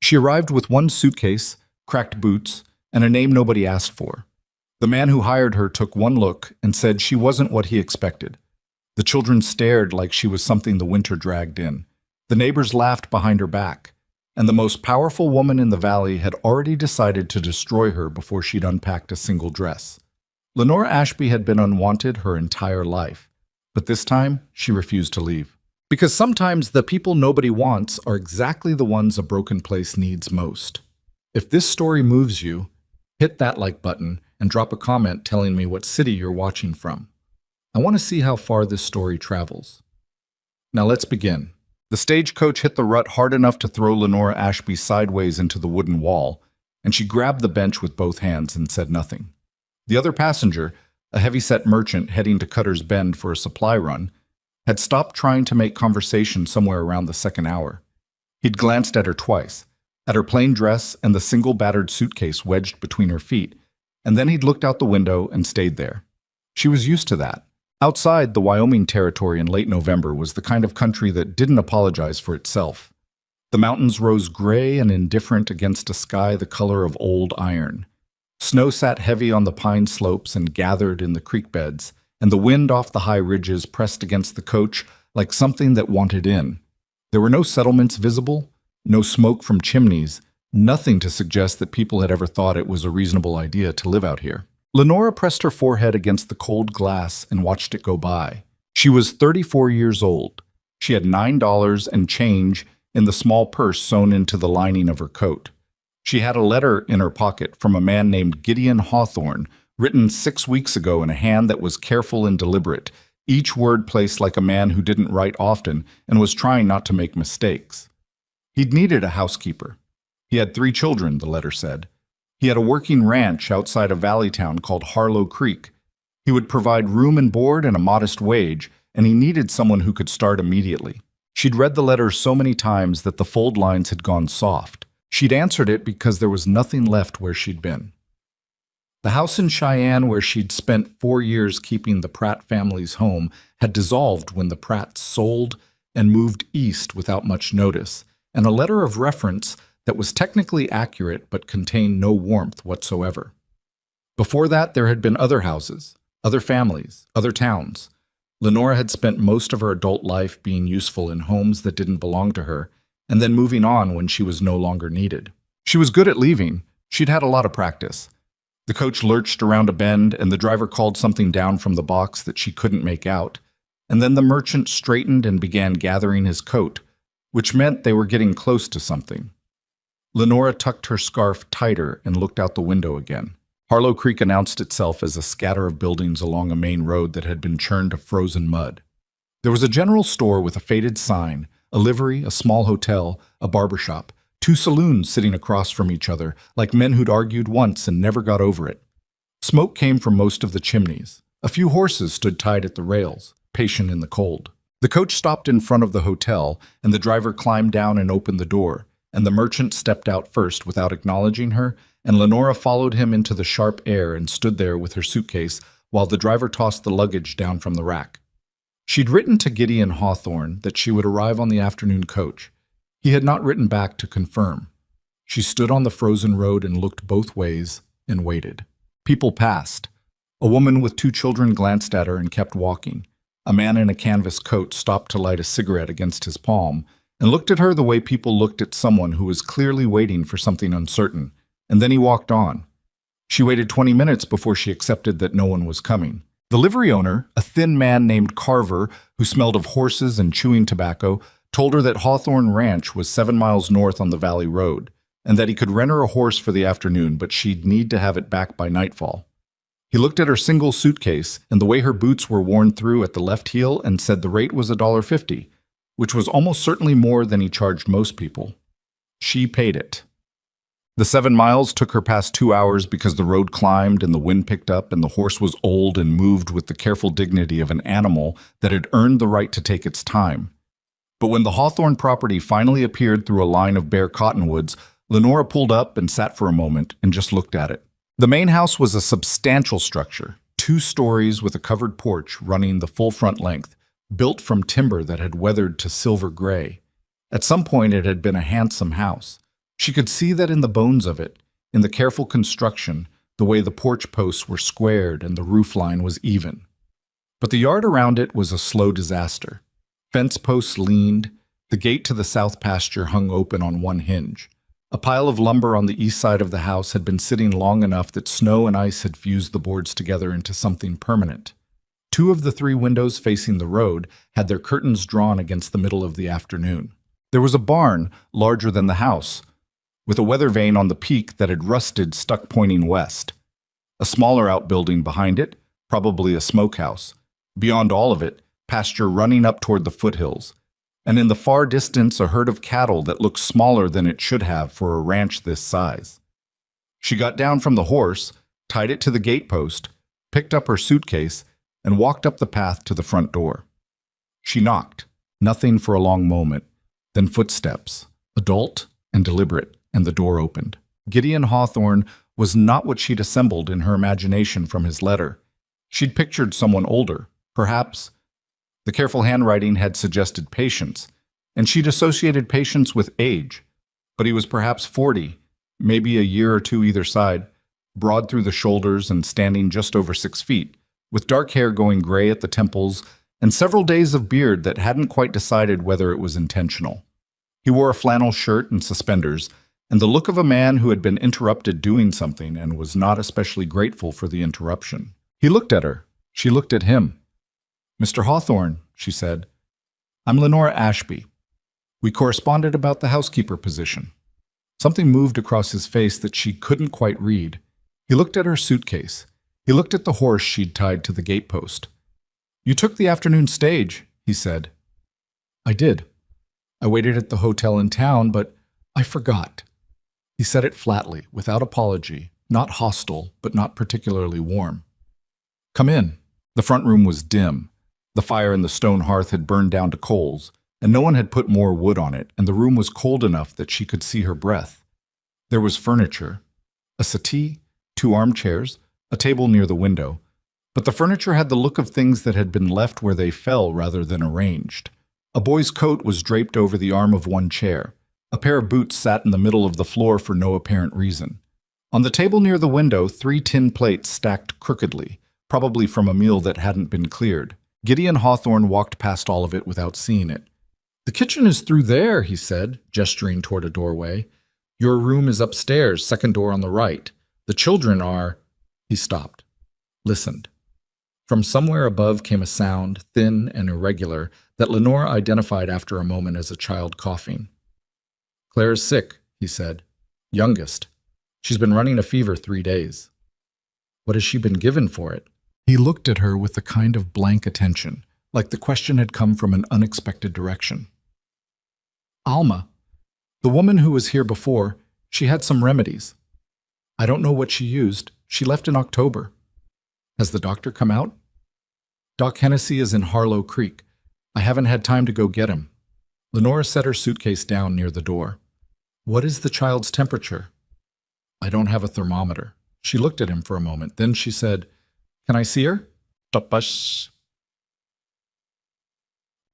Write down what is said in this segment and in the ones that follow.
She arrived with one suitcase, cracked boots, and a name nobody asked for. The man who hired her took one look and said she wasn't what he expected. The children stared like she was something the winter dragged in. The neighbors laughed behind her back, and the most powerful woman in the valley had already decided to destroy her before she'd unpacked a single dress. Lenora Ashby had been unwanted her entire life, but this time she refused to leave. Because sometimes the people nobody wants are exactly the ones a broken place needs most. If this story moves you, hit that like button and drop a comment telling me what city you're watching from. I want to see how far this story travels. Now let's begin. The stagecoach hit the rut hard enough to throw Lenora Ashby sideways into the wooden wall, and she grabbed the bench with both hands and said nothing. The other passenger, a heavy-set merchant heading to Cutter's Bend for a supply run, had stopped trying to make conversation somewhere around the second hour. He'd glanced at her twice, at her plain dress and the single battered suitcase wedged between her feet, and then he'd looked out the window and stayed there. She was used to that. Outside, the Wyoming Territory in late November was the kind of country that didn't apologize for itself. The mountains rose gray and indifferent against a sky the color of old iron. Snow sat heavy on the pine slopes and gathered in the creek beds, and the wind off the high ridges pressed against the coach like something that wanted in. There were no settlements visible, no smoke from chimneys, nothing to suggest that people had ever thought it was a reasonable idea to live out here. Lenora pressed her forehead against the cold glass and watched it go by. She was 34 years old. She had $9 and change in the small purse sewn into the lining of her coat. She had a letter in her pocket from a man named Gideon Hawthorne, written 6 weeks ago in a hand that was careful and deliberate, each word placed like a man who didn't write often and was trying not to make mistakes. He'd needed a housekeeper. He had 3 children, the letter said. He had a working ranch outside a valley town called Harlow Creek. He would provide room and board and a modest wage, and he needed someone who could start immediately. She'd read the letter so many times that the fold lines had gone soft. She'd answered it because there was nothing left where she'd been. The house in Cheyenne where she'd spent 4 years keeping the Pratt family's home had dissolved when the Pratts sold and moved east without much notice, and a letter of reference that was technically accurate but contained no warmth whatsoever. Before that, there had been other houses, other families, other towns. Lenora had spent most of her adult life being useful in homes that didn't belong to her, and then moving on when she was no longer needed. She was good at leaving. She'd had a lot of practice. The coach lurched around a bend, and the driver called something down from the box that she couldn't make out, and then the merchant straightened and began gathering his coat, which meant they were getting close to something. Lenora tucked her scarf tighter and looked out the window again. Harlow Creek announced itself as a scatter of buildings along a main road that had been churned to frozen mud. There was a general store with a faded sign, a livery, a small hotel, a barbershop, 2 saloons sitting across from each other, like men who'd argued once and never got over it. Smoke came from most of the chimneys. A few horses stood tied at the rails, patient in the cold. The coach stopped in front of the hotel, and the driver climbed down and opened the door, and the merchant stepped out first without acknowledging her, and Lenora followed him into the sharp air and stood there with her suitcase while the driver tossed the luggage down from the rack. She'd written to Gideon Hawthorne that she would arrive on the afternoon coach. He had not written back to confirm. She stood on the frozen road and looked both ways and waited. People passed. A woman with 2 children glanced at her and kept walking. A man in a canvas coat stopped to light a cigarette against his palm and looked at her the way people looked at someone who was clearly waiting for something uncertain, and then he walked on. She waited 20 minutes before she accepted that no one was coming. The livery owner, a thin man named Carver, who smelled of horses and chewing tobacco, told her that Hawthorne Ranch was 7 miles north on the Valley Road, and that he could rent her a horse for the afternoon, but she'd need to have it back by nightfall. He looked at her single suitcase and the way her boots were worn through at the left heel and said the rate was $1.50, which was almost certainly more than he charged most people. She paid it. The 7 miles took her past 2 hours because the road climbed and the wind picked up and the horse was old and moved with the careful dignity of an animal that had earned the right to take its time. But when the Hawthorne property finally appeared through a line of bare cottonwoods, Lenora pulled up and sat for a moment and just looked at it. The main house was a substantial structure, 2 stories with a covered porch running the full front length, built from timber that had weathered to silver gray. At some point it had been a handsome house. She could see that in the bones of it, in the careful construction, the way the porch posts were squared and the roof line was even. But the yard around it was a slow disaster. Fence posts leaned, the gate to the south pasture hung open on one hinge. A pile of lumber on the east side of the house had been sitting long enough that snow and ice had fused the boards together into something permanent. Two of the three windows facing the road had their curtains drawn against the middle of the afternoon. There was a barn, larger than the house, with a weather vane on the peak that had rusted stuck pointing west. A smaller outbuilding behind it, probably a smokehouse. Beyond all of it, pasture running up toward the foothills. And in the far distance, a herd of cattle that looked smaller than it should have for a ranch this size. She got down from the horse, tied it to the gatepost, picked up her suitcase, and walked up the path to the front door. She knocked, nothing for a long moment, then footsteps, adult and deliberate, and the door opened. Gideon Hawthorne was not what she'd assembled in her imagination from his letter. She'd pictured someone older, perhaps. The careful handwriting had suggested patience, and she'd associated patience with age. But he was perhaps 40, maybe a year or two either side, broad through the shoulders and standing just over 6 feet, with dark hair going gray at the temples and several days of beard that hadn't quite decided whether it was intentional. He wore a flannel shirt and suspenders, and the look of a man who had been interrupted doing something and was not especially grateful for the interruption. He looked at her. She looked at him. "Mr. Hawthorne," she said, "I'm Lenora Ashby. We corresponded about the housekeeper position." Something moved across his face that she couldn't quite read. He looked at her suitcase. He looked at the horse she'd tied to the gatepost. "You took the afternoon stage," he said. "I did. I waited at the hotel in town, but I forgot." He said it flatly, without apology, not hostile, but not particularly warm. "Come in." The front room was dim. The fire in the stone hearth had burned down to coals, and no one had put more wood on it, and the room was cold enough that she could see her breath. There was furniture, a settee, 2 armchairs, a table near the window, but the furniture had the look of things that had been left where they fell rather than arranged. A boy's coat was draped over the arm of one chair. A pair of boots sat in the middle of the floor for no apparent reason. On the table near the window, 3 tin plates stacked crookedly, probably from a meal that hadn't been cleared. Gideon Hawthorne walked past all of it without seeing it. "The kitchen is through there," he said, gesturing toward a doorway. "Your room is upstairs, second door on the right. The children are—" He stopped, listened. From somewhere above came a sound, thin and irregular, that Lenora identified after a moment as a child coughing. "Claire's sick," he said. "Youngest. She's been running a fever 3 days." "What has she been given for it?" He looked at her with a kind of blank attention, like the question had come from an unexpected direction. "Alma. The woman who was here before, she had some remedies. I don't know what she used. She left in October." "Has the doctor come out?" "Doc Hennessy is in Harlow Creek. I haven't had time to go get him." Lenora set her suitcase down near the door. "What is the child's temperature?" "I don't have a thermometer." She looked at him for a moment. Then she said, "Can I see her?" "Tapash."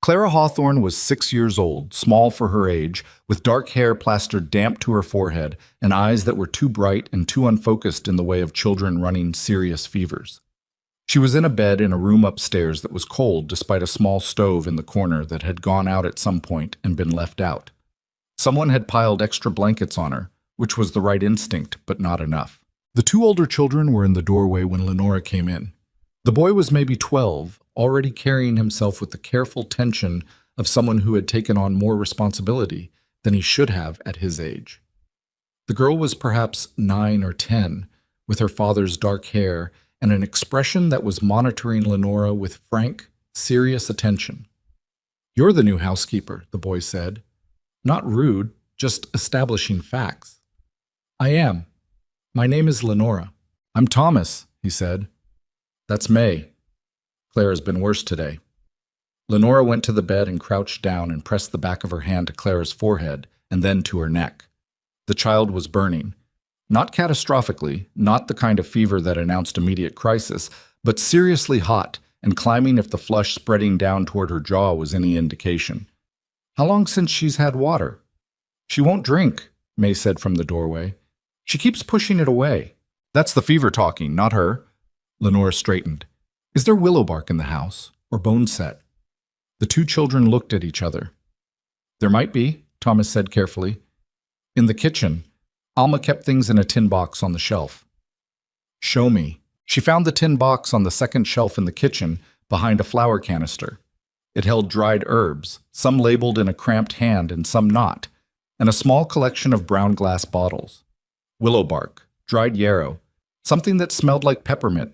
Clara Hawthorne was 6 years old, small for her age, with dark hair plastered damp to her forehead and eyes that were too bright and too unfocused in the way of children running serious fevers. She was in a bed in a room upstairs that was cold despite a small stove in the corner that had gone out at some point and been left out. Someone had piled extra blankets on her, which was the right instinct, but not enough. The 2 older children were in the doorway when Lenora came in. The boy was maybe 12, already carrying himself with the careful tension of someone who had taken on more responsibility than he should have at his age. The girl was perhaps 9 or 10, with her father's dark hair and an expression that was monitoring Lenora with frank, serious attention. "You're the new housekeeper," the boy said. Not rude, just establishing facts. "I am. My name is Lenora." "I'm Thomas," he said. "That's May. Claire's been worse today." Lenora went to the bed and crouched down and pressed the back of her hand to Claire's forehead and then to her neck. The child was burning. Not catastrophically, not the kind of fever that announced immediate crisis, but seriously hot and climbing if the flush spreading down toward her jaw was any indication. "How long since she's had water?" "She won't drink," May said from the doorway. She keeps pushing it away. That's the fever talking, not her. Lenora straightened. Is there willow bark in the house, or bone set? The two children looked at each other. There might be, Thomas said carefully. In the kitchen, Alma kept things in a tin box on the shelf. Show me. She found the tin box on the second shelf in the kitchen behind a flour canister. It held dried herbs, some labeled in a cramped hand and some not, and a small collection of brown glass bottles. Willow bark, dried yarrow, something that smelled like peppermint.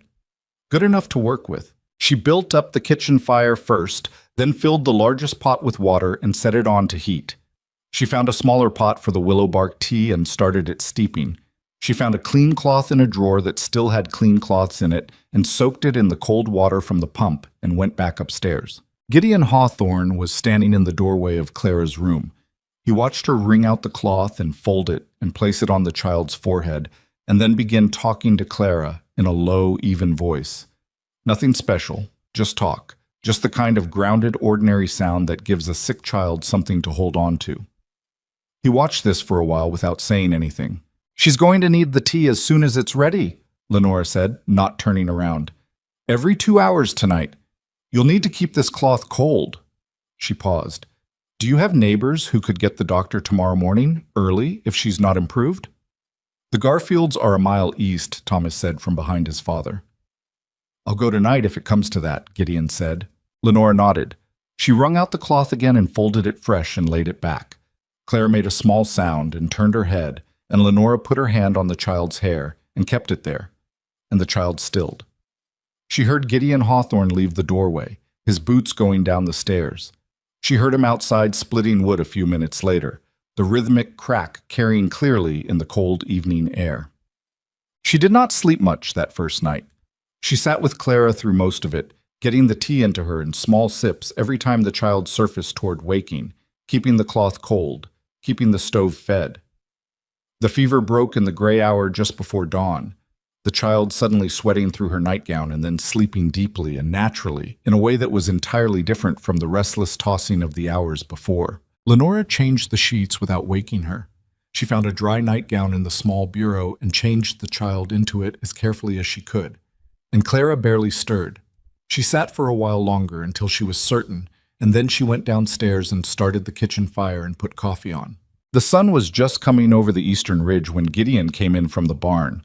Good enough to work with. She built up the kitchen fire first, then filled the largest pot with water and set it on to heat. She found a smaller pot for the willow bark tea and started it steeping. She found a clean cloth in a drawer that still had clean cloths in it and soaked it in the cold water from the pump and went back upstairs. Gideon Hawthorne was standing in the doorway of Clara's room. He watched her wring out the cloth and fold it and place it on the child's forehead, and then begin talking to Clara in a low, even voice. Nothing special, just talk, just the kind of grounded, ordinary sound that gives a sick child something to hold on to. He watched this for a while without saying anything. She's going to need the tea as soon as it's ready, Lenora said, not turning around. Every 2 hours tonight. You'll need to keep this cloth cold. She paused. Do you have neighbors who could get the doctor tomorrow morning, early, if she's not improved? The Garfields are a mile east, Thomas said from behind his father. I'll go tonight if it comes to that, Gideon said. Lenora nodded. She wrung out the cloth again and folded it fresh and laid it back. Claire made a small sound and turned her head, and Lenora put her hand on the child's hair and kept it there, and the child stilled. She heard Gideon Hawthorne leave the doorway, his boots going down the stairs. She heard him outside splitting wood a few minutes later, the rhythmic crack carrying clearly in the cold evening air. She did not sleep much that first night. She sat with Clara through most of it, getting the tea into her in small sips every time the child surfaced toward waking, keeping the cloth cold, keeping the stove fed. The fever broke in the gray hour just before dawn, the child suddenly sweating through her nightgown and then sleeping deeply and naturally in a way that was entirely different from the restless tossing of the hours before. Lenora changed the sheets without waking her. She found a dry nightgown in the small bureau and changed the child into it as carefully as she could. And Clara barely stirred. She sat for a while longer until she was certain, and then she went downstairs and started the kitchen fire and put coffee on. The sun was just coming over the eastern ridge when Gideon came in from the barn.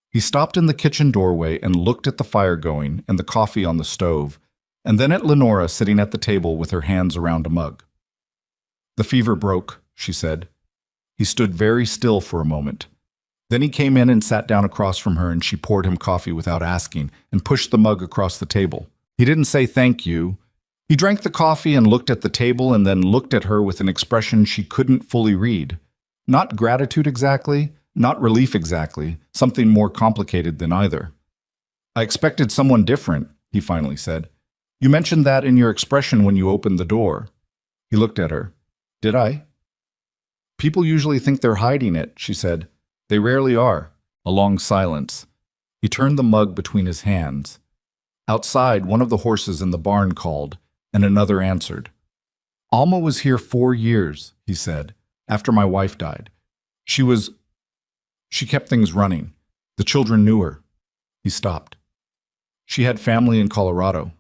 He stopped in the kitchen doorway and looked at the fire going and the coffee on the stove, and then at Lenora sitting at the table with her hands around a mug. The fever broke, she said. He stood very still for a moment. Then he came in and sat down across from her, and she poured him coffee without asking and pushed the mug across the table. He didn't say thank you. He drank the coffee and looked at the table and then looked at her with an expression she couldn't fully read. Not gratitude exactly, not relief exactly, something more complicated than either. I expected someone different, he finally said. You mentioned that in your expression when you opened the door. He looked at her. Did I? People usually think they're hiding it, she said. They rarely are. A long silence. He turned the mug between his hands. Outside, one of the horses in the barn called, and another answered. Alma was here 4 years, he said, after my wife died. She kept things running. The children knew her. He stopped. She had family in Colorado.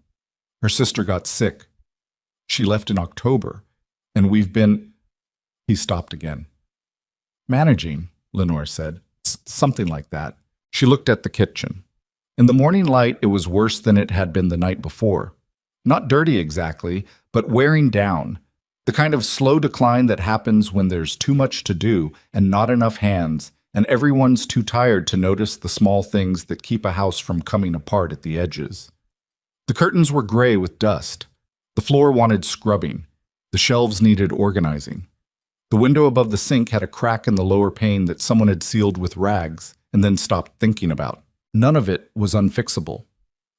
Her sister got sick. She left in October, and we've been... He stopped again. Managing, Lenore said. Something like that. She looked at the kitchen. In the morning light, it was worse than it had been the night before. Not dirty exactly, but wearing down. The kind of slow decline that happens when there's too much to do and not enough hands, and everyone's too tired to notice the small things that keep a house from coming apart at the edges. The curtains were gray with dust. The floor wanted scrubbing. The shelves needed organizing. The window above the sink had a crack in the lower pane that someone had sealed with rags and then stopped thinking about. None of it was unfixable.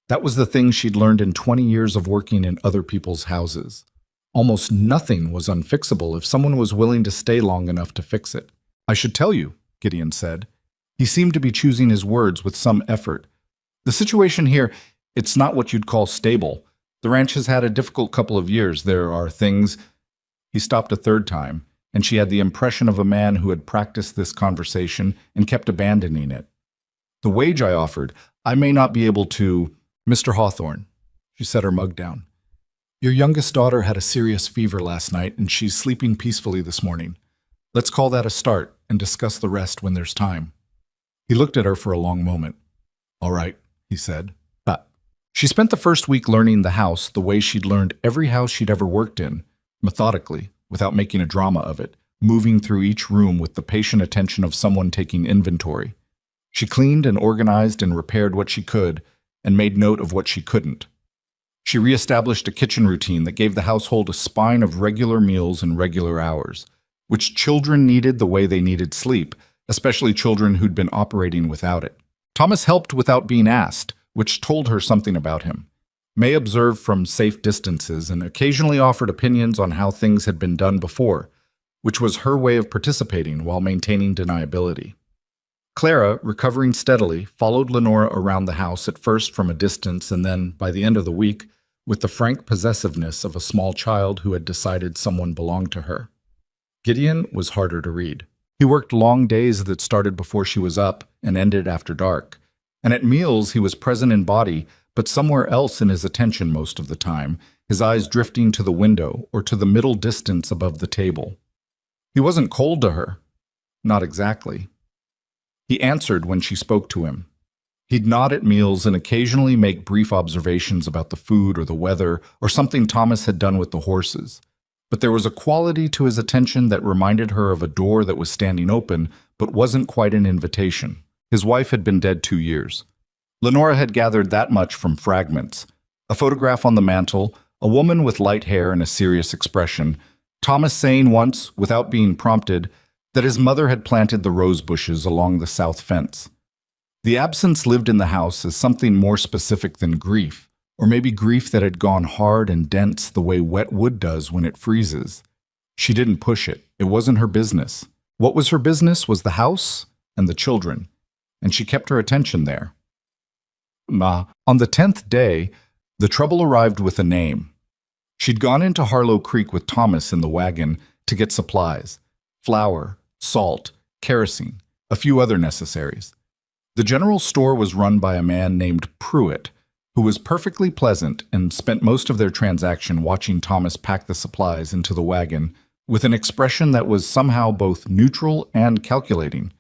That was the thing she'd learned in 20 years of working in other people's houses. Almost nothing was unfixable if someone was willing to stay long enough to fix it. I should tell you, Gideon said. He seemed to be choosing his words with some effort. The situation here, it's not what you'd call stable. The ranch has had a difficult couple of years. There are things... He stopped a third time, and she had the impression of a man who had practiced this conversation and kept abandoning it. The wage I offered, I may not be able to— Mr. Hawthorne, she set her mug down. Your youngest daughter had a serious fever last night, and she's sleeping peacefully this morning. Let's call that a start and discuss the rest when there's time. He looked at her for a long moment. All right, he said. But she spent the first week learning the house the way she'd learned every house she'd ever worked in, methodically, without making a drama of it, moving through each room with the patient attention of someone taking inventory. She cleaned and organized and repaired what she could, and made note of what she couldn't. She reestablished a kitchen routine that gave the household a spine of regular meals and regular hours, which children needed the way they needed sleep, especially children who'd been operating without it. Thomas helped without being asked, which told her something about him. May observed from safe distances and occasionally offered opinions on how things had been done before, which was her way of participating while maintaining deniability. Clara, recovering steadily, followed Lenora around the house at first from a distance and then, by the end of the week, with the frank possessiveness of a small child who had decided someone belonged to her. Gideon was harder to read. He worked long days that started before she was up and ended after dark, and at meals he was present in body, but somewhere else in his attention most of the time, his eyes drifting to the window or to the middle distance above the table. He wasn't cold to her. Not exactly. He answered when she spoke to him. He'd nod at meals and occasionally make brief observations about the food or the weather or something Thomas had done with the horses. But there was a quality to his attention that reminded her of a door that was standing open but wasn't quite an invitation. His wife had been dead 2 years. Lenora had gathered that much from fragments. A photograph on the mantel, a woman with light hair and a serious expression, Thomas saying once, without being prompted, that his mother had planted the rose bushes along the south fence. The absence lived in the house as something more specific than grief, or maybe grief that had gone hard and dense the way wet wood does when it freezes. She didn't push it. It wasn't her business. What was her business was the house and the children, and she kept her attention there. On the 10th day, the trouble arrived with a name. She'd gone into Harlow Creek with Thomas in the wagon to get supplies: flour, salt, kerosene, a few other necessaries. The general store was run by a man named Pruitt, who was perfectly pleasant and spent most of their transaction watching Thomas pack the supplies into the wagon with an expression that was somehow both neutral and calculating.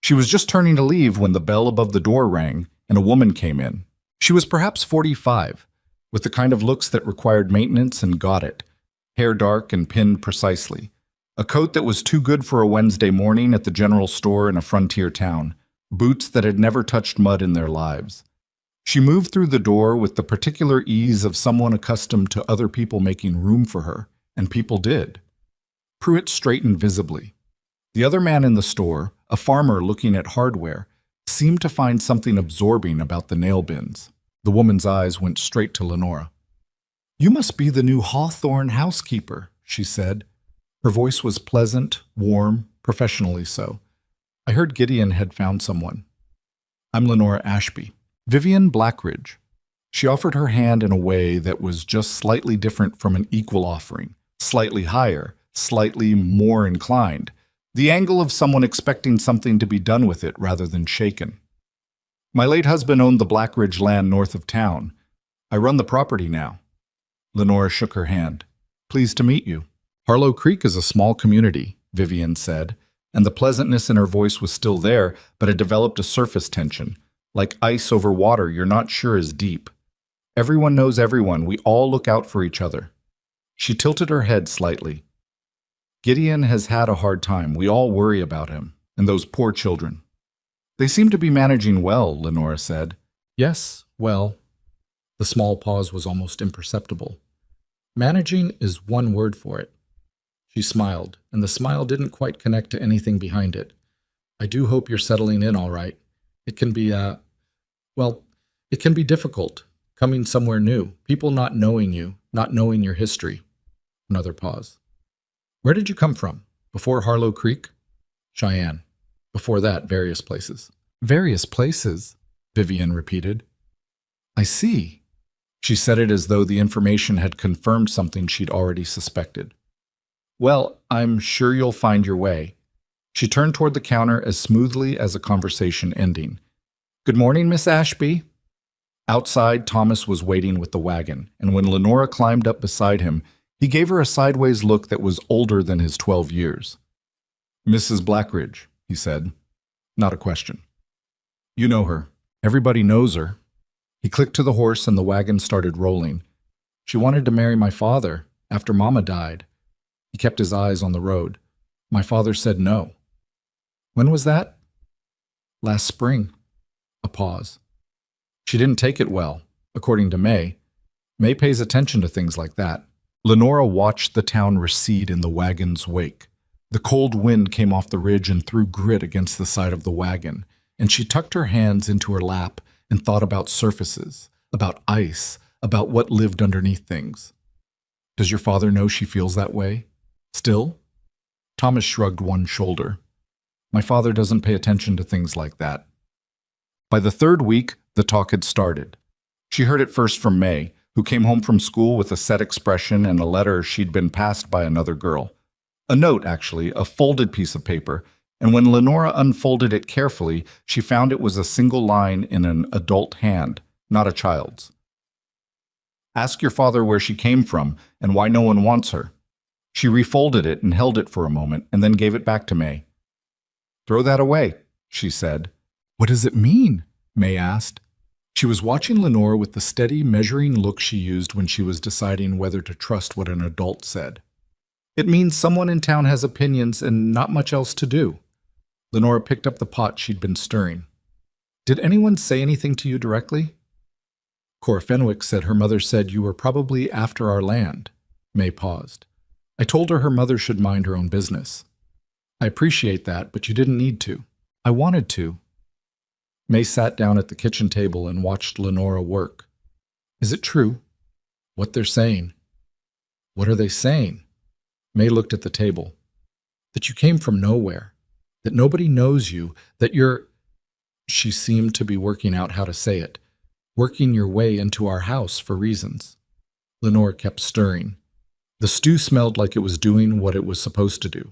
She was just turning to leave when the bell above the door rang and a woman came in. She was perhaps 45, with the kind of looks that required maintenance and got it, hair dark and pinned precisely, a coat that was too good for a Wednesday morning at the general store in a frontier town, boots that had never touched mud in their lives. She moved through the door with the particular ease of someone accustomed to other people making room for her, and people did. Pruitt straightened visibly. The other man in the store, a farmer looking at hardware, seemed to find something absorbing about the nail bins. The woman's eyes went straight to Lenora. "You must be the new Hawthorne housekeeper," she said. Her voice was pleasant, warm, professionally so. I heard Gideon had found someone. "I'm Lenora Ashby. Vivian Blackridge." She offered her hand in a way that was just slightly different from an equal offering, slightly higher, slightly more inclined, the angle of someone expecting something to be done with it rather than shaken. "My late husband owned the Blackridge land north of town. I run the property now." Lenora shook her hand. "Pleased to meet you." "Harlow Creek is a small community," Vivian said, and the pleasantness in her voice was still there, but had developed a surface tension, like ice over water you're not sure is deep. "Everyone knows everyone. We all look out for each other." She tilted her head slightly. "Gideon has had a hard time. We all worry about him, and those poor children." "They seem to be managing well," Lenora said. "Yes, well." The small pause was almost imperceptible. "Managing is one word for it." She smiled, and the smile didn't quite connect to anything behind it. "I do hope you're settling in all right. It can be, it can be difficult, coming somewhere new, people not knowing you, not knowing your history." Another pause. "Where did you come from? Before Harlow Creek?" "Cheyenne. Before that, various places." "Various places," Vivian repeated. "I see." She said it as though the information had confirmed something she'd already suspected. Well, I'm sure you'll find your way. She turned toward the counter as smoothly as a conversation ending. Good morning, Miss Ashby. Outside, Thomas was waiting with the wagon, and when Lenora climbed up beside him, he gave her a sideways look that was older than his 12 years. Mrs. Blackridge, he said. Not a question. You know her. Everybody knows her. He clicked to the horse and the wagon started rolling. She wanted to marry my father after Mama died. He kept his eyes on the road. My father said no. When was that? Last spring. A pause. She didn't take it well, according to May. May pays attention to things like that. Lenora watched the town recede in the wagon's wake. The cold wind came off the ridge and threw grit against the side of the wagon, and she tucked her hands into her lap and thought about surfaces, about ice, about what lived underneath things. Does your father know she feels that way? Still? Thomas shrugged one shoulder. My father doesn't pay attention to things like that. By the third week, the talk had started. She heard it first from May, who came home from school with a set expression and a letter she'd been passed by another girl. A note, actually, a folded piece of paper, and when Lenora unfolded it carefully, she found it was a single line in an adult hand, not a child's. Ask your father where she came from and why no one wants her. She refolded it and held it for a moment and then gave it back to May. Throw that away, she said. What does it mean? May asked. She was watching Lenora with the steady, measuring look she used when she was deciding whether to trust what an adult said. It means someone in town has opinions and not much else to do. Lenora picked up the pot she'd been stirring. Did anyone say anything to you directly? Cora Fenwick said her mother said you were probably after our land. May paused. I told her her mother should mind her own business. I appreciate that, but you didn't need to. I wanted to. May sat down at the kitchen table and watched Lenora work. Is it true? What they're saying? What are they saying? May looked at the table. That you came from nowhere. That nobody knows you. That you're... She seemed to be working out how to say it. Working your way into our house for reasons. Lenora kept stirring. The stew smelled like it was doing what it was supposed to do.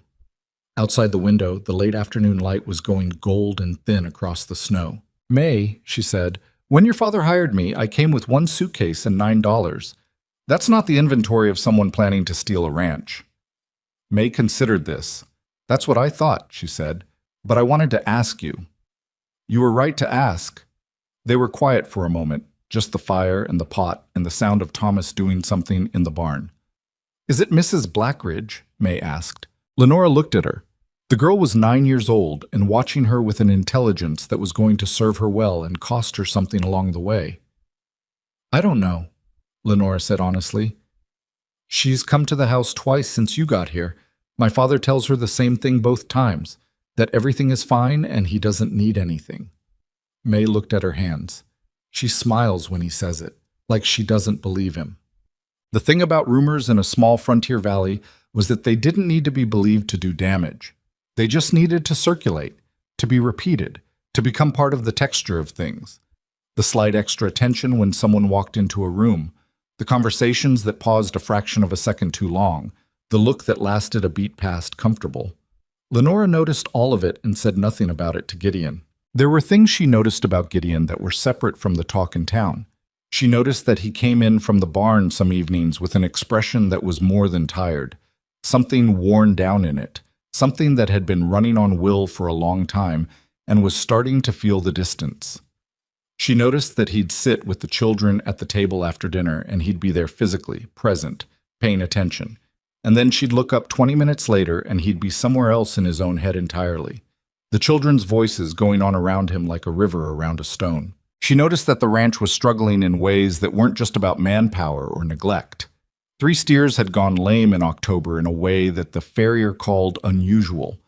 Outside the window, the late afternoon light was going gold and thin across the snow. May, she said, when your father hired me, I came with one suitcase and $9. That's not the inventory of someone planning to steal a ranch. May considered this. That's what I thought, she said, but I wanted to ask you. You were right to ask. They were quiet for a moment, just the fire and the pot and the sound of Thomas doing something in the barn. Is it Mrs. Blackridge? May asked. Lenora looked at her. The girl was 9 years old and watching her with an intelligence that was going to serve her well and cost her something along the way. I don't know, Lenora said honestly. She's come to the house twice since you got here. My father tells her the same thing both times, that everything is fine and he doesn't need anything. May looked at her hands. She smiles when he says it, like she doesn't believe him. The thing about rumors in a small frontier valley was that they didn't need to be believed to do damage. They just needed to circulate, to be repeated, to become part of the texture of things. The slight extra attention when someone walked into a room, the conversations that paused a fraction of a second too long, the look that lasted a beat past comfortable. Lenora noticed all of it and said nothing about it to Gideon. There were things she noticed about Gideon that were separate from the talk in town. She noticed that he came in from the barn some evenings with an expression that was more than tired, something worn down in it, something that had been running on Will for a long time and was starting to feel the distance. She noticed that he'd sit with the children at the table after dinner and he'd be there physically, present, paying attention. And then she'd look up 20 minutes later and he'd be somewhere else in his own head entirely. The children's voices going on around him like a river around a stone. She noticed that the ranch was struggling in ways that weren't just about manpower or neglect. 3 steers had gone lame in October in a way that the farrier called unusual.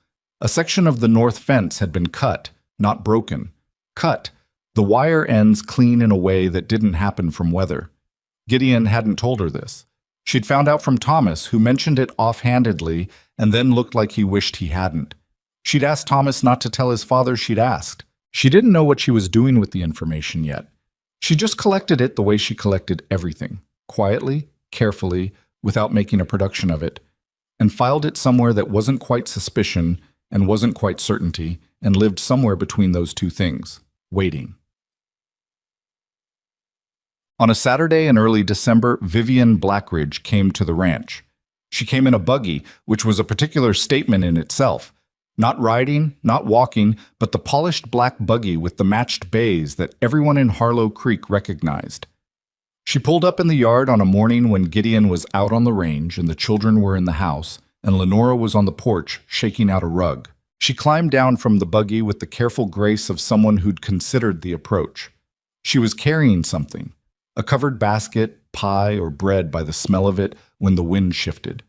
A section of the north fence had been cut, not broken. Cut, the wire ends clean in a way that didn't happen from weather. Gideon hadn't told her this. She'd found out from Thomas, who mentioned it offhandedly and then looked like he wished he hadn't. She'd asked Thomas not to tell his father she'd asked. She didn't know what she was doing with the information yet. She just collected it the way she collected everything, quietly, carefully, without making a production of it. and filed it somewhere that wasn't quite suspicion and wasn't quite certainty, and lived somewhere between those two things, waiting. On a Saturday in early December, Vivian Blackridge came to the ranch. She came in a buggy, which was a particular statement in itself. Not riding, not walking, but the polished black buggy with the matched bays that everyone in Harlow Creek recognized. She pulled up in the yard on a morning when Gideon was out on the range and the children were in the house, and Lenora was on the porch shaking out a rug. She climbed down from the buggy with the careful grace of someone who'd considered the approach. She was carrying something, a covered basket, pie, or bread by the smell of it when the wind shifted.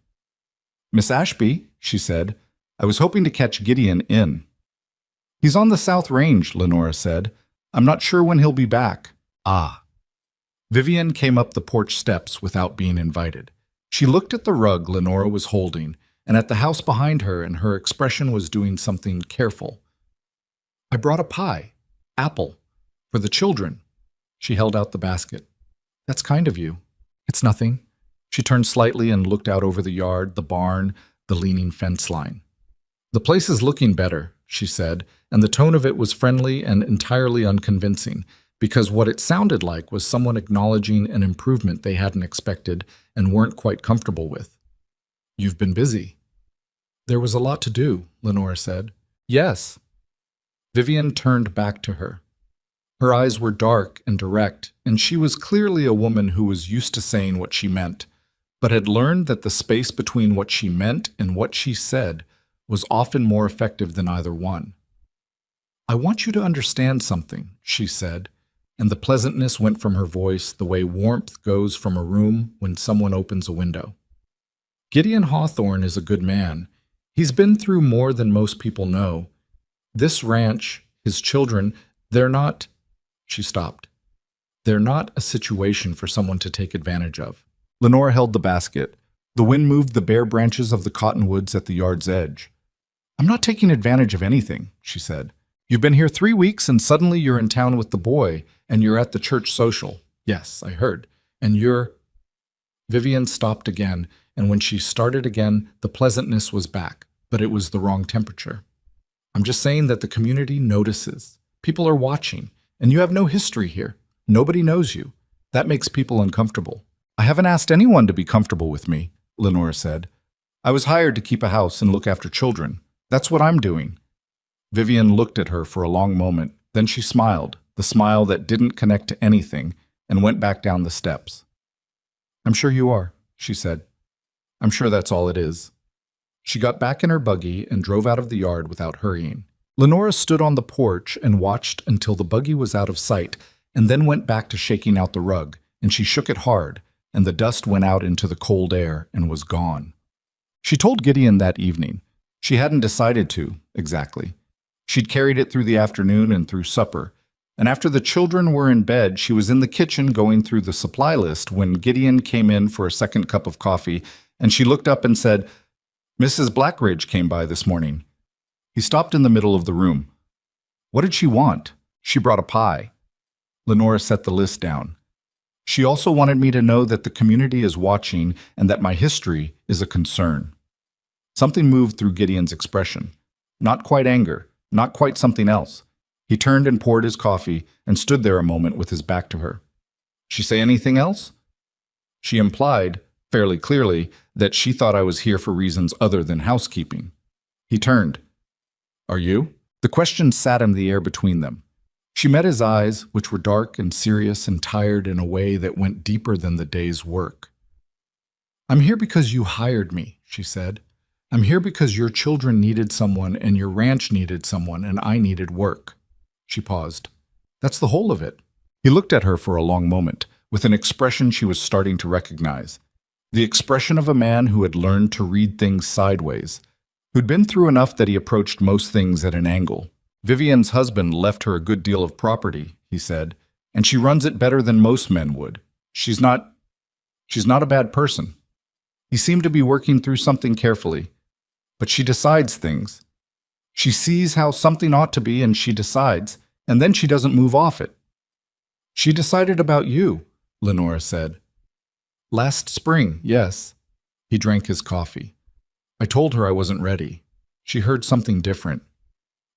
"Miss Ashby," she said, "I was hoping to catch Gideon in." "He's on the South Range," Lenora said. "I'm not sure when he'll be back." "Ah." Vivian came up the porch steps without being invited. She looked at the rug Lenora was holding and at the house behind her, and her expression was doing something careful. "I brought a pie, apple, for the children." She held out the basket. "That's kind of you." "It's nothing." She turned slightly and looked out over the yard, the barn, the leaning fence line. "The place is looking better," she said, and the tone of it was friendly and entirely unconvincing, because what it sounded like was someone acknowledging an improvement they hadn't expected and weren't quite comfortable with. "You've been busy." "There was a lot to do," Lenora said. "Yes." Vivian turned back to her. Her eyes were dark and direct, and she was clearly a woman who was used to saying what she meant, but had learned that the space between what she meant and what she said was often more effective than either one. "I want you to understand something," she said, and the pleasantness went from her voice the way warmth goes from a room when someone opens a window. "Gideon Hawthorne is a good man. He's been through more than most people know. This ranch, his children, they're not—" She stopped. "They're not a situation for someone to take advantage of." Lenora held the basket. The wind moved the bare branches of the cottonwoods at the yard's edge. "I'm not taking advantage of anything," she said. "You've been here 3 weeks and suddenly you're in town with the boy, and you're at the church social." "Yes, I heard. And you're—" Vivian stopped again, and when she started again, the pleasantness was back, but it was the wrong temperature. "I'm just saying that the community notices. People are watching, and you have no history here. Nobody knows you. That makes people uncomfortable." "I haven't asked anyone to be comfortable with me," Lenora said. "I was hired to keep a house and look after children. That's what I'm doing." Vivian looked at her for a long moment, then she smiled, the smile that didn't connect to anything, and went back down the steps. "I'm sure you are," she said. "I'm sure that's all it is." She got back in her buggy and drove out of the yard without hurrying. Lenora stood on the porch and watched until the buggy was out of sight, and then went back to shaking out the rug, and she shook it hard, and the dust went out into the cold air and was gone. She told Gideon that evening. She hadn't decided to, exactly. She'd carried it through the afternoon and through supper, and after the children were in bed, she was in the kitchen going through the supply list when Gideon came in for a second cup of coffee, and she looked up and said, "Mrs. Blackridge came by this morning." He stopped in the middle of the room. "What did she want?" "She brought a pie." Lenora set the list down. "She also wanted me to know that the community is watching and that my history is a concern." Something moved through Gideon's expression. Not quite anger, not quite something else. He turned and poured his coffee and stood there a moment with his back to her. "She say anything else?" She implied, fairly clearly, that she thought I was here for reasons other than housekeeping. He turned. "Are you?" The question sat in the air between them. She met his eyes, which were dark and serious and tired in a way that went deeper than the day's work. "I'm here because you hired me," she said. "I'm here because your children needed someone and your ranch needed someone and I needed work." She paused. "That's the whole of it." He looked at her for a long moment, with an expression she was starting to recognize. The expression of a man who had learned to read things sideways, who'd been through enough that he approached most things at an angle. "Vivian's husband left her a good deal of property," he said, "and she runs it better than most men would. She's not a bad person." He seemed to be working through something carefully. "But she decides things. She sees how something ought to be and she decides, and then she doesn't move off it." "She decided about you," Lenora said. "Last spring, yes." He drank his coffee. I told her I wasn't ready. She heard something different.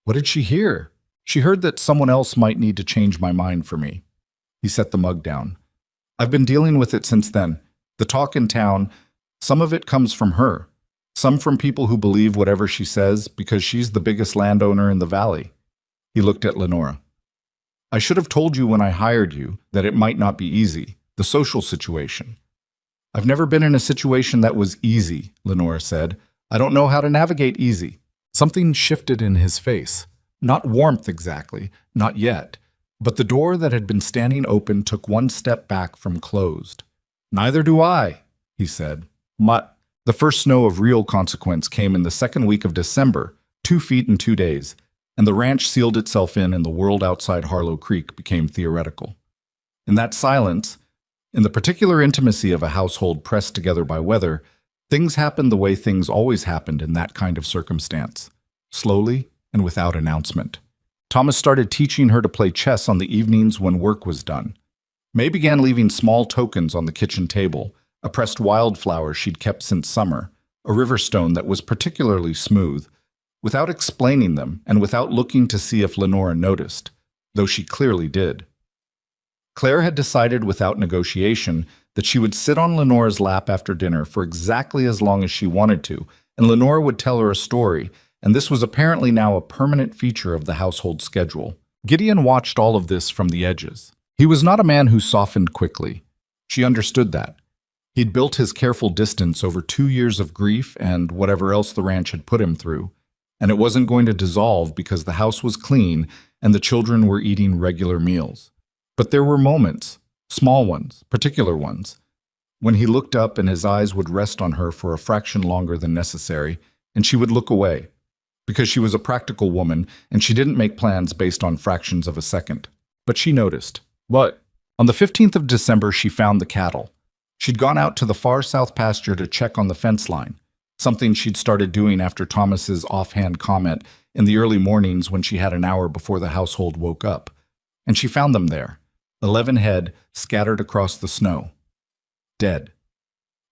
What did she hear? She heard that someone else might need to change my mind for me. He set the mug down. I've been dealing with it since then. The talk in town, some of it comes from her. Some from people who believe whatever she says because she's the biggest landowner in the valley. He looked at Lenora. I should have told you when I hired you that it might not be easy, the social situation. I've never been in a situation that was easy, Lenora said. I don't know how to navigate easy. Something shifted in his face. Not warmth exactly, not yet. But the door that had been standing open took one step back from closed. Neither do I, he said. The first snow of real consequence came in the second week of December, 2 feet in 2 days, and the ranch sealed itself in and the world outside Harlow Creek became theoretical. In that silence, in the particular intimacy of a household pressed together by weather, things happened the way things always happened in that kind of circumstance, slowly and without announcement. Thomas started teaching her to play chess on the evenings when work was done. May began leaving small tokens on the kitchen table, a pressed wildflower she'd kept since summer, a river stone that was particularly smooth, without explaining them and without looking to see if Lenora noticed, though she clearly did. Claire had decided without negotiation that she would sit on Lenora's lap after dinner for exactly as long as she wanted to, and Lenora would tell her a story, and this was apparently now a permanent feature of the household schedule. Gideon watched all of this from the edges. He was not a man who softened quickly. She understood that. He'd built his careful distance over 2 years of grief and whatever else the ranch had put him through, and it wasn't going to dissolve because the house was clean and the children were eating regular meals. But there were moments, small ones, particular ones, when he looked up and his eyes would rest on her for a fraction longer than necessary, and she would look away, because she was a practical woman and she didn't make plans based on fractions of a second. But she noticed. What? On the 15th of December, she found the cattle. She'd gone out to the far south pasture to check on the fence line, something she'd started doing after Thomas's offhand comment in the early mornings when she had an hour before the household woke up. And she found them there, 11 head scattered across the snow. Dead.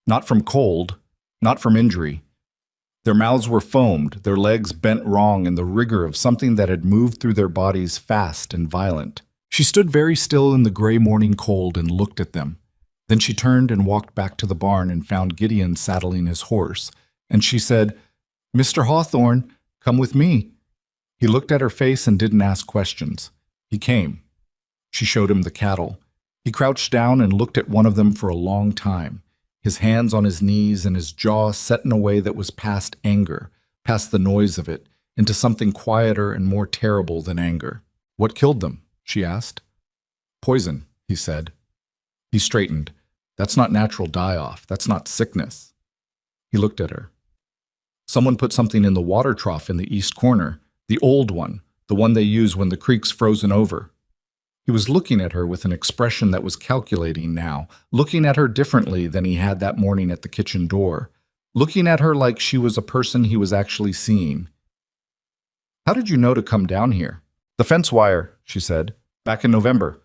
Not from cold, not from injury. Their mouths were foamed, their legs bent wrong in the rigor of something that had moved through their bodies fast and violent. She stood very still in the gray morning cold and looked at them. Then she turned and walked back to the barn and found Gideon saddling his horse. And she said, "Mr. Hawthorne, come with me." He looked at her face and didn't ask questions. He came. She showed him the cattle. He crouched down and looked at one of them for a long time, his hands on his knees and his jaw set in a way that was past anger, past the noise of it, into something quieter and more terrible than anger. "What killed them?" she asked. "Poison," he said. He straightened. "That's not natural die-off. That's not sickness." He looked at her. "Someone put something in the water trough in the east corner, the old one, the one they use when the creek's frozen over." He was looking at her with an expression that was calculating now, looking at her differently than he had that morning at the kitchen door, looking at her like she was a person he was actually seeing. "How did you know to come down here?" "The fence wire," she said, "back in November.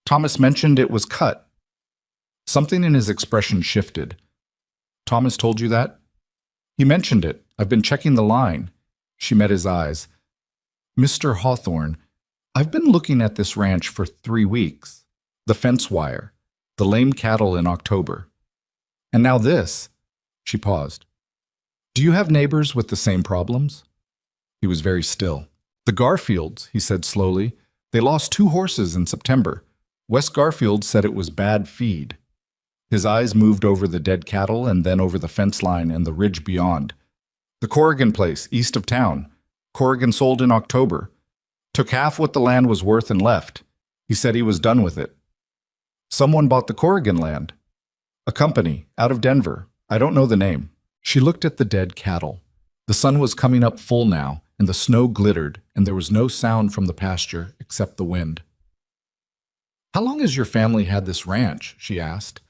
Thomas mentioned it was cut." Something in his expression shifted. "Thomas told you that?" "He mentioned it. I've been checking the line." She met his eyes. "Mr. Hawthorne, I've been looking at this ranch for 3 weeks. The fence wire, the lame cattle in October. And now this." She paused. "Do you have neighbors with the same problems?" He was very still. "The Garfields," he said slowly. "They lost 2 horses in September. Wes Garfield said it was bad feed." His eyes moved over the dead cattle and then over the fence line and the ridge beyond. "The Corrigan place, east of town. Corrigan sold in October. Took half what the land was worth and left. He said he was done with it." "Someone bought the Corrigan land." "A company, out of Denver. I don't know the name." She looked at the dead cattle. The sun was coming up full now, and the snow glittered, and there was no sound from the pasture except the wind. "How long has your family had this ranch?" she asked.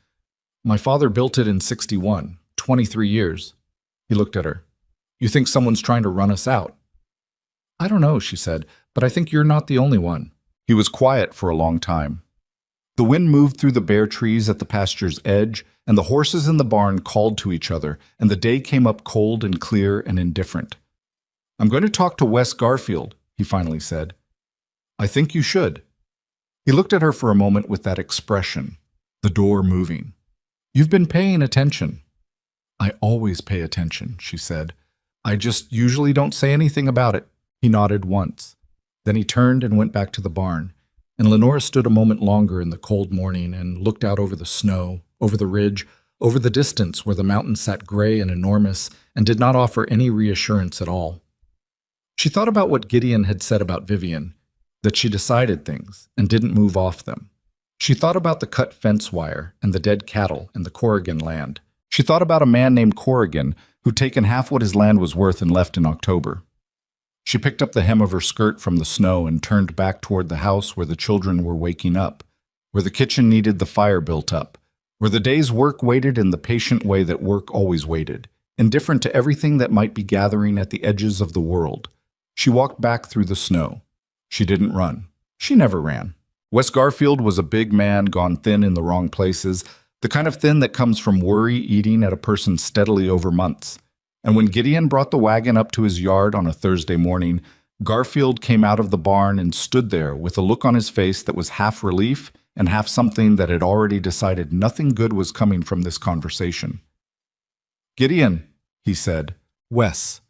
"My father built it in 61, 23 years. He looked at her. "You think someone's trying to run us out?" "I don't know," she said, "but I think you're not the only one." He was quiet for a long time. The wind moved through the bare trees at the pasture's edge, and the horses in the barn called to each other, and the day came up cold and clear and indifferent. "I'm going to talk to Wes Garfield," he finally said. "I think you should." He looked at her for a moment with that expression, the door moving. "You've been paying attention." "I always pay attention," she said. "I just usually don't say anything about it." He nodded once. Then he turned and went back to the barn, and Lenora stood a moment longer in the cold morning and looked out over the snow, over the ridge, over the distance where the mountain sat gray and enormous and did not offer any reassurance at all. She thought about what Gideon had said about Vivian, that she decided things and didn't move off them. She thought about the cut fence wire and the dead cattle and the Corrigan land. She thought about a man named Corrigan who'd taken half what his land was worth and left in October. She picked up the hem of her skirt from the snow and turned back toward the house where the children were waking up, where the kitchen needed the fire built up, where the day's work waited in the patient way that work always waited, indifferent to everything that might be gathering at the edges of the world. She walked back through the snow. She didn't run. She never ran. Wes Garfield was a big man gone thin in the wrong places, the kind of thin that comes from worry eating at a person steadily over months. And when Gideon brought the wagon up to his yard on a Thursday morning, Garfield came out of the barn and stood there with a look on his face that was half relief and half something that had already decided nothing good was coming from this conversation. "Gideon," he said. "Wes."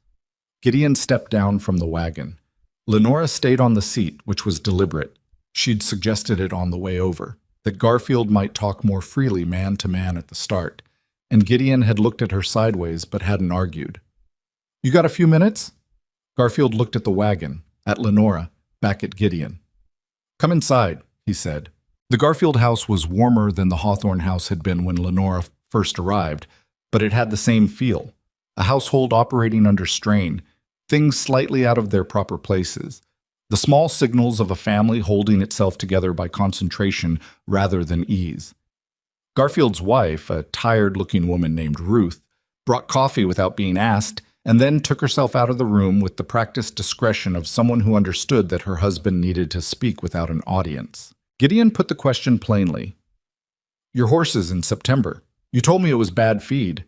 Gideon stepped down from the wagon. Lenora stayed on the seat, which was deliberate. She'd suggested it on the way over, that Garfield might talk more freely man to man at the start, and Gideon had looked at her sideways but hadn't argued. "You got a few minutes?" Garfield looked at the wagon, at Lenora, back at Gideon. "Come inside," he said. The Garfield house was warmer than the Hawthorne house had been when Lenora first arrived, but it had the same feel. A household operating under strain, things slightly out of their proper places. The small signals of a family holding itself together by concentration rather than ease. Garfield's wife, a tired-looking woman named Ruth, brought coffee without being asked and then took herself out of the room with the practiced discretion of someone who understood that her husband needed to speak without an audience. Gideon put the question plainly. "Your horses in September. You told me it was bad feed."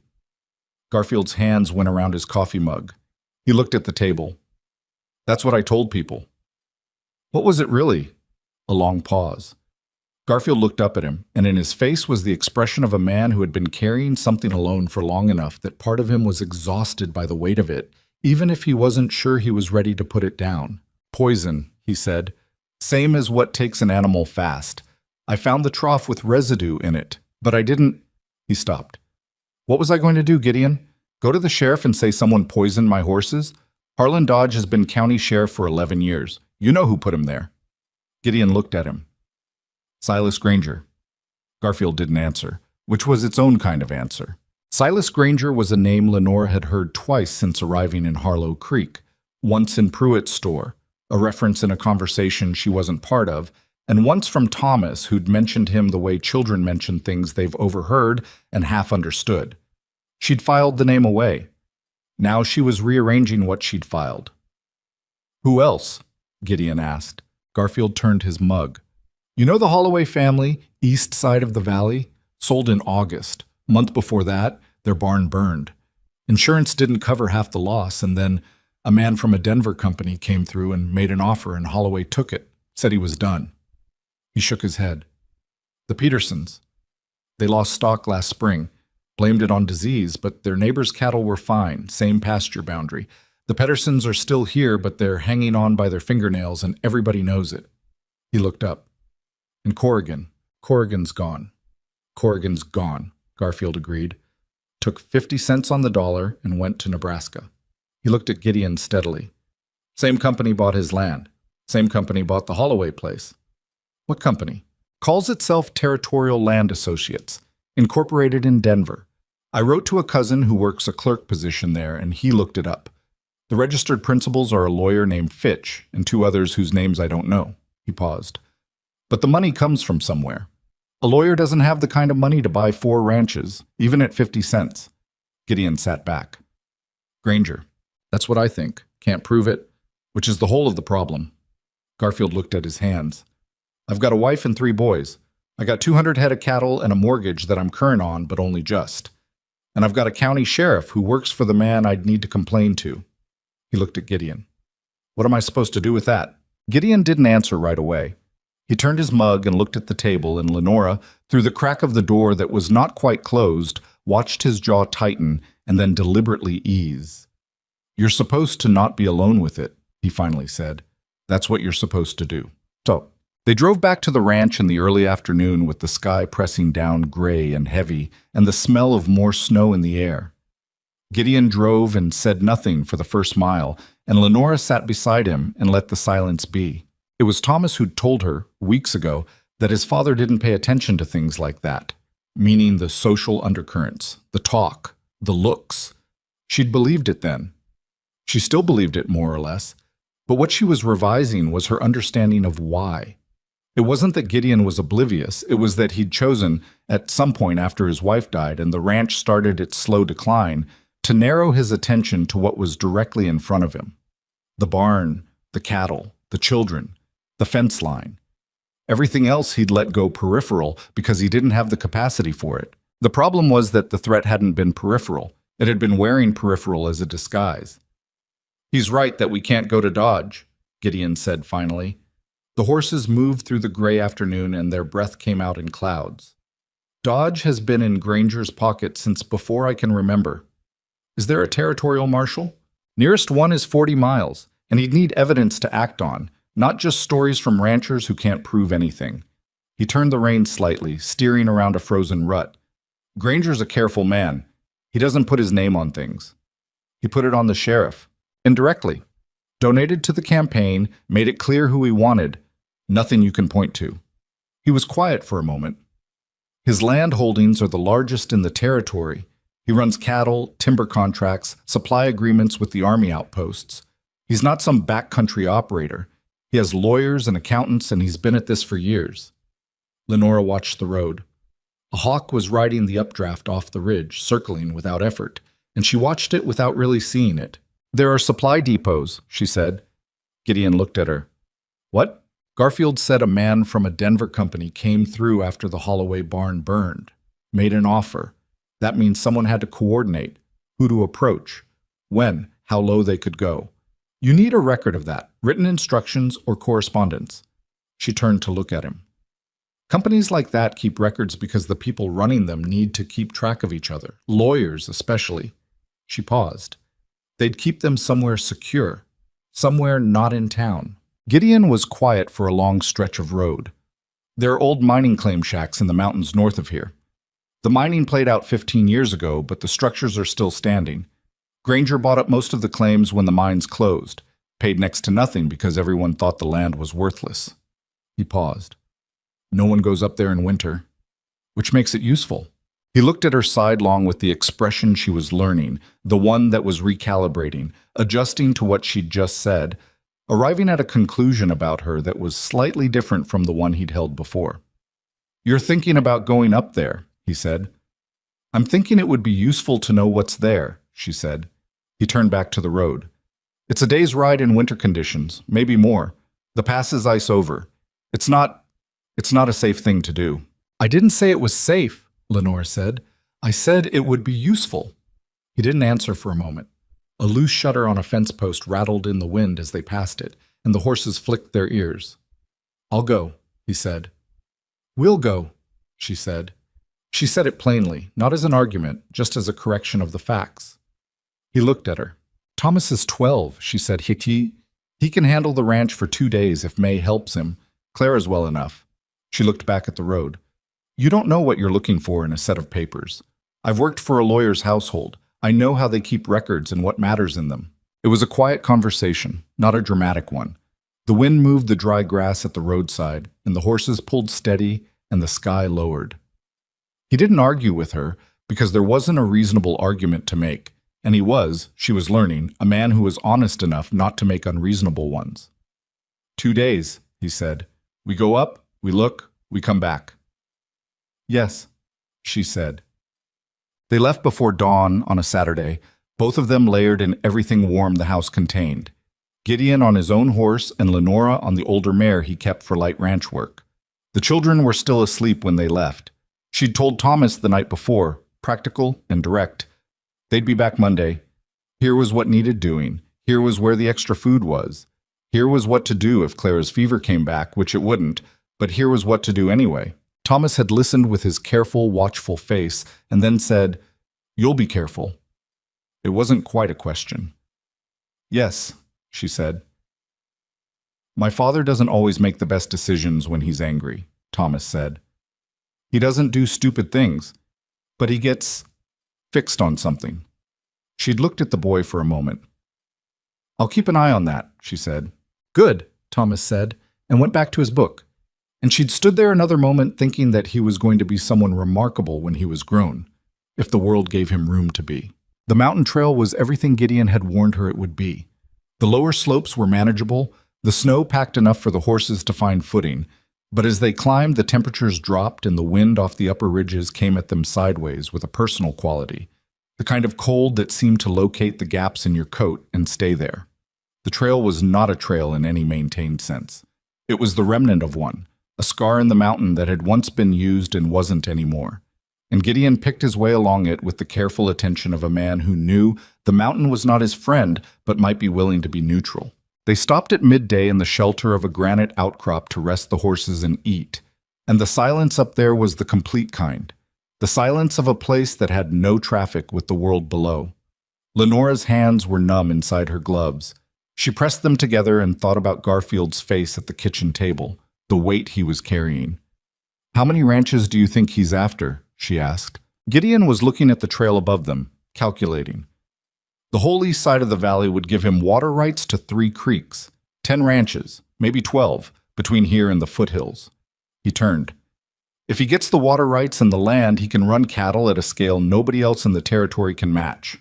Garfield's hands went around his coffee mug. He looked at the table. "That's what I told people." "What was it really?" A long pause. Garfield looked up at him, and in his face was the expression of a man who had been carrying something alone for long enough that part of him was exhausted by the weight of it, even if he wasn't sure he was ready to put it down. "Poison," he said. "Same as what takes an animal fast. I found the trough with residue in it, but I didn't—" He stopped. "What was I going to do, Gideon? Go to the sheriff and say someone poisoned my horses? Harlan Dodge has been county sheriff for 11 years. You know who put him there." Gideon looked at him. "Silas Granger." Garfield didn't answer, which was its own kind of answer. Silas Granger was a name Lenore had heard twice since arriving in Harlow Creek, once in Pruitt's store, a reference in a conversation she wasn't part of, and once from Thomas, who'd mentioned him the way children mention things they've overheard and half understood. She'd filed the name away. Now she was rearranging what she'd filed. "Who else?" Gideon asked. Garfield turned his mug. "You know the Holloway family, east side of the valley? Sold in August. Month before that, their barn burned. Insurance didn't cover half the loss, and then a man from a Denver company came through and made an offer, and Holloway took it, said he was done." He shook his head. "The Petersons. They lost stock last spring, blamed it on disease, but their neighbors' cattle were fine, same pasture boundary. The Petersons are still here, but they're hanging on by their fingernails, and everybody knows it." He looked up. "And Corrigan. Corrigan's gone." "Corrigan's gone," Garfield agreed. "Took 50 cents on the dollar and went to Nebraska." He looked at Gideon steadily. "Same company bought his land. Same company bought the Holloway place." "What company?" "Calls itself Territorial Land Associates, incorporated in Denver. I wrote to a cousin who works a clerk position there, and he looked it up. The registered principals are a lawyer named Fitch and two others whose names I don't know." He paused. "But the money comes from somewhere. A lawyer doesn't have the kind of money to buy 4 ranches, even at 50 cents. Gideon sat back. "Granger. That's what I think. Can't prove it, which is the whole of the problem." Garfield looked at his hands. "I've got a wife and 3 boys. I got 200 head of cattle and a mortgage that I'm current on, but only just. And I've got a county sheriff who works for the man I'd need to complain to." He looked at Gideon. "What am I supposed to do with that?" Gideon didn't answer right away. He turned his mug and looked at the table, and Lenora, through the crack of the door that was not quite closed, watched his jaw tighten and then deliberately ease. "You're supposed to not be alone with it," he finally said. "That's what you're supposed to do." So, they drove back to the ranch in the early afternoon with the sky pressing down gray and heavy and the smell of more snow in the air. Gideon drove and said nothing for the first mile, and Lenora sat beside him and let the silence be. It was Thomas who'd told her, weeks ago, that his father didn't pay attention to things like that, meaning the social undercurrents, the talk, the looks. She'd believed it then. She still believed it, more or less, but what she was revising was her understanding of why. It wasn't that Gideon was oblivious, it was that he'd chosen, at some point after his wife died and the ranch started its slow decline, to narrow his attention to what was directly in front of him. The barn, the cattle, the children, the fence line. Everything else he'd let go peripheral because he didn't have the capacity for it. The problem was that the threat hadn't been peripheral. It had been wearing peripheral as a disguise. "He's right that we can't go to Dodge," Gideon said finally. The horses moved through the gray afternoon and their breath came out in clouds. "Dodge has been in Granger's pocket since before I can remember. Is there a territorial marshal? Nearest one is 40 miles, and he'd need evidence to act on, not just stories from ranchers who can't prove anything." He turned the reins slightly, steering around a frozen rut. "Granger's a careful man. He doesn't put his name on things. He put it on the sheriff. Indirectly. Donated to the campaign, made it clear who he wanted. Nothing you can point to." He was quiet for a moment. "His land holdings are the largest in the territory. He runs cattle, timber contracts, supply agreements with the army outposts. He's not some backcountry operator. He has lawyers and accountants, and he's been at this for years." Lenora watched the road. A hawk was riding the updraft off the ridge, circling without effort, and she watched it without really seeing it. "There are supply depots," she said. Gideon looked at her. "What?" "Garfield said a man from a Denver company came through after the Holloway barn burned. Made an offer. That means someone had to coordinate, who to approach, when, how low they could go. You need a record of that, written instructions or correspondence." She turned to look at him. "Companies like that keep records because the people running them need to keep track of each other, lawyers especially." She paused. "They'd keep them somewhere secure, somewhere not in town." Gideon was quiet for a long stretch of road. "There are old mining claim shacks in the mountains north of here. The mining played out 15 years ago, but the structures are still standing. Granger bought up most of the claims when the mines closed, paid next to nothing because everyone thought the land was worthless." He paused. "No one goes up there in winter, which makes it useful." He looked at her sidelong with the expression she was learning, the one that was recalibrating, adjusting to what she'd just said, arriving at a conclusion about her that was slightly different from the one he'd held before. "You're thinking about going up there," he said. "I'm thinking it would be useful to know what's there," she said. He turned back to the road. "It's a day's ride in winter conditions, maybe more. The pass is ice over. It's not a safe thing to do." "I didn't say it was safe," Lenore said. "I said it would be useful." He didn't answer for a moment. A loose shutter on a fence post rattled in the wind as they passed it, and the horses flicked their ears. "I'll go," he said. "We'll go," she said. She said it plainly, not as an argument, just as a correction of the facts. He looked at her. "Thomas is 12, she said. He can handle the ranch for 2 days if May helps him. Clara's well enough." She looked back at the road. "You don't know what you're looking for in a set of papers. I've worked for a lawyer's household. I know how they keep records and what matters in them." It was a quiet conversation, not a dramatic one. The wind moved the dry grass at the roadside, and the horses pulled steady, and the sky lowered. He didn't argue with her, because there wasn't a reasonable argument to make, and he was, she was learning, a man who was honest enough not to make unreasonable ones. 2 days, he said. "We go up, we look, we come back." "Yes," she said. They left before dawn on a Saturday, both of them layered in everything warm the house contained. Gideon on his own horse and Lenora on the older mare he kept for light ranch work. The children were still asleep when they left. She'd told Thomas the night before, practical and direct. They'd be back Monday. Here was what needed doing. Here was where the extra food was. Here was what to do if Clara's fever came back, which it wouldn't, but here was what to do anyway. Thomas had listened with his careful, watchful face and then said, "You'll be careful." It wasn't quite a question. "Yes," she said. "My father doesn't always make the best decisions when he's angry," Thomas said. "He doesn't do stupid things, but he gets fixed on something." She'd looked at the boy for a moment. "I'll keep an eye on that," she said. "Good," Thomas said, and went back to his book. And she'd stood there another moment thinking that he was going to be someone remarkable when he was grown, if the world gave him room to be. The mountain trail was everything Gideon had warned her it would be. The lower slopes were manageable, the snow packed enough for the horses to find footing, but as they climbed, the temperatures dropped and the wind off the upper ridges came at them sideways with a personal quality, the kind of cold that seemed to locate the gaps in your coat and stay there. The trail was not a trail in any maintained sense. It was the remnant of one, a scar in the mountain that had once been used and wasn't anymore. And Gideon picked his way along it with the careful attention of a man who knew the mountain was not his friend, but might be willing to be neutral. They stopped at midday in the shelter of a granite outcrop to rest the horses and eat, and the silence up there was the complete kind, the silence of a place that had no traffic with the world below. Lenora's hands were numb inside her gloves. She pressed them together and thought about Garfield's face at the kitchen table, the weight he was carrying. "How many ranches do you think he's after?" she asked. Gideon was looking at the trail above them, calculating. The whole east side of the valley would give him water rights to 3 creeks, 10 ranches, maybe 12, between here and the foothills. He turned. If he gets the water rights and the land, he can run cattle at a scale nobody else in the territory can match.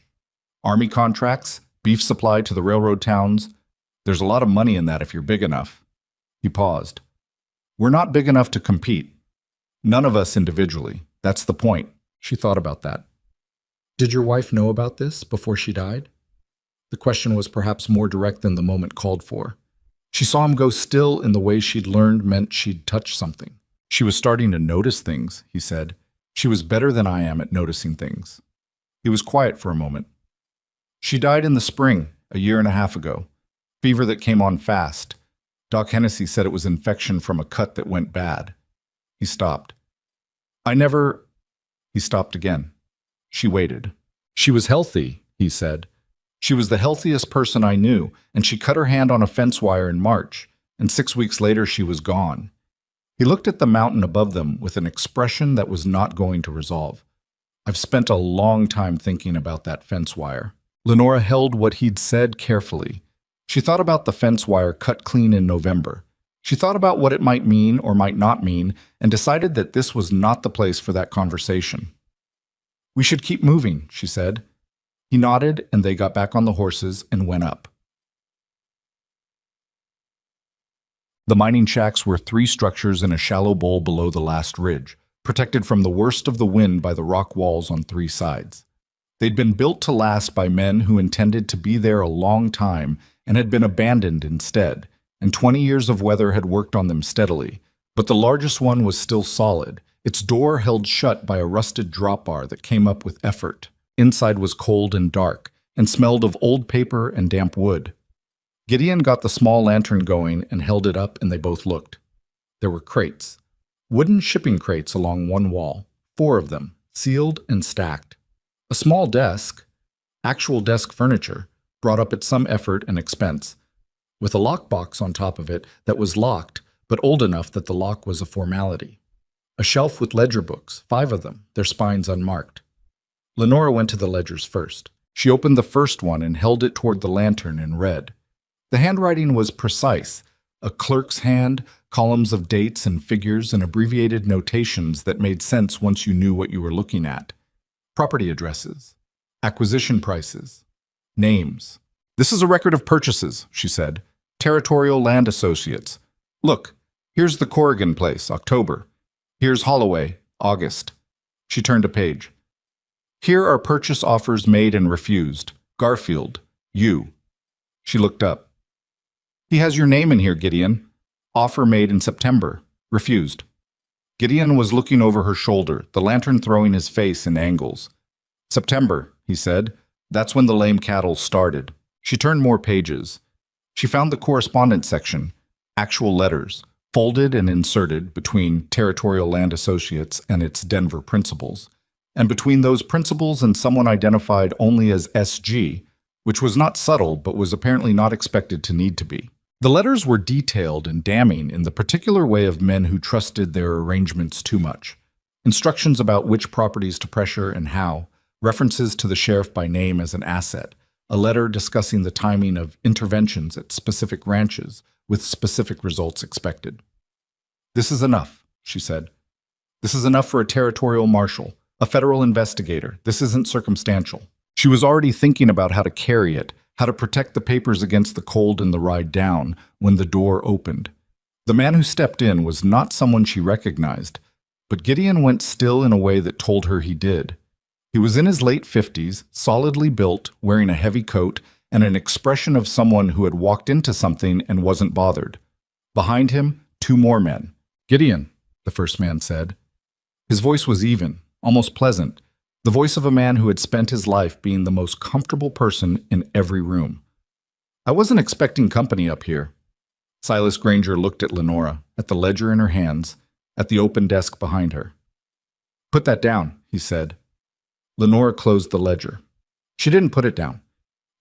Army contracts, beef supply to the railroad towns. There's a lot of money in that if you're big enough. He paused. "We're not big enough to compete. None of us individually. That's the point." She thought about that. "Did your wife know about this before she died?" The question was perhaps more direct than the moment called for. She saw him go still in the way she'd learned meant she'd touched something. "She was starting to notice things," he said. "She was better than I am at noticing things." He was quiet for a moment. "She died in the spring, a year and a half ago. Fever that came on fast. Doc Hennessy said it was infection from a cut that went bad." He stopped. He stopped again. She waited. "She was healthy," he said. "She was the healthiest person I knew, and she cut her hand on a fence wire in March, and 6 weeks later she was gone." He looked at the mountain above them with an expression that was not going to resolve. "I've spent a long time thinking about that fence wire." Lenora held what he'd said carefully. She thought about the fence wire cut clean in November. She thought about what it might mean or might not mean and decided that this was not the place for that conversation. "We should keep moving," she said. He nodded and they got back on the horses and went up. The mining shacks were 3 structures in a shallow bowl below the last ridge, protected from the worst of the wind by the rock walls on 3 sides. They'd been built to last by men who intended to be there a long time and had been abandoned instead, and 20 years of weather had worked on them steadily. But the largest one was still solid, its door held shut by a rusted drop bar that came up with effort. Inside was cold and dark, and smelled of old paper and damp wood. Gideon got the small lantern going and held it up, and they both looked. There were crates, wooden shipping crates along one wall, 4 of them, sealed and stacked. A small desk, actual desk furniture, brought up at some effort and expense, with a lockbox on top of it that was locked, but old enough that the lock was a formality. A shelf with ledger books, 5 of them, their spines unmarked. Lenora went to the ledgers first. She opened the first one and held it toward the lantern and read. The handwriting was precise, a clerk's hand, columns of dates and figures and abbreviated notations that made sense once you knew what you were looking at. Property addresses, acquisition prices, names. "This is a record of purchases," she said. "Territorial Land Associates. Look, here's the Corrigan place, October. Here's Holloway, August." She turned a page. "Here are purchase offers made and refused. Garfield, you." She looked up. "He has your name in here, Gideon. Offer made in September. Refused. Gideon was looking over her shoulder, the lantern throwing his face in angles. September, he said. That's when the lame cattle started. She turned more pages. She found the correspondence section, actual letters, folded and inserted between Territorial Land Associates and its Denver principals, and between those principals and someone identified only as SG, which was not subtle but was apparently not expected to need to be. The letters were detailed and damning in the particular way of men who trusted their arrangements too much. Instructions about which properties to pressure and how, references to the sheriff by name as an asset, a letter discussing the timing of interventions at specific ranches with specific results expected. "This is enough," she said. "This is enough for a territorial marshal, a federal investigator. This isn't circumstantial." She was already thinking about how to carry it, how to protect the papers against the cold and the ride down, when the door opened. The man who stepped in was not someone she recognized, but Gideon went still in a way that told her he did. He was in his late 50s, solidly built, wearing a heavy coat, and an expression of someone who had walked into something and wasn't bothered. Behind him, two more men. "Gideon," the first man said. His voice was even, almost pleasant, the voice of a man who had spent his life being the most comfortable person in every room. "I wasn't expecting company up here." Silas Granger looked at Lenora, at the ledger in her hands, at the open desk behind her. "Put that down," he said. Lenora closed the ledger. She didn't put it down.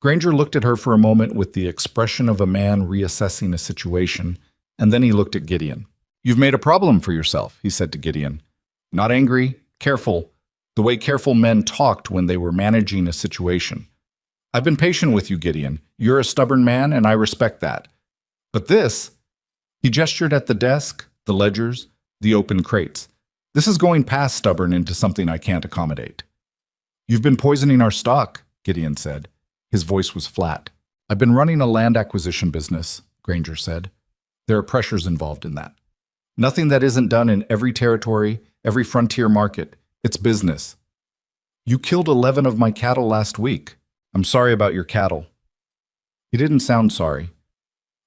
Granger looked at her for a moment with the expression of a man reassessing a situation, and then he looked at Gideon. "You've made a problem for yourself," he said to Gideon. "Not angry, careful, the way careful men talked when they were managing a situation. I've been patient with you, Gideon. You're a stubborn man, and I respect that. But this," he gestured at the desk, the ledgers, the open crates. "This is going past stubborn into something I can't accommodate." "You've been poisoning our stock," Gideon said. His voice was flat. "I've been running a land acquisition business," Granger said. "There are pressures involved in that. Nothing that isn't done in every territory, every frontier market. It's business. You killed 11 of my cattle last week. I'm sorry about your cattle." He didn't sound sorry.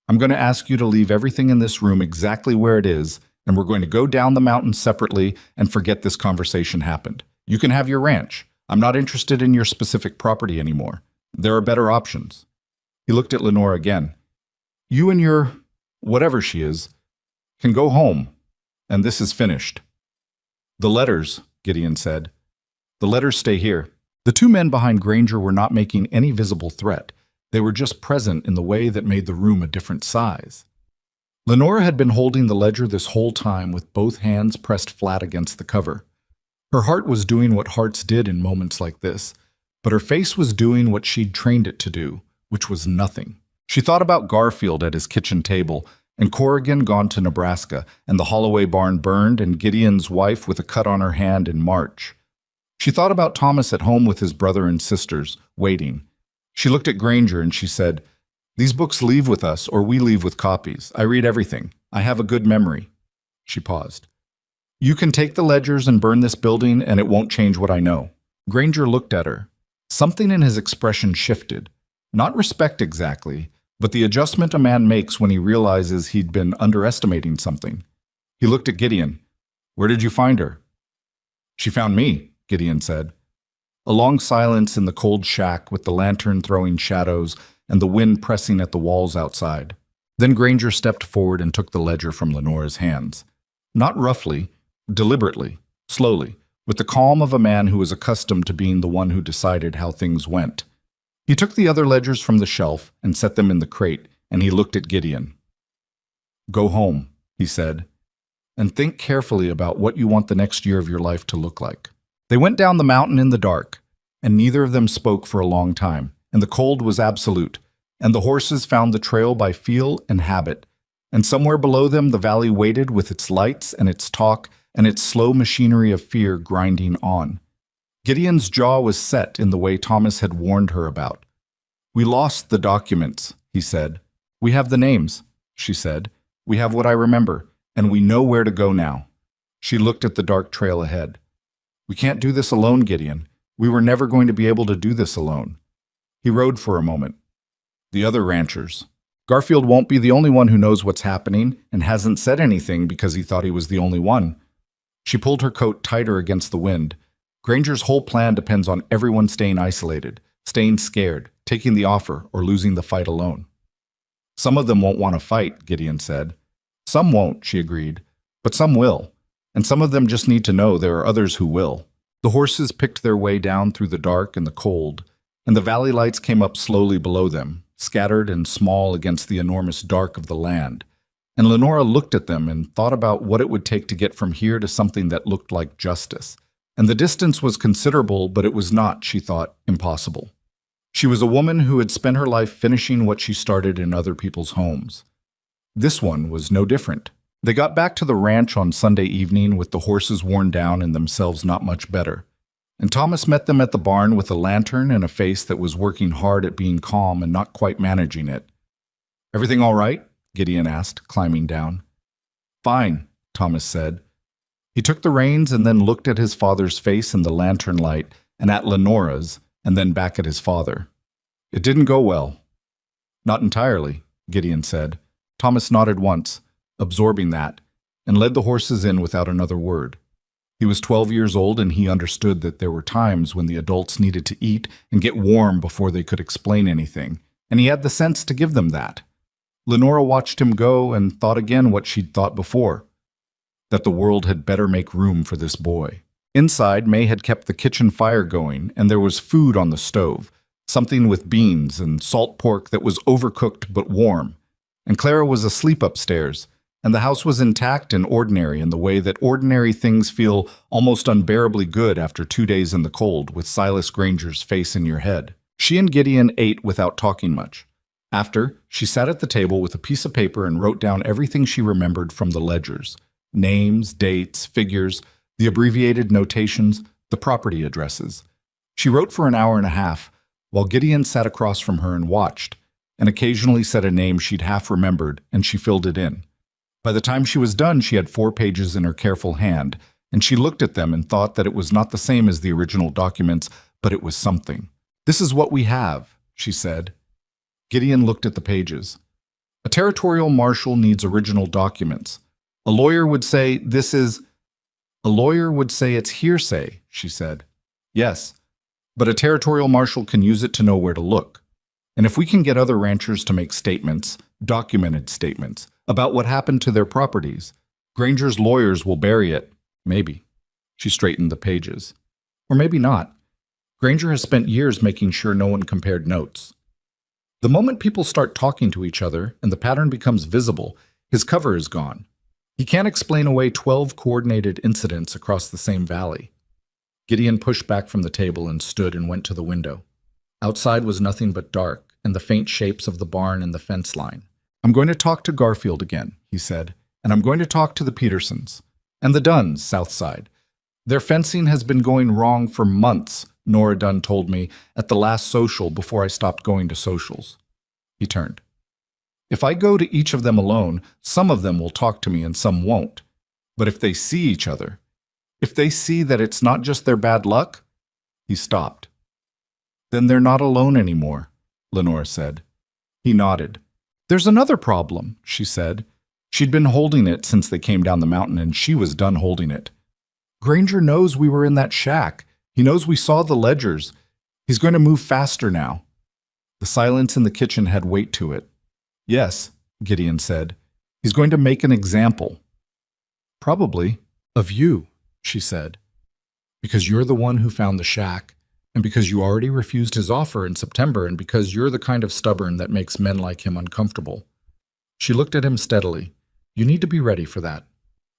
"I'm going to ask you to leave everything in this room exactly where it is, and we're going to go down the mountain separately and forget this conversation happened. You can have your ranch. I'm not interested in your specific property anymore. There are better options." He looked at Lenora again. "You and your, whatever she is, can go home, and this is finished." "The letters," Gideon said. "The letters stay here." The two men behind Granger were not making any visible threat. They were just present in the way that made the room a different size. Lenora had been holding the ledger this whole time with both hands pressed flat against the cover. Her heart was doing what hearts did in moments like this, but her face was doing what she'd trained it to do, which was nothing. She thought about Garfield at his kitchen table, and Corrigan gone to Nebraska, and the Holloway barn burned, and Gideon's wife with a cut on her hand in March. She thought about Thomas at home with his brother and sisters, waiting. She looked at Granger and she said, "These books leave with us, or we leave with copies. I read everything. I have a good memory." She paused. "You can take the ledgers and burn this building, and it won't change what I know." Granger looked at her. Something in his expression shifted. Not respect exactly, but the adjustment a man makes when he realizes he'd been underestimating something. He looked at Gideon. "Where did you find her?" "She found me," Gideon said. A long silence in the cold shack with the lantern throwing shadows and the wind pressing at the walls outside. Then Granger stepped forward and took the ledger from Lenora's hands. Not roughly, deliberately, slowly, with the calm of a man who was accustomed to being the one who decided how things went. He took the other ledgers from the shelf and set them in the crate, and he looked at Gideon. "Go home," he said, "and think carefully about what you want the next year of your life to look like." They went down the mountain in the dark, and neither of them spoke for a long time, and the cold was absolute, and the horses found the trail by feel and habit, and somewhere below them the valley waited with its lights and its talk and its slow machinery of fear grinding on. Gideon's jaw was set in the way Thomas had warned her about. "We lost the documents," he said. "We have the names," she said. "We have what I remember, and we know where to go now." She looked at the dark trail ahead. "We can't do this alone, Gideon. We were never going to be able to do this alone." He rode for a moment. "The other ranchers. Garfield won't be the only one who knows what's happening and hasn't said anything because he thought he was the only one. She pulled her coat tighter against the wind. Granger's whole plan depends on everyone staying isolated, staying scared, taking the offer, or losing the fight alone. Some of them won't want to fight, Gideon said. Some won't, she agreed, but some will, and some of them just need to know there are others who will. The horses picked their way down through the dark and the cold, and the valley lights came up slowly below them, scattered and small against the enormous dark of the land. And Lenora looked at them and thought about what it would take to get from here to something that looked like justice. And the distance was considerable, but it was not, she thought, impossible. She was a woman who had spent her life finishing what she started in other people's homes. This one was no different. They got back to the ranch on Sunday evening with the horses worn down and themselves not much better. And Thomas met them at the barn with a lantern and a face that was working hard at being calm and not quite managing it. "Everything all right?" Gideon asked, climbing down. "Fine," Thomas said. He took the reins and then looked at his father's face in the lantern light and at Lenora's, and then back at his father. "It didn't go well." "Not entirely," Gideon said. Thomas nodded once, absorbing that, and led the horses in without another word. He was 12 years old, and he understood that there were times when the adults needed to eat and get warm before they could explain anything, and he had the sense to give them that. Lenora watched him go and thought again what she'd thought before, that the world had better make room for this boy. Inside, May had kept the kitchen fire going, and there was food on the stove, something with beans and salt pork that was overcooked but warm. And Clara was asleep upstairs, and the house was intact and ordinary in the way that ordinary things feel almost unbearably good after 2 days in the cold with Silas Granger's face in your head. She and Gideon ate without talking much. After, she sat at the table with a piece of paper and wrote down everything she remembered from the ledgers: names, dates, figures, the abbreviated notations, the property addresses. She wrote for an hour and a half, while Gideon sat across from her and watched, and occasionally said a name she'd half remembered, and she filled it in. By the time she was done, she had 4 pages in her careful hand, and she looked at them and thought that it was not the same as the original documents, but it was something. "This is what we have," she said. Gideon looked at the pages. "A territorial marshal needs original documents. A lawyer would say this is—" "A lawyer would say it's hearsay," she said. "Yes, but a territorial marshal can use it to know where to look. And if we can get other ranchers to make statements, documented statements, about what happened to their properties, Granger's lawyers will bury it, maybe." She straightened the pages. "Or maybe not. Granger has spent years making sure no one compared notes. The moment people start talking to each other and the pattern becomes visible, his cover is gone. He can't explain away 12 coordinated incidents across the same valley." Gideon pushed back from the table and stood and went to the window. Outside was nothing but dark and the faint shapes of the barn and the fence line. "I'm going to talk to Garfield again," he said, "and I'm going to talk to the Petersons. And the Dunns, south side. Their fencing has been going wrong for months, Nora Dunn told me at the last social before I stopped going to socials." He turned. "If I go to each of them alone, some of them will talk to me and some won't. But if they see each other, if they see that it's not just their bad luck—" He stopped. "Then they're not alone anymore," Lenora said. He nodded. "There's another problem," she said. She'd been holding it since they came down the mountain, and she was done holding it. "Granger knows we were in that shack. He knows we saw the ledgers. He's going to move faster now." The silence in the kitchen had weight to it. "Yes," Gideon said. "He's going to make an example." "Probably of you," she said. "Because you're the one who found the shack, and because you already refused his offer in September, and because you're the kind of stubborn that makes men like him uncomfortable." She looked at him steadily. "You need to be ready for that."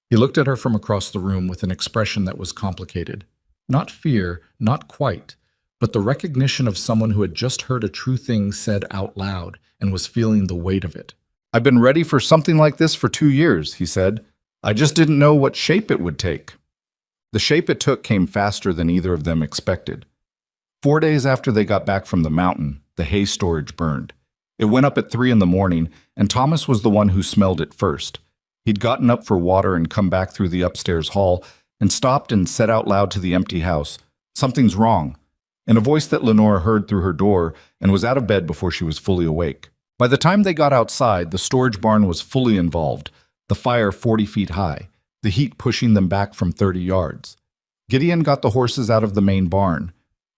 He looked at her from across the room with an expression that was complicated. Not fear, not quite, but the recognition of someone who had just heard a true thing said out loud and was feeling the weight of it. "I've been ready for something like this for 2 years," he said. "I just didn't know what shape it would take." The shape it took came faster than either of them expected. 4 days after they got back from the mountain, the hay storage burned. It went up at 3 in the morning, and Thomas was the one who smelled it first. He'd gotten up for water and come back through the upstairs hall and stopped and said out loud to the empty house, "Something's wrong," in a voice that Lenora heard through her door and was out of bed before she was fully awake. By the time they got outside, the storage barn was fully involved, the fire 40 feet high. the heat pushing them back from 30 yards. Gideon got the horses out of the main barn,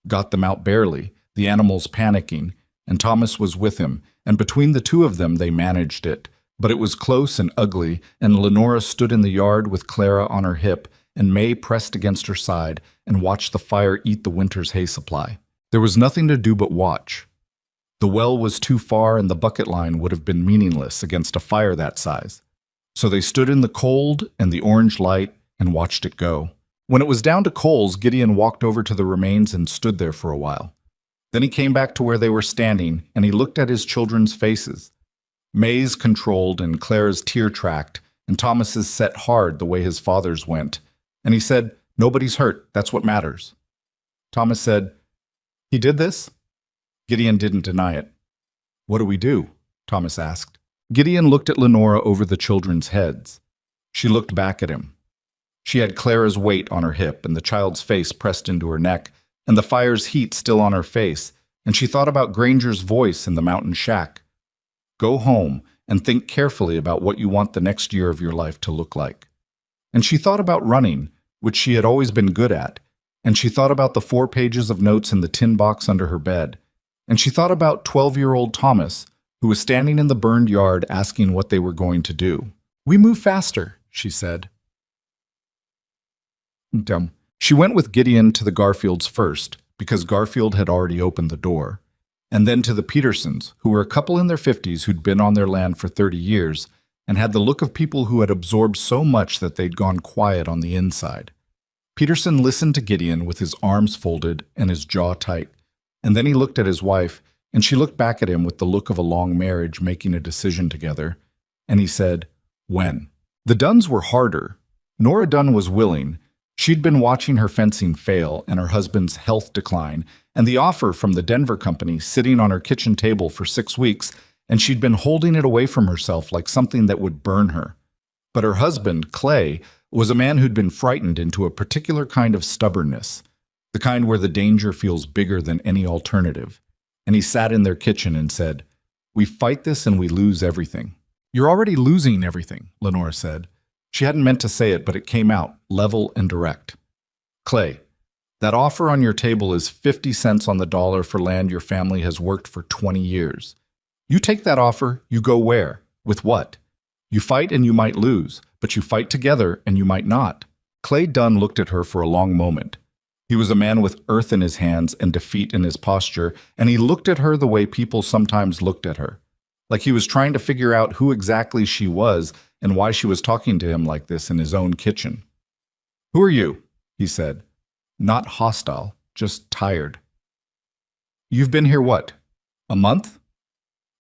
got them out barely, the animals panicking, and Thomas was with him, and between the two of them they managed it. But it was close and ugly, and Lenora stood in the yard with Clara on her hip, and May pressed against her side and watched the fire eat the winter's hay supply. There was nothing to do but watch. The well was too far, and the bucket line would have been meaningless against a fire that size. So they stood in the cold and the orange light and watched it go. When it was down to coals, Gideon walked over to the remains and stood there for a while. Then he came back to where they were standing, and he looked at his children's faces. May's controlled and Clara's tear-tracked, and Thomas's set hard the way his father's went. And he said, "Nobody's hurt, that's what matters." Thomas said, "He did this?" Gideon didn't deny it. "What do we do?" Thomas asked. Gideon looked at Lenora over the children's heads. She looked back at him. She had Clara's weight on her hip and the child's face pressed into her neck, and the fire's heat still on her face, and she thought about Granger's voice in the mountain shack. Go home and think carefully about what you want the next year of your life to look like. And she thought about running, which she had always been good at, and she thought about the 4 pages of notes in the tin box under her bed, and she thought about 12-year-old Thomas, who was standing in the burned yard asking what they were going to do. "We move faster," she said. She went with Gideon to the Garfields first, because Garfield had already opened the door, and then to the Petersons, who were a couple in their 50s who'd been on their land for 30 years and had the look of people who had absorbed so much that they'd gone quiet on the inside. Peterson listened to Gideon with his arms folded and his jaw tight, and then he looked at his wife, and she looked back at him with the look of a long marriage making a decision together, and he said, "When?" The Dunns were harder. Nora Dunn was willing. She'd been watching her fencing fail and her husband's health decline, and the offer from the Denver company sitting on her kitchen table for 6 weeks, and she'd been holding it away from herself like something that would burn her. But her husband, Clay, was a man who'd been frightened into a particular kind of stubbornness, the kind where the danger feels bigger than any alternative. And he sat in their kitchen and said, "We fight this and we lose everything." "You're already losing everything," Lenora said. She hadn't meant to say it, but it came out, level and direct. "Clay, that offer on your table is 50 cents on the dollar for land your family has worked for 20 years. You take that offer, you go where? With what? You fight and you might lose, but you fight together and you might not." Clay Dunn looked at her for a long moment. He was a man with earth in his hands and defeat in his posture, and he looked at her the way people sometimes looked at her, like he was trying to figure out who exactly she was and why she was talking to him like this in his own kitchen. "Who are you?" he said. Not hostile, just tired. "You've been here what? A month?"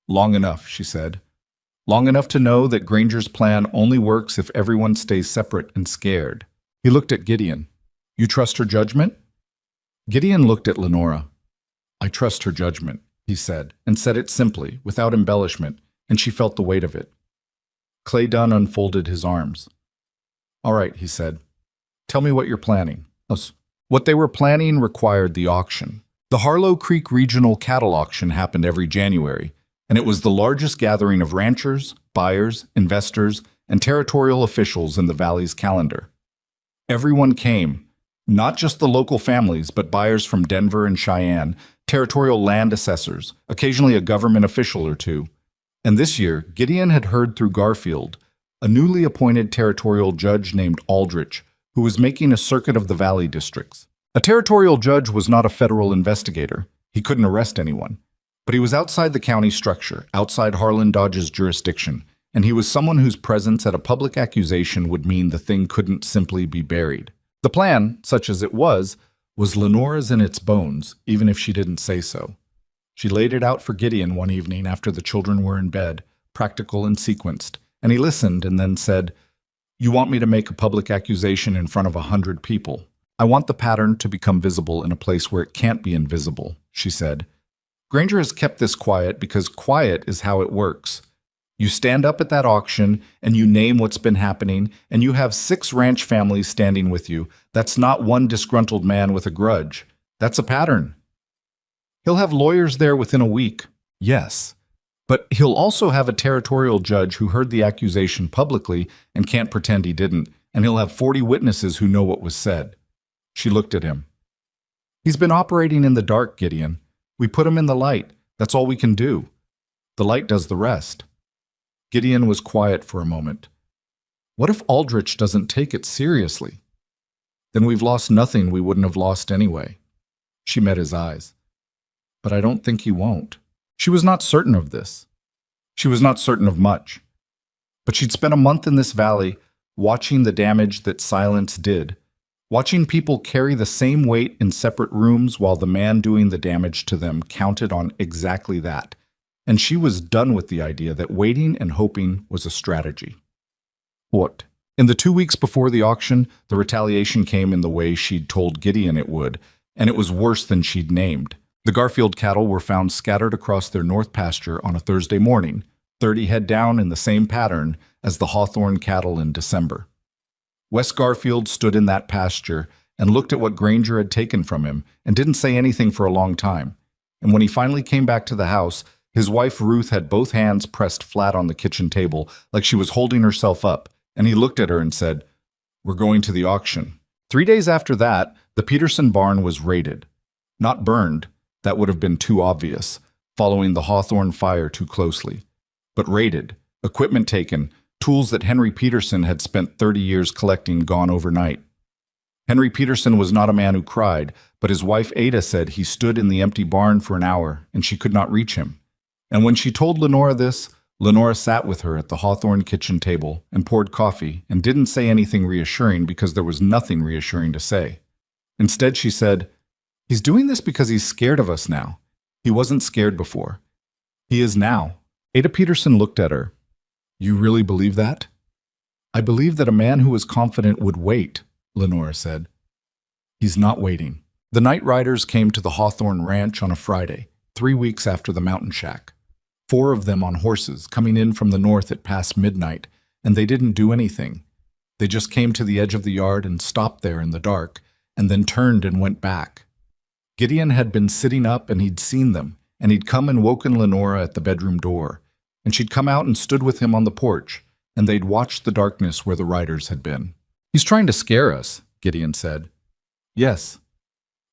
"Long enough," she said. "Long enough to know that Granger's plan only works if everyone stays separate and scared." He looked at Gideon. "You trust her judgment?" Gideon looked at Lenora. "I trust her judgment," he said, and said it simply, without embellishment, and she felt the weight of it. Clay Dunn unfolded his arms. "All right," he said. "Tell me what you're planning." What they were planning required the auction. The Harlow Creek Regional Cattle Auction happened every January, and it was the largest gathering of ranchers, buyers, investors, and territorial officials in the valley's calendar. Everyone came, not just the local families, but buyers from Denver and Cheyenne, territorial land assessors, occasionally a government official or two. And this year, Gideon had heard through Garfield, a newly appointed territorial judge named Aldrich, who was making a circuit of the valley districts. A territorial judge was not a federal investigator. He couldn't arrest anyone. But he was outside the county structure, outside Harlan Dodge's jurisdiction, and he was someone whose presence at a public accusation would mean the thing couldn't simply be buried. The plan, such as it was Lenora's in its bones, even if she didn't say so. She laid it out for Gideon one evening after the children were in bed, practical and sequenced, and he listened and then said, "You want me to make a public accusation in front of 100 people. I want the pattern to become visible in a place where it can't be invisible," she said. "Granger has kept this quiet because quiet is how it works. You stand up at that auction and you name what's been happening, and you have 6 ranch families standing with you. That's not one disgruntled man with a grudge. That's a pattern. He'll have lawyers there within a week, yes, but he'll also have a territorial judge who heard the accusation publicly and can't pretend he didn't, and he'll have 40 witnesses who know what was said. She looked at him. He's been operating in the dark, Gideon. We put him in the light. That's all we can do. The light does the rest. Gideon was quiet for a moment. What if Aldrich doesn't take it seriously? Then we've lost nothing we wouldn't have lost anyway. She met his eyes. But I don't think he won't. She was not certain of this. She was not certain of much. But she'd spent a month in this valley watching the damage that silence did, watching people carry the same weight in separate rooms while the man doing the damage to them counted on exactly that. And she was done with the idea that waiting and hoping was a strategy. What? In the 2 weeks before the auction, the retaliation came in the way she'd told Gideon it would, and it was worse than she'd named. The Garfield cattle were found scattered across their north pasture on a Thursday morning, 30 head down in the same pattern as the Hawthorne cattle in December. Wes Garfield stood in that pasture and looked at what Granger had taken from him and didn't say anything for a long time. And when he finally came back to the house, his wife Ruth had both hands pressed flat on the kitchen table like she was holding herself up, and he looked at her and said, "We're going to the auction." 3 days after that, the Peterson barn was raided. Not burned, that would have been too obvious, following the Hawthorne fire too closely. But raided, equipment taken, tools that Henry Peterson had spent 30 years collecting gone overnight. Henry Peterson was not a man who cried, but his wife Ada said he stood in the empty barn for an hour and she could not reach him. And when she told Lenora this, Lenora sat with her at the Hawthorne kitchen table and poured coffee and didn't say anything reassuring because there was nothing reassuring to say. Instead, she said, "He's doing this because he's scared of us now. He wasn't scared before. He is now." Ada Peterson looked at her. "You really believe that?" "I believe that a man who is confident would wait," Lenora said. "He's not waiting." The night riders came to the Hawthorne ranch on a Friday, 3 weeks after the mountain shack. 4 of them on horses, coming in from the north at past midnight, and they didn't do anything. They just came to the edge of the yard and stopped there in the dark, and then turned and went back. Gideon had been sitting up and he'd seen them, and he'd come and woken Lenora at the bedroom door, and she'd come out and stood with him on the porch, and they'd watched the darkness where the riders had been. "He's trying to scare us," Gideon said. "Yes."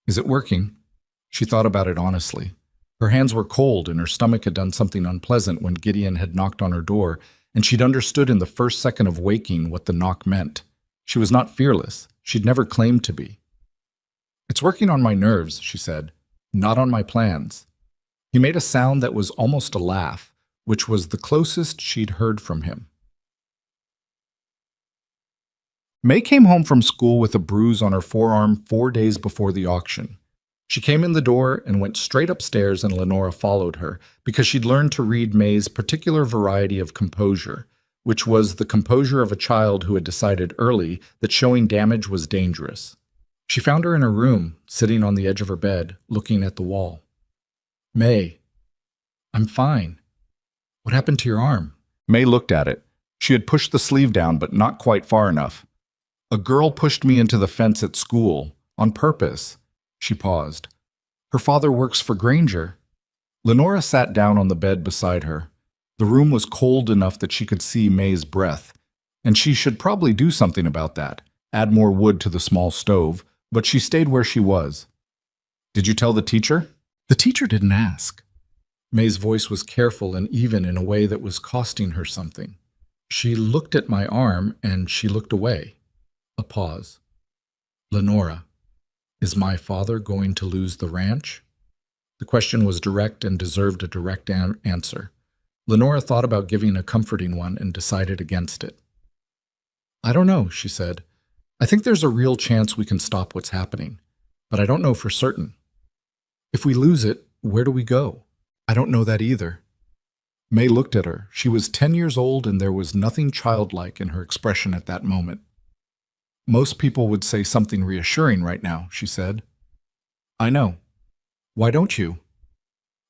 "Is it working?" She thought about it honestly. Her hands were cold and her stomach had done something unpleasant when Gideon had knocked on her door, and she'd understood in the first second of waking what the knock meant. She was not fearless. She'd never claimed to be. "It's working on my nerves," she said, "not on my plans." He made a sound that was almost a laugh, which was the closest she'd heard from him. May came home from school with a bruise on her forearm 4 days before the auction. She came in the door and went straight upstairs, and Lenora followed her because she'd learned to read May's particular variety of composure, which was the composure of a child who had decided early that showing damage was dangerous. She found her in her room, sitting on the edge of her bed, looking at the wall. "May, I'm fine. What happened to your arm?" May looked at it. She had pushed the sleeve down, but not quite far enough. "A girl pushed me into the fence at school, on purpose." She paused. "Her father works for Granger." Lenora sat down on the bed beside her. The room was cold enough that she could see May's breath, and she should probably do something about that, add more wood to the small stove, but she stayed where she was. "Did you tell the teacher?" "The teacher didn't ask." May's voice was careful and even in a way that was costing her something. "She looked at my arm, and she looked away." A pause. "Lenora, is my father going to lose the ranch?" The question was direct and deserved a direct answer. Lenora thought about giving a comforting one and decided against it. "I don't know," she said. "I think there's a real chance we can stop what's happening, but I don't know for certain. If we lose it, where do we go?" "I don't know that either." May looked at her. She was 10 years old, and there was nothing childlike in her expression at that moment. "Most people would say something reassuring right now," she said. "I know. Why don't you?"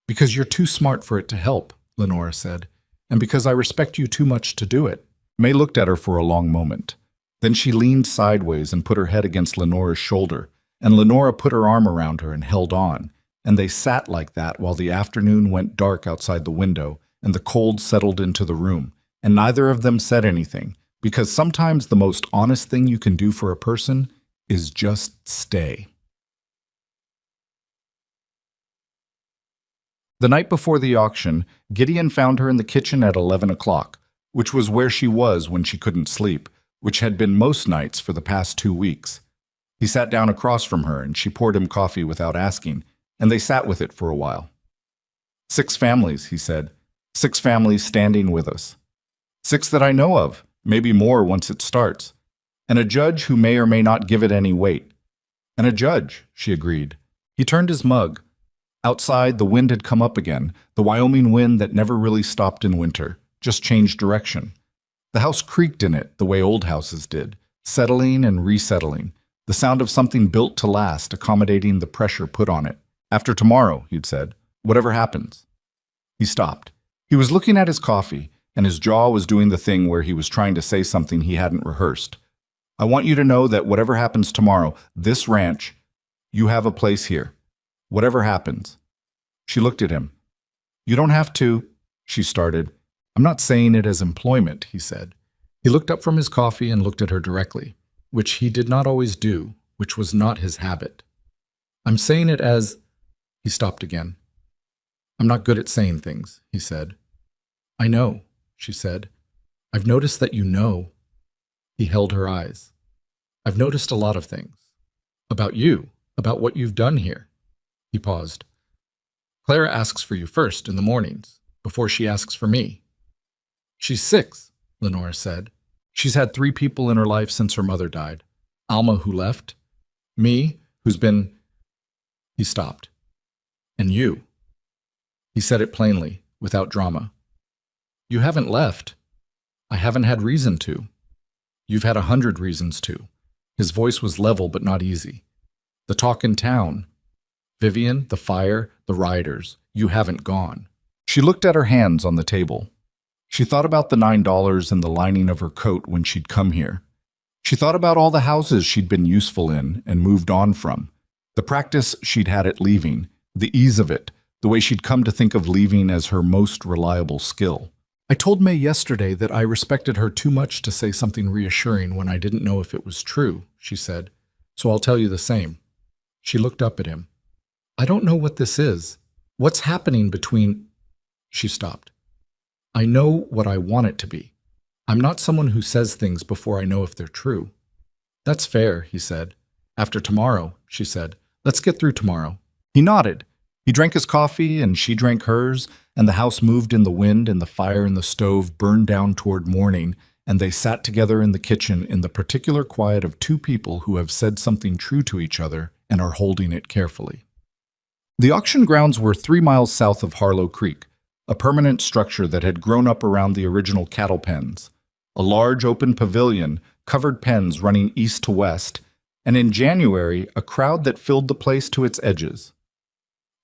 "Because you're too smart for it to help," Lenora said, "and because I respect you too much to do it." May looked at her for a long moment. Then she leaned sideways and put her head against Lenora's shoulder, and Lenora put her arm around her and held on, and they sat like that while the afternoon went dark outside the window and the cold settled into the room, and neither of them said anything, because sometimes the most honest thing you can do for a person is just stay. The night before the auction, Gideon found her in the kitchen at 11 o'clock, which was where she was when she couldn't sleep, which had been most nights for the past 2 weeks. He sat down across from her and she poured him coffee without asking, and they sat with it for a while. 6 families, he said. 6 families standing with us. 6 that I know of, maybe more once it starts. And a judge who may or may not give it any weight. And a judge, she agreed. He turned his mug. Outside, the wind had come up again, the Wyoming wind that never really stopped in winter, just changed direction. The house creaked in it the way old houses did, settling and resettling, the sound of something built to last, accommodating the pressure put on it. After tomorrow, he'd said, whatever happens. He stopped. He was looking at his coffee, and his jaw was doing the thing where he was trying to say something he hadn't rehearsed. I want you to know that whatever happens tomorrow, this ranch, you have a place here. Whatever happens. She looked at him. You don't have to, she started. I'm not saying it as employment, he said. He looked up from his coffee and looked at her directly, which he did not always do, which was not his habit. I'm saying it as... He stopped again. I'm not good at saying things, he said. I know, she said. I've noticed that you know. He held her eyes. I've noticed a lot of things. About you, about what you've done here. He paused. Clara asks for you first in the mornings, before she asks for me. She's 6, Lenora said. She's had 3 people in her life since her mother died. Alma, who left. Me, who's been... He stopped. And you. He said it plainly, without drama. You haven't left. I haven't had reason to. You've had 100 reasons to. His voice was level but not easy. The talk in town. Vivian, the fire, the rioters. You haven't gone. She looked at her hands on the table. She thought about the $9 in the lining of her coat when she'd come here. She thought about all the houses she'd been useful in and moved on from. The practice she'd had at leaving, the ease of it, the way she'd come to think of leaving as her most reliable skill. I told May yesterday that I respected her too much to say something reassuring when I didn't know if it was true, she said, so I'll tell you the same. She looked up at him. I don't know what this is. What's happening between... She stopped. I know what I want it to be. I'm not someone who says things before I know if they're true. That's fair, he said. After tomorrow, she said. Let's get through tomorrow. He nodded. He drank his coffee and she drank hers, and the house moved in the wind and the fire in the stove burned down toward morning, and they sat together in the kitchen in the particular quiet of 2 people who have said something true to each other and are holding it carefully. The auction grounds were 3 miles south of Harlow Creek, a permanent structure that had grown up around the original cattle pens. A large open pavilion, covered pens running east to west, and in January, a crowd that filled the place to its edges.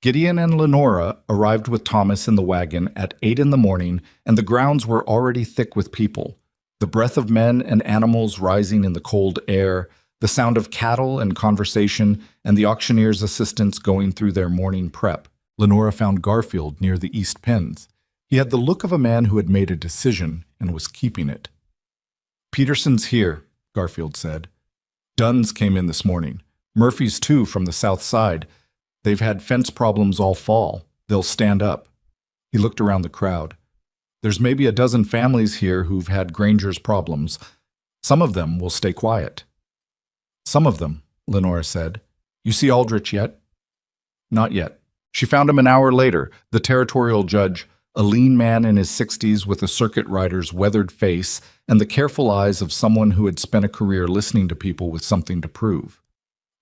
Gideon and Lenora arrived with Thomas in the wagon at 8 in the morning, and the grounds were already thick with people, the breath of men and animals rising in the cold air, the sound of cattle and conversation, and the auctioneer's assistants going through their morning prep. Lenora found Garfield near the east pens. He had the look of a man who had made a decision and was keeping it. Peterson's here, Garfield said. Dunn's came in this morning. Murphy's too from the south side. They've had fence problems all fall. They'll stand up. He looked around the crowd. There's maybe a dozen families here who've had Granger's problems. Some of them will stay quiet. Some of them, Lenora said. You see Aldrich yet? Not yet. She found him an hour later, the territorial judge, a lean man in his 60s with a circuit rider's weathered face and the careful eyes of someone who had spent a career listening to people with something to prove.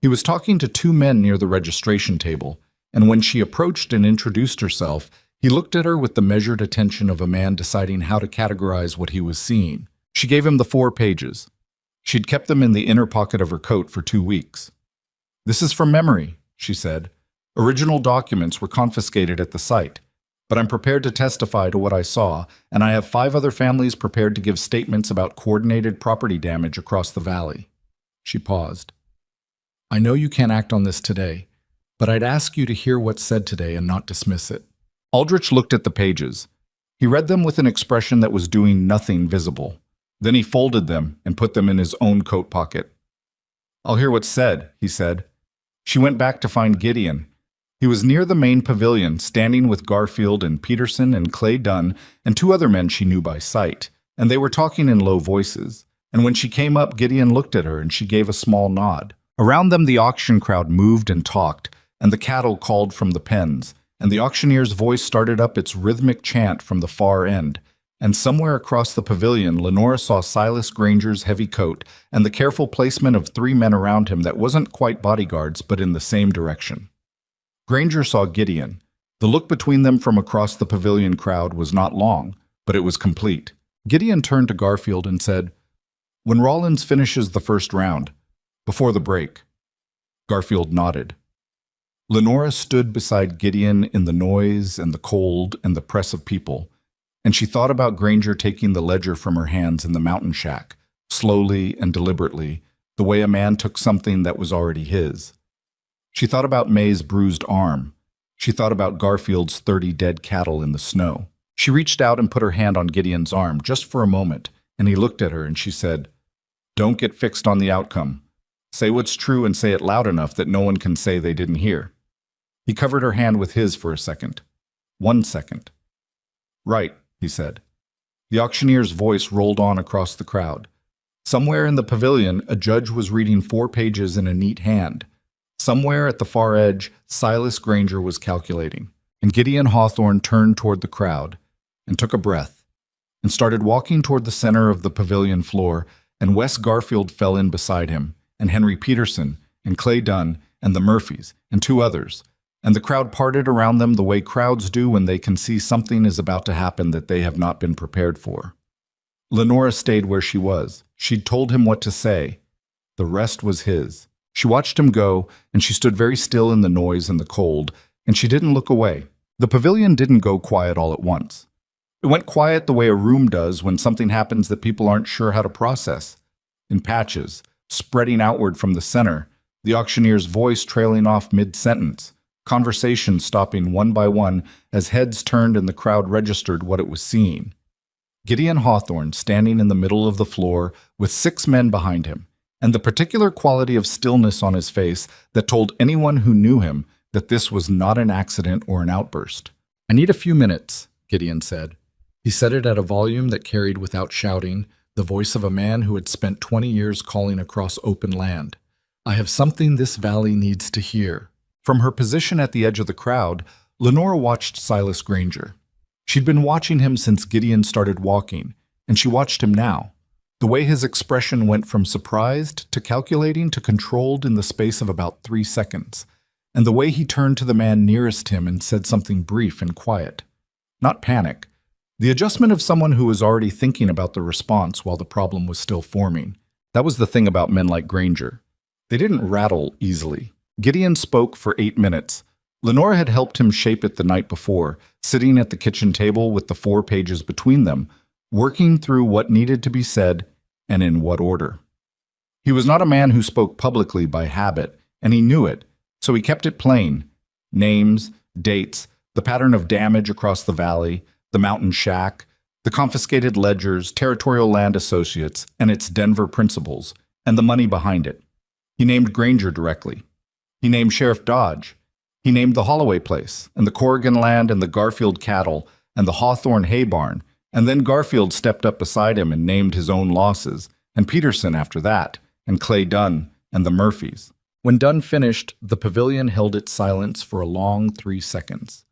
He was talking to 2 men near the registration table, and when she approached and introduced herself, he looked at her with the measured attention of a man deciding how to categorize what he was seeing. She gave him the 4 pages. She'd kept them in the inner pocket of her coat for 2 weeks. This is from memory, she said. Original documents were confiscated at the site, but I'm prepared to testify to what I saw, and I have 5 other families prepared to give statements about coordinated property damage across the valley. She paused. I know you can't act on this today, but I'd ask you to hear what's said today and not dismiss it. Aldrich looked at the pages. He read them with an expression that was doing nothing visible. Then he folded them and put them in his own coat pocket. "I'll hear what's said," he said. She went back to find Gideon. He was near the main pavilion, standing with Garfield and Peterson and Clay Dunn and two other men she knew by sight, and they were talking in low voices. And when she came up, Gideon looked at her and she gave a small nod. Around them the auction crowd moved and talked, and the cattle called from the pens, and the auctioneer's voice started up its rhythmic chant from the far end. And somewhere across the pavilion, Lenora saw Silas Granger's heavy coat and the careful placement of three men around him that wasn't quite bodyguards, but in the same direction. Granger saw Gideon. The look between them from across the pavilion crowd was not long, but it was complete. Gideon turned to Garfield and said, "When Rollins finishes the first round, before the break." Garfield nodded. Lenora stood beside Gideon in the noise and the cold and the press of people, and she thought about Granger taking the ledger from her hands in the mountain shack, slowly and deliberately, the way a man took something that was already his. She thought about May's bruised arm. She thought about Garfield's 30 dead cattle in the snow. She reached out and put her hand on Gideon's arm just for a moment, and he looked at her and she said, "Don't get fixed on the outcome. Say what's true and say it loud enough that no one can say they didn't hear." He covered her hand with his for a second. 1 second. "Right," he said. The auctioneer's voice rolled on across the crowd. Somewhere in the pavilion, a judge was reading 4 pages in a neat hand. Somewhere at the far edge, Silas Granger was calculating. And Gideon Hawthorne turned toward the crowd and took a breath and started walking toward the center of the pavilion floor, and Wes Garfield fell in beside him, and Henry Peterson, and Clay Dunn, and the Murphys, and 2 others. And the crowd parted around them the way crowds do when they can see something is about to happen that they have not been prepared for. Lenora stayed where she was. She'd told him what to say. The rest was his. She watched him go, and she stood very still in the noise and the cold, and she didn't look away. The pavilion didn't go quiet all at once. It went quiet the way a room does when something happens that people aren't sure how to process. In patches, spreading outward from the center, the auctioneer's voice trailing off mid-sentence, conversations stopping one by one as heads turned and the crowd registered what it was seeing. Gideon Hawthorne standing in the middle of the floor with 6 men behind him, and the particular quality of stillness on his face that told anyone who knew him that this was not an accident or an outburst. "I need a few minutes," Gideon said. He said it at a volume that carried without shouting, the voice of a man who had spent 20 years calling across open land. "I have something this valley needs to hear." From her position at the edge of the crowd, Lenora watched Silas Granger. She'd been watching him since Gideon started walking, and she watched him now. The way his expression went from surprised to calculating to controlled in the space of about 3 seconds, and the way he turned to the man nearest him and said something brief and quiet. Not panic. The adjustment of someone who was already thinking about the response while the problem was still forming. That was the thing about men like Granger. They didn't rattle easily. Gideon spoke for 8 minutes. Lenora had helped him shape it the night before, sitting at the kitchen table with the 4 pages between them, working through what needed to be said and in what order. He was not a man who spoke publicly by habit, and he knew it, so he kept it plain. Names, dates, the pattern of damage across the valley, the mountain shack, the confiscated ledgers, Territorial Land Associates, and its Denver principals, and the money behind it. He named Granger directly. He named Sheriff Dodge. He named the Holloway place, and the Corrigan land, and the Garfield cattle, and the Hawthorne hay barn, and then Garfield stepped up beside him and named his own losses, and Peterson after that, and Clay Dunn, and the Murphys. When Dunn finished, the pavilion held its silence for a long 3 seconds.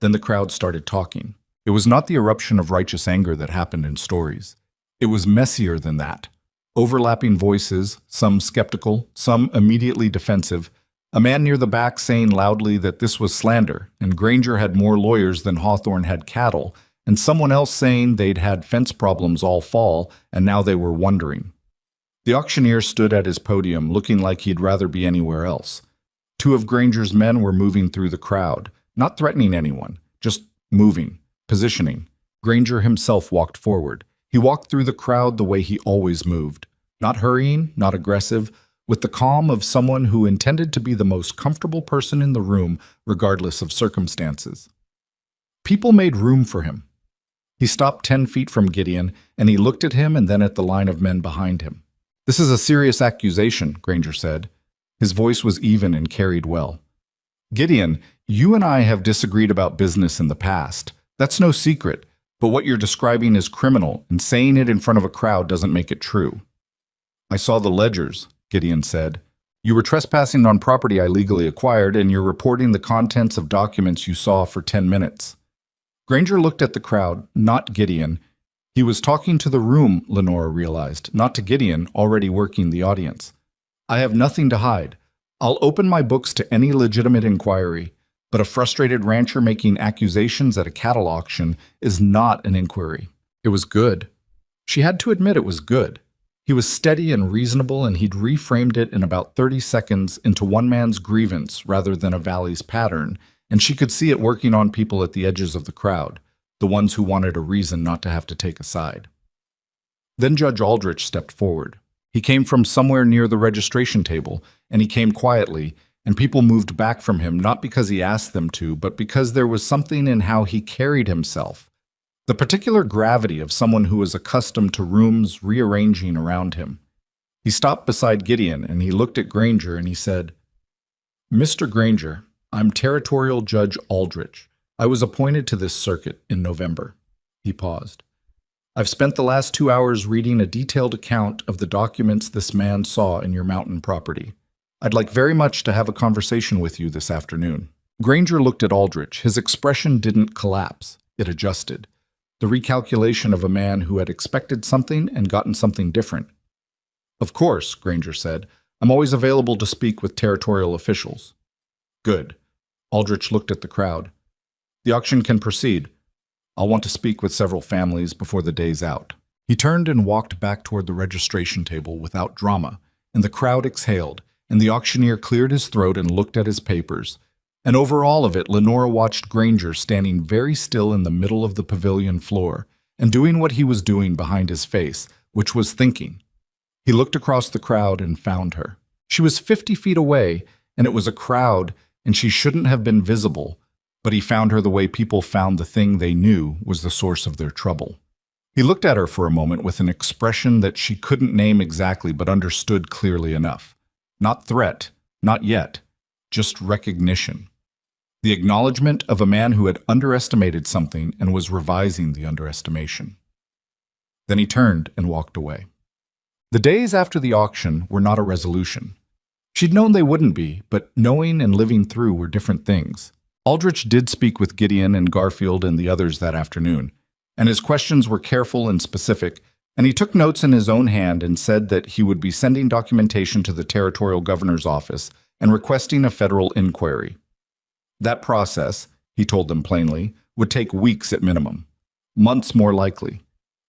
Then the crowd started talking. It was not the eruption of righteous anger that happened in stories. It was messier than that. Overlapping voices, some skeptical, some immediately defensive, a man near the back saying loudly that this was slander, and Granger had more lawyers than Hawthorne had cattle, and someone else saying they'd had fence problems all fall, and now they were wondering. The auctioneer stood at his podium, looking like he'd rather be anywhere else. 2 of Granger's men were moving through the crowd, not threatening anyone, just moving, positioning. Granger himself walked forward. He walked through the crowd the way he always moved, not hurrying, not aggressive, with the calm of someone who intended to be the most comfortable person in the room, regardless of circumstances. People made room for him. He stopped 10 feet from Gideon, and he looked at him and then at the line of men behind him. "This is a serious accusation," Granger said. His voice was even and carried well. "Gideon, you and I have disagreed about business in the past. That's no secret, but what you're describing is criminal, and saying it in front of a crowd doesn't make it true." "I saw the ledgers," Gideon said. "You were trespassing on property I legally acquired, and you're reporting the contents of documents you saw for 10 minutes. Granger looked at the crowd, not Gideon. He was talking to the room, Lenora realized, not to Gideon, already working the audience. "I have nothing to hide. I'll open my books to any legitimate inquiry, but a frustrated rancher making accusations at a cattle auction is not an inquiry." It was good. She had to admit it was good. He was steady and reasonable, and he'd reframed it in about 30 seconds into one man's grievance rather than a valley's pattern, and she could see it working on people at the edges of the crowd, the ones who wanted a reason not to have to take a side. Then Judge Aldrich stepped forward. He came from somewhere near the registration table, and he came quietly, and people moved back from him not because he asked them to, but because there was something in how he carried himself, the particular gravity of someone who was accustomed to rooms rearranging around him. He stopped beside Gideon, and he looked at Granger, and he said, "Mr. Granger, I'm Territorial Judge Aldrich. I was appointed to this circuit in November." He paused. "I've spent the last 2 hours reading a detailed account of the documents this man saw in your mountain property. I'd like very much to have a conversation with you this afternoon." Granger looked at Aldrich. His expression didn't collapse. It adjusted. The recalculation of a man who had expected something and gotten something different. "Of course," Granger said. "I'm always available to speak with territorial officials." "Good." Aldrich looked at the crowd. "The auction can proceed. I'll want to speak with several families before the day's out." He turned and walked back toward the registration table without drama, and the crowd exhaled, and the auctioneer cleared his throat and looked at his papers. And over all of it, Lenora watched Granger standing very still in the middle of the pavilion floor and doing what he was doing behind his face, which was thinking. He looked across the crowd and found her. She was 50 feet away, and it was a crowd, and she shouldn't have been visible, but he found her the way people found the thing they knew was the source of their trouble. He looked at her for a moment with an expression that she couldn't name exactly but understood clearly enough. Not threat, not yet, just recognition. The acknowledgement of a man who had underestimated something and was revising the underestimation. Then he turned and walked away. The days after the auction were not a resolution. She'd known they wouldn't be, but knowing and living through were different things. Aldrich did speak with Gideon and Garfield and the others that afternoon, and his questions were careful and specific, and he took notes in his own hand and said that he would be sending documentation to the territorial governor's office and requesting a federal inquiry. That process, he told them plainly, would take weeks at minimum, months more likely.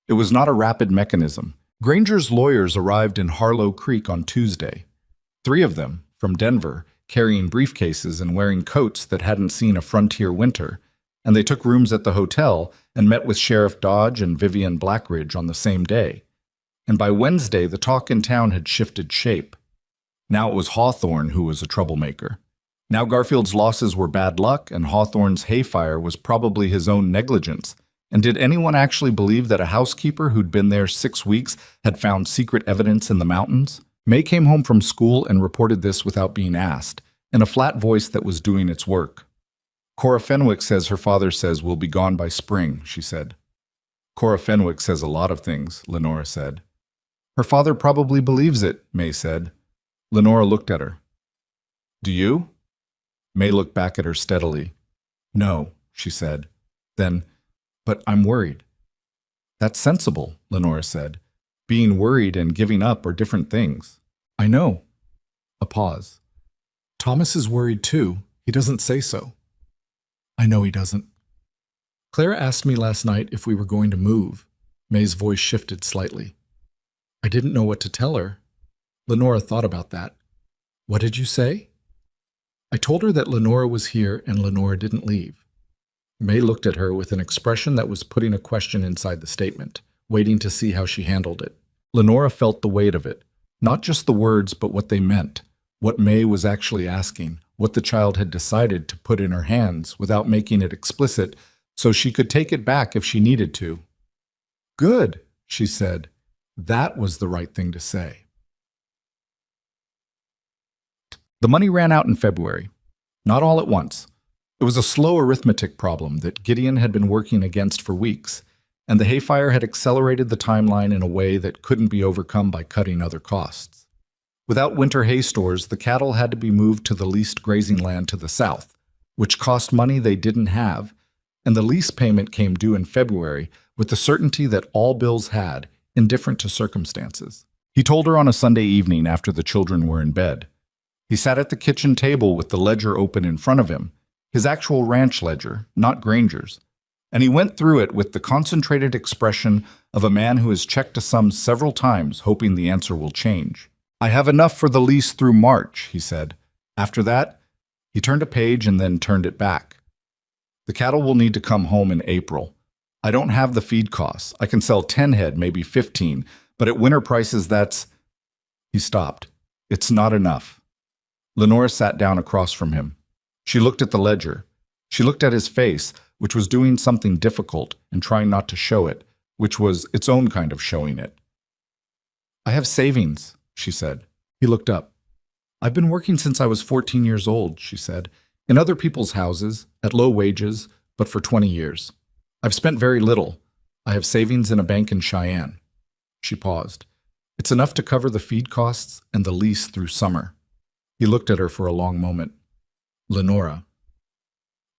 It was not a rapid mechanism. Granger's lawyers arrived in Harlow Creek on Tuesday. 3 of them, from Denver, carrying briefcases and wearing coats that hadn't seen a frontier winter, and they took rooms at the hotel and met with Sheriff Dodge and Vivian Blackridge on the same day. And by Wednesday, the talk in town had shifted shape. Now it was Hawthorne who was a troublemaker. Now Garfield's losses were bad luck, and Hawthorne's hayfire was probably his own negligence. And did anyone actually believe that a housekeeper who'd been there 6 weeks had found secret evidence in the mountains? May came home from school and reported this without being asked, in a flat voice that was doing its work. "Cora Fenwick says her father says we'll be gone by spring," she said. "Cora Fenwick says a lot of things," Lenora said. "Her father probably believes it," May said. Lenora looked at her. "Do you?" May looked back at her steadily. "No," she said. Then, "But I'm worried." "That's sensible," Lenora said. "Being worried and giving up are different things." "I know." A pause. "Thomas is worried too. He doesn't say so." "I know he doesn't." "Clara asked me last night if we were going to move." May's voice shifted slightly. "I didn't know what to tell her." Lenora thought about that. "What did you say?" "I told her that Lenora was here and Lenora didn't leave." May looked at her with an expression that was putting a question inside the statement, waiting to see how she handled it. Lenora felt the weight of it, not just the words but what they meant, what May was actually asking, what the child had decided to put in her hands without making it explicit, so she could take it back if she needed to. Good, she said. That was the right thing to say. The money ran out in February. Not all at once. It was a slow arithmetic problem that Gideon had been working against for weeks, and the hayfire had accelerated the timeline in a way that couldn't be overcome by cutting other costs. Without winter hay stores, the cattle had to be moved to the leased grazing land to the south, which cost money they didn't have, and the lease payment came due in February with the certainty that all bills had, indifferent to circumstances. He told her on a Sunday evening after the children were in bed. He sat at the kitchen table with the ledger open in front of him, his actual ranch ledger, not Granger's, and he went through it with the concentrated expression of a man who has checked a sum several times hoping the answer will change. I have enough for the lease through March, he said. After that, he turned a page and then turned it back. The cattle will need to come home in April. I don't have the feed costs. I can sell 10 head, maybe 15, but at winter prices that's... He stopped. It's not enough. Lenora sat down across from him. She looked at the ledger. She looked at his face, which was doing something difficult and trying not to show it, which was its own kind of showing it. I have savings, she said. He looked up. I've been working since I was 14 years old, she said, in other people's houses, at low wages, but for 20 years. I've spent very little. I have savings in a bank in Cheyenne. She paused. It's enough to cover the feed costs and the lease through summer. He looked at her for a long moment. Lenora,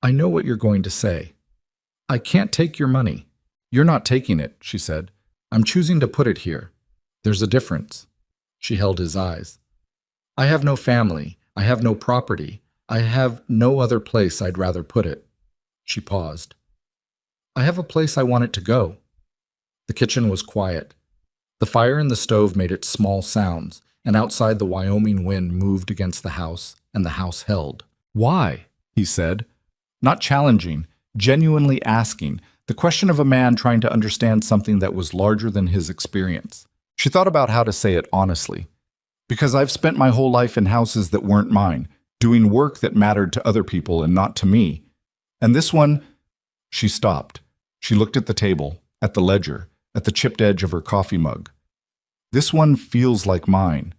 I know what you're going to say. I can't take your money. You're not taking it, she said. I'm choosing to put it here. There's a difference. She held his eyes. I have no family. I have no property. I have no other place I'd rather put it. She paused. I have a place I want it to go. The kitchen was quiet. The fire in the stove made its small sounds, and outside the Wyoming wind moved against the house, and the house held. Why? He said. Not challenging, genuinely asking, the question of a man trying to understand something that was larger than his experience. She thought about how to say it honestly. Because I've spent my whole life in houses that weren't mine, doing work that mattered to other people and not to me. And this one... She stopped. She looked at the table, at the ledger, at the chipped edge of her coffee mug. This one feels like mine.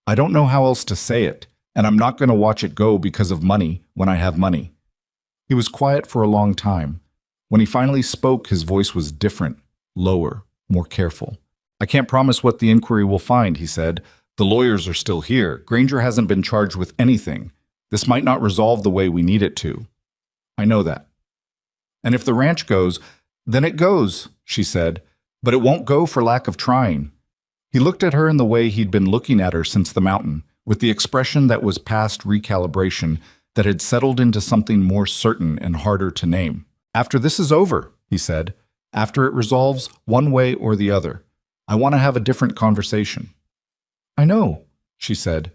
I don't know how else to say it, and I'm not going to watch it go because of money when I have money. He was quiet for a long time. When he finally spoke, his voice was different, lower, more careful. I can't promise what the inquiry will find, he said. The lawyers are still here. Granger hasn't been charged with anything. This might not resolve the way we need it to. I know that. And if the ranch goes, then it goes, she said, but it won't go for lack of trying. He looked at her in the way he'd been looking at her since the mountain, with the expression that was past recalibration, that had settled into something more certain and harder to name. After this is over, he said, after it resolves one way or the other, I want to have a different conversation. I know, she said.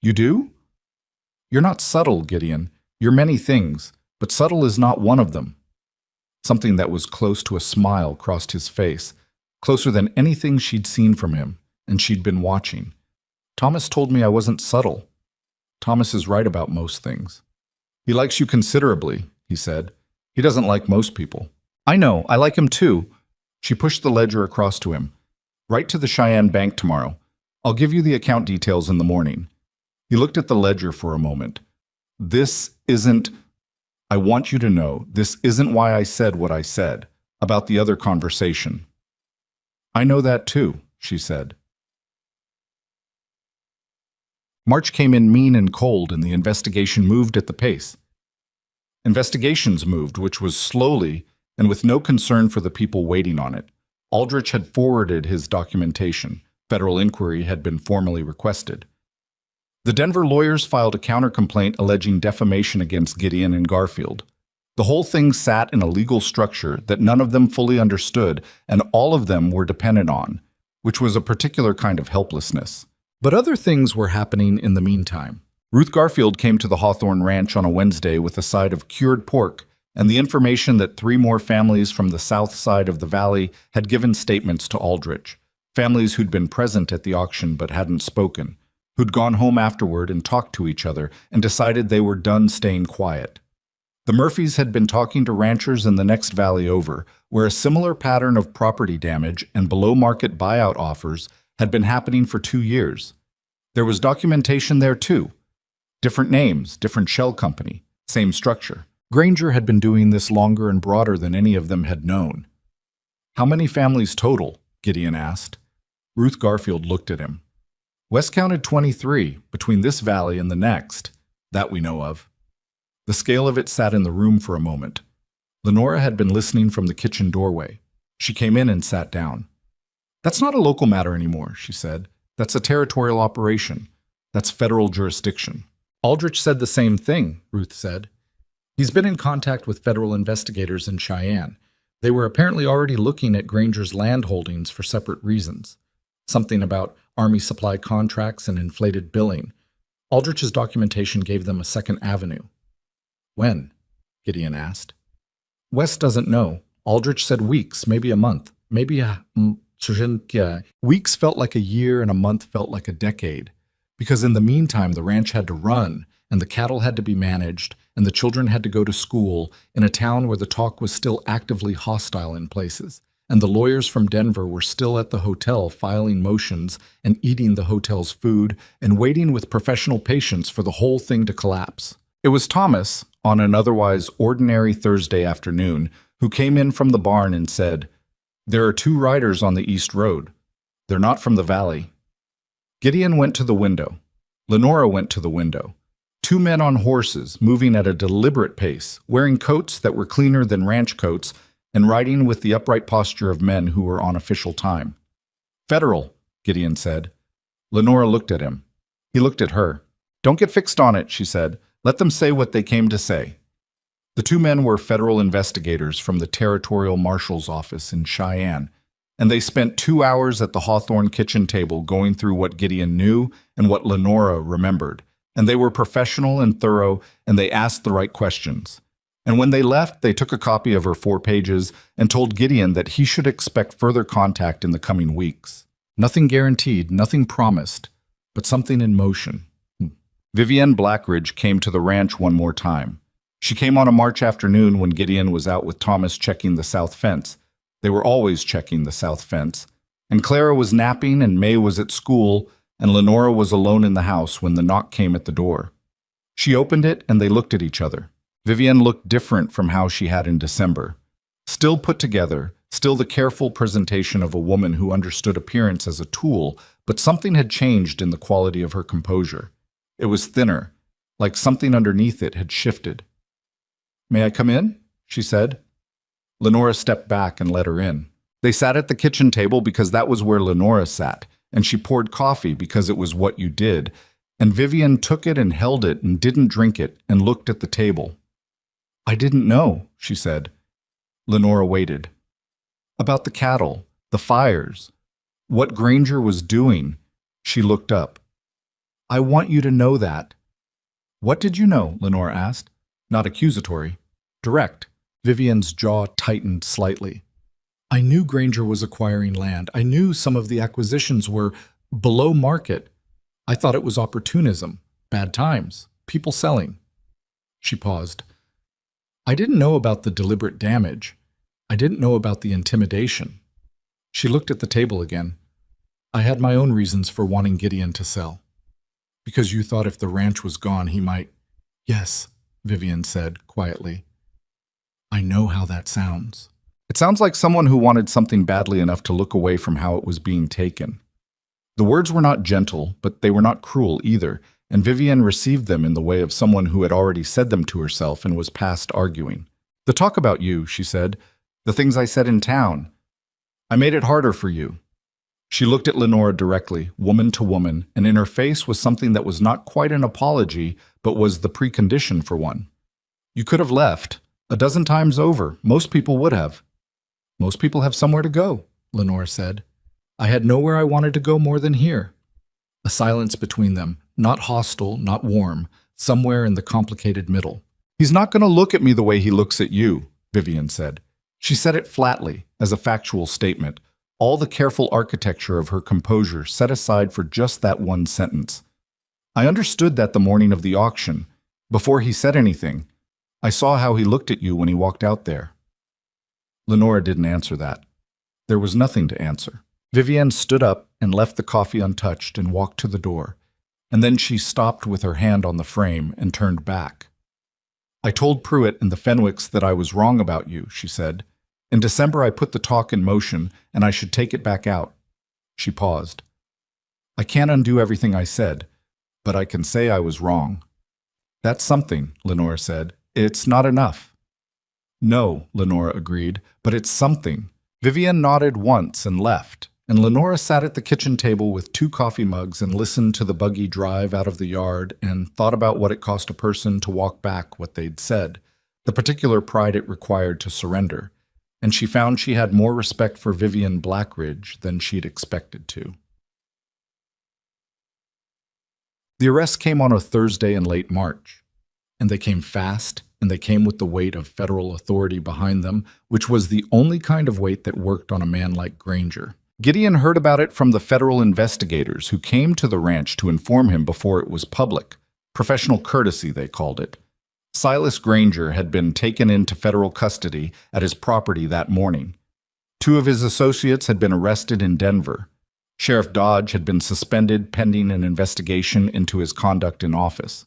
You do? You're not subtle, Gideon. You're many things, but subtle is not one of them. Something that was close to a smile crossed his face, closer than anything she'd seen from him, and she'd been watching. Thomas told me I wasn't subtle. Thomas is right about most things. He likes you considerably, he said. He doesn't like most people. I know, I like him too. She pushed the ledger across to him. Write to the Cheyenne Bank tomorrow. I'll give you the account details in the morning. He looked at the ledger for a moment. This isn't... I want you to know, this isn't why I said what I said about the other conversation. I know that too, she said. March came in mean and cold, and the investigation moved at the pace. Investigations moved, which was slowly and with no concern for the people waiting on it. Aldrich had forwarded his documentation. Federal inquiry had been formally requested. The Denver lawyers filed a counter-complaint alleging defamation against Gideon and Garfield. The whole thing sat in a legal structure that none of them fully understood and all of them were dependent on, which was a particular kind of helplessness. But other things were happening in the meantime. Ruth Garfield came to the Hawthorne Ranch on a Wednesday with a side of cured pork and the information that 3 more families from the south side of the valley had given statements to Aldrich, families who'd been present at the auction but hadn't spoken, who'd gone home afterward and talked to each other and decided they were done staying quiet. The Murphys had been talking to ranchers in the next valley over, where a similar pattern of property damage and below-market buyout offers had been happening for 2 years. There was documentation there too. Different names, different shell company, same structure. Granger had been doing this longer and broader than any of them had known. "How many families total?" Gideon asked. Ruth Garfield looked at him. "Wes counted 23, between this valley and the next, that we know of." The scale of it sat in the room for a moment. Lenora had been listening from the kitchen doorway. She came in and sat down. "That's not a local matter anymore," she said. "That's a territorial operation. That's federal jurisdiction." "Aldrich said the same thing," Ruth said. "He's been in contact with federal investigators in Cheyenne. They were apparently already looking at Granger's land holdings for separate reasons. Something about Army supply contracts and inflated billing. Aldrich's documentation gave them a second avenue." "When?" Gideon asked. "Wes doesn't know. Aldrich said weeks, maybe a month, maybe Weeks felt like a year and a month felt like a decade. Because in the meantime, the ranch had to run, and the cattle had to be managed, and the children had to go to school in a town where the talk was still actively hostile in places, and the lawyers from Denver were still at the hotel filing motions and eating the hotel's food and waiting with professional patience for the whole thing to collapse. It was Thomas, on an otherwise ordinary Thursday afternoon, who came in from the barn and said, "There are 2 riders on the East Road. They're not from the valley." Gideon went to the window. Lenora went to the window. 2 men on horses, moving at a deliberate pace, wearing coats that were cleaner than ranch coats, and riding with the upright posture of men who were on official time. "Federal," Gideon said. Lenora looked at him. He looked at her. "Don't get fixed on it," she said. "Let them say what they came to say." The 2 men were federal investigators from the Territorial Marshal's office in Cheyenne, and they spent 2 hours at the Hawthorne kitchen table going through what Gideon knew and what Lenora remembered. And they were professional and thorough, and they asked the right questions. And when they left, they took a copy of her 4 pages and told Gideon that he should expect further contact in the coming weeks. Nothing guaranteed, nothing promised, but something in motion. Vivienne Blackridge came to the ranch one more time. She came on a March afternoon when Gideon was out with Thomas checking the south fence. They were always checking the south fence. And Clara was napping, and May was at school, and Lenora was alone in the house when the knock came at the door. She opened it, and they looked at each other. Vivienne looked different from how she had in December. Still put together, still the careful presentation of a woman who understood appearance as a tool, but something had changed in the quality of her composure. It was thinner, like something underneath it had shifted. "May I come in?" she said. Lenora stepped back and let her in. They sat at the kitchen table because that was where Lenora sat, and she poured coffee because it was what you did, and Vivienne took it and held it and didn't drink it and looked at the table. "I didn't know," she said. Lenora waited. "About the cattle, the fires, what Granger was doing." She looked up. "I want you to know that." "What did you know?" Lenora asked. Not accusatory. Direct. Vivienne's jaw tightened slightly. "I knew Granger was acquiring land. I knew some of the acquisitions were below market. I thought it was opportunism, bad times, people selling." She paused. "I didn't know about the deliberate damage. I didn't know about the intimidation." She looked at the table again. "I had my own reasons for wanting Gideon to sell. Because you thought if the ranch was gone, he might—" "Yes," Vivienne said quietly. "I know how that sounds." "It sounds like someone who wanted something badly enough to look away from how it was being taken." The words were not gentle, but they were not cruel either, and Vivienne received them in the way of someone who had already said them to herself and was past arguing. "The talk about you," she said, "the things I said in town. I made it harder for you." She looked at Lenora directly, woman to woman, and in her face was something that was not quite an apology, but was the precondition for one. "You could have left. A dozen times over. Most people would have." "Most people have somewhere to go," Lenora said. "I had nowhere I wanted to go more than here." A silence between them, not hostile, not warm, somewhere in the complicated middle. "He's not going to look at me the way he looks at you," Vivienne said. She said it flatly, as a factual statement, all the careful architecture of her composure set aside for just that one sentence. "I understood that the morning of the auction, before he said anything. I saw how he looked at you when he walked out there. Lenora didn't answer that. There was nothing to answer. Vivienne stood up and left the coffee untouched and walked to the door, and then she stopped with her hand on the frame and turned back. I told Pruitt and the Fenwicks that I was wrong about you, she said. In December I put the talk in motion, and I should take it back out. She paused. I can't undo everything I said, but I can say I was wrong. That's something, Lenora said. It's not enough. No, Lenora agreed, but it's something. Vivienne nodded once and left, and Lenora sat at the kitchen table with 2 coffee mugs and listened to the buggy drive out of the yard and thought about what it cost a person to walk back what they'd said, the particular pride it required to surrender, and she found she had more respect for Vivienne Blackridge than she'd expected to. The arrests came on a Thursday in late March, and they came fast, and they came with the weight of federal authority behind them, which was the only kind of weight that worked on a man like Granger. Gideon heard about it from the federal investigators who came to the ranch to inform him before it was public. Professional courtesy, they called it. Silas Granger had been taken into federal custody at his property that morning. 2 of his associates had been arrested in Denver. Sheriff Dodge had been suspended pending an investigation into his conduct in office.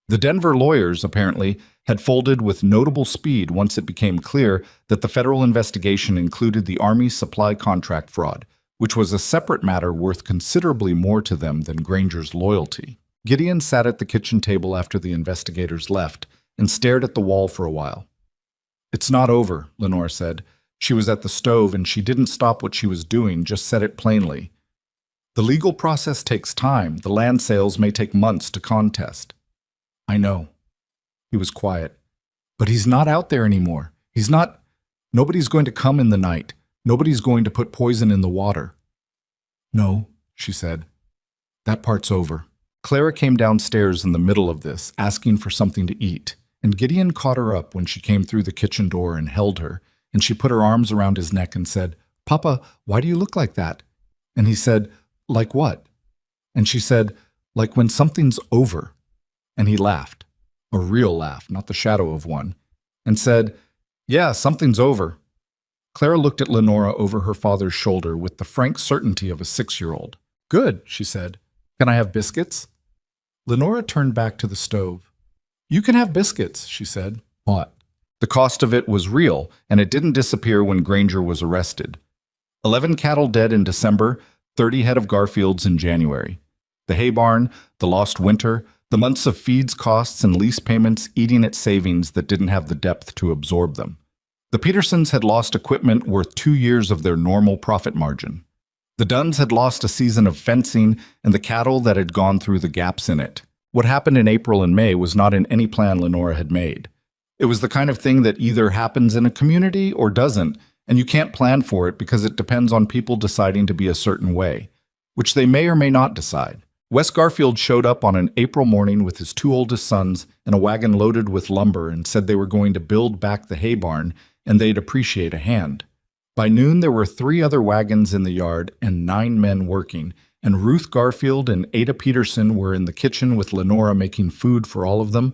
The Denver lawyers, apparently, had folded with notable speed once it became clear that the federal investigation included the Army's supply contract fraud, which was a separate matter worth considerably more to them than Granger's loyalty. Gideon sat at the kitchen table after the investigators left and stared at the wall for a while. It's not over, Lenore said. She was at the stove and she didn't stop what she was doing, just said it plainly. The legal process takes time. The land sales may take months to contest. I know. He was quiet. But he's not out there anymore. He's not. Nobody's going to come in the night. Nobody's going to put poison in the water. No, she said. That part's over. Clara came downstairs in the middle of this, asking for something to eat, and Gideon caught her up when she came through the kitchen door and held her, and she put her arms around his neck and said, Papa, why do you look like that? And he said, like what? And she said, like when something's over. And he laughed, a real laugh, not the shadow of one, and said, yeah, something's over. Clara looked at Lenora over her father's shoulder with the frank certainty of a 6-year-old. Good, she said. Can I have biscuits? Lenora turned back to the stove. You can have biscuits, she said. What? The cost of it was real, and it didn't disappear when Granger was arrested. 11 cattle dead in December, 30 head of Garfields in January. The hay barn, the lost winter, the months of feeds costs and lease payments eating at savings that didn't have the depth to absorb them. The Petersons had lost equipment worth 2 years of their normal profit margin. The Dunns had lost a season of fencing and the cattle that had gone through the gaps in it. What happened in April and May was not in any plan Lenora had made. It was the kind of thing that either happens in a community or doesn't, and you can't plan for it because it depends on people deciding to be a certain way, which they may or may not decide. Wes Garfield showed up on an April morning with his 2 oldest sons and a wagon loaded with lumber and said they were going to build back the hay barn and they'd appreciate a hand. By noon, there were 3 other wagons in the yard and 9 men working, and Ruth Garfield and Ada Peterson were in the kitchen with Lenora making food for all of them,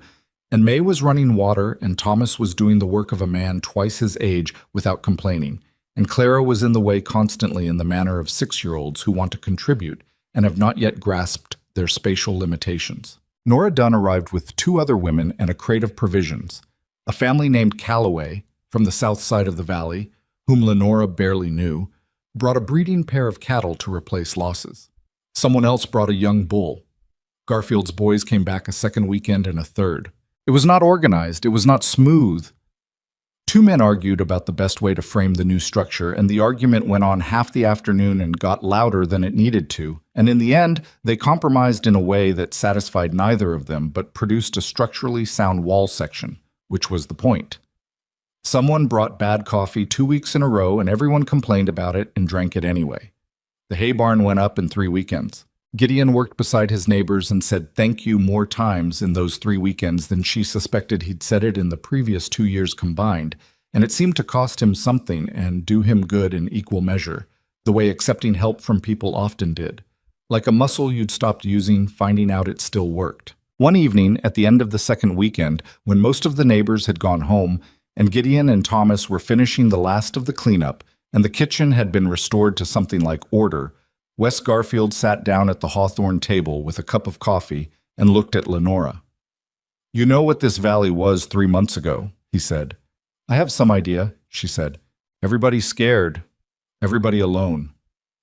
and May was running water and Thomas was doing the work of a man twice his age without complaining, and Clara was in the way constantly in the manner of 6-year-olds who want to contribute and have not yet grasped their spatial limitations. Nora Dunn arrived with 2 other women and a crate of provisions. A family named Calloway, from the south side of the valley, whom Lenora barely knew, brought a breeding pair of cattle to replace losses. Someone else brought a young bull. Garfield's boys came back a second weekend and a third. It was not organized, it was not smooth. 2 men argued about the best way to frame the new structure, and the argument went on half the afternoon and got louder than it needed to, and in the end, they compromised in a way that satisfied neither of them but produced a structurally sound wall section, which was the point. Someone brought bad coffee 2 weeks in a row and everyone complained about it and drank it anyway. The hay barn went up in 3 weekends. Gideon worked beside his neighbors and said thank you more times in those 3 weekends than she suspected he'd said it in the previous 2 years combined, and it seemed to cost him something and do him good in equal measure, the way accepting help from people often did. Like a muscle you'd stopped using, finding out it still worked. One evening, at the end of the second weekend, when most of the neighbors had gone home, and Gideon and Thomas were finishing the last of the cleanup, and the kitchen had been restored to something like order, Wes Garfield sat down at the hawthorn table with a cup of coffee and looked at Lenora. "You know what this valley was 3 months ago," he said. "I have some idea," she said. "Everybody scared. Everybody alone."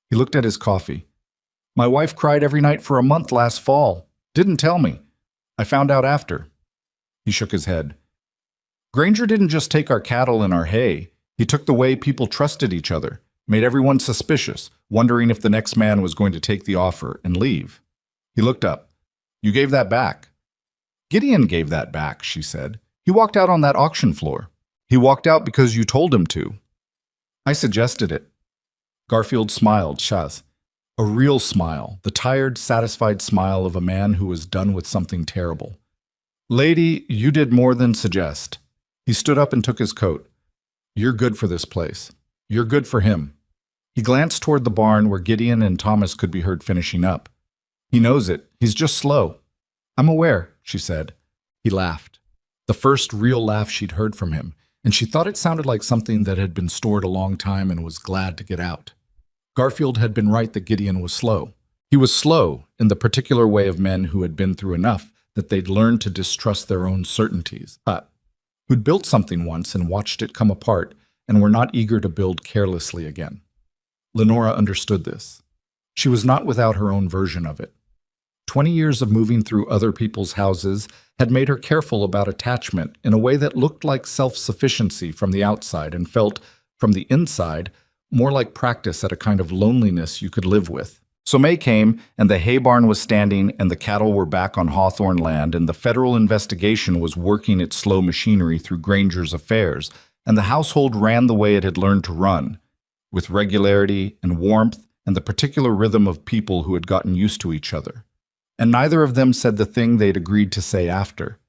He looked at his coffee. "My wife cried every night for a month last fall. Didn't tell me. I found out after." He shook his head. "Granger didn't just take our cattle and our hay. He took the way people trusted each other, made everyone suspicious, wondering if the next man was going to take the offer and leave." He looked up. "You gave that back." "Gideon gave that back," she said. "He walked out on that auction floor. He walked out because you told him to." "I suggested it." Garfield smiled, Shaz. A real smile, the tired, satisfied smile of a man who was done with something terrible. "Lady, you did more than suggest." He stood up and took his coat. "You're good for this place. You're good for him." He glanced toward the barn where Gideon and Thomas could be heard finishing up. "He knows it. He's just slow." "I'm aware," she said. He laughed. The first real laugh she'd heard from him, and she thought it sounded like something that had been stored a long time and was glad to get out. Garfield had been right that Gideon was slow. He was slow in the particular way of men who had been through enough that they'd learned to distrust their own certainties, but who'd built something once and watched it come apart and were not eager to build carelessly again. Lenora understood this. She was not without her own version of it. 20 years of moving through other people's houses had made her careful about attachment in a way that looked like self-sufficiency from the outside and felt, from the inside, more like practice at a kind of loneliness you could live with. So May came, and the hay barn was standing, and the cattle were back on Hawthorne land, and the federal investigation was working its slow machinery through Granger's affairs, and the household ran the way it had learned to run, with regularity and warmth and the particular rhythm of people who had gotten used to each other. And neither of them said the thing they'd agreed to say after.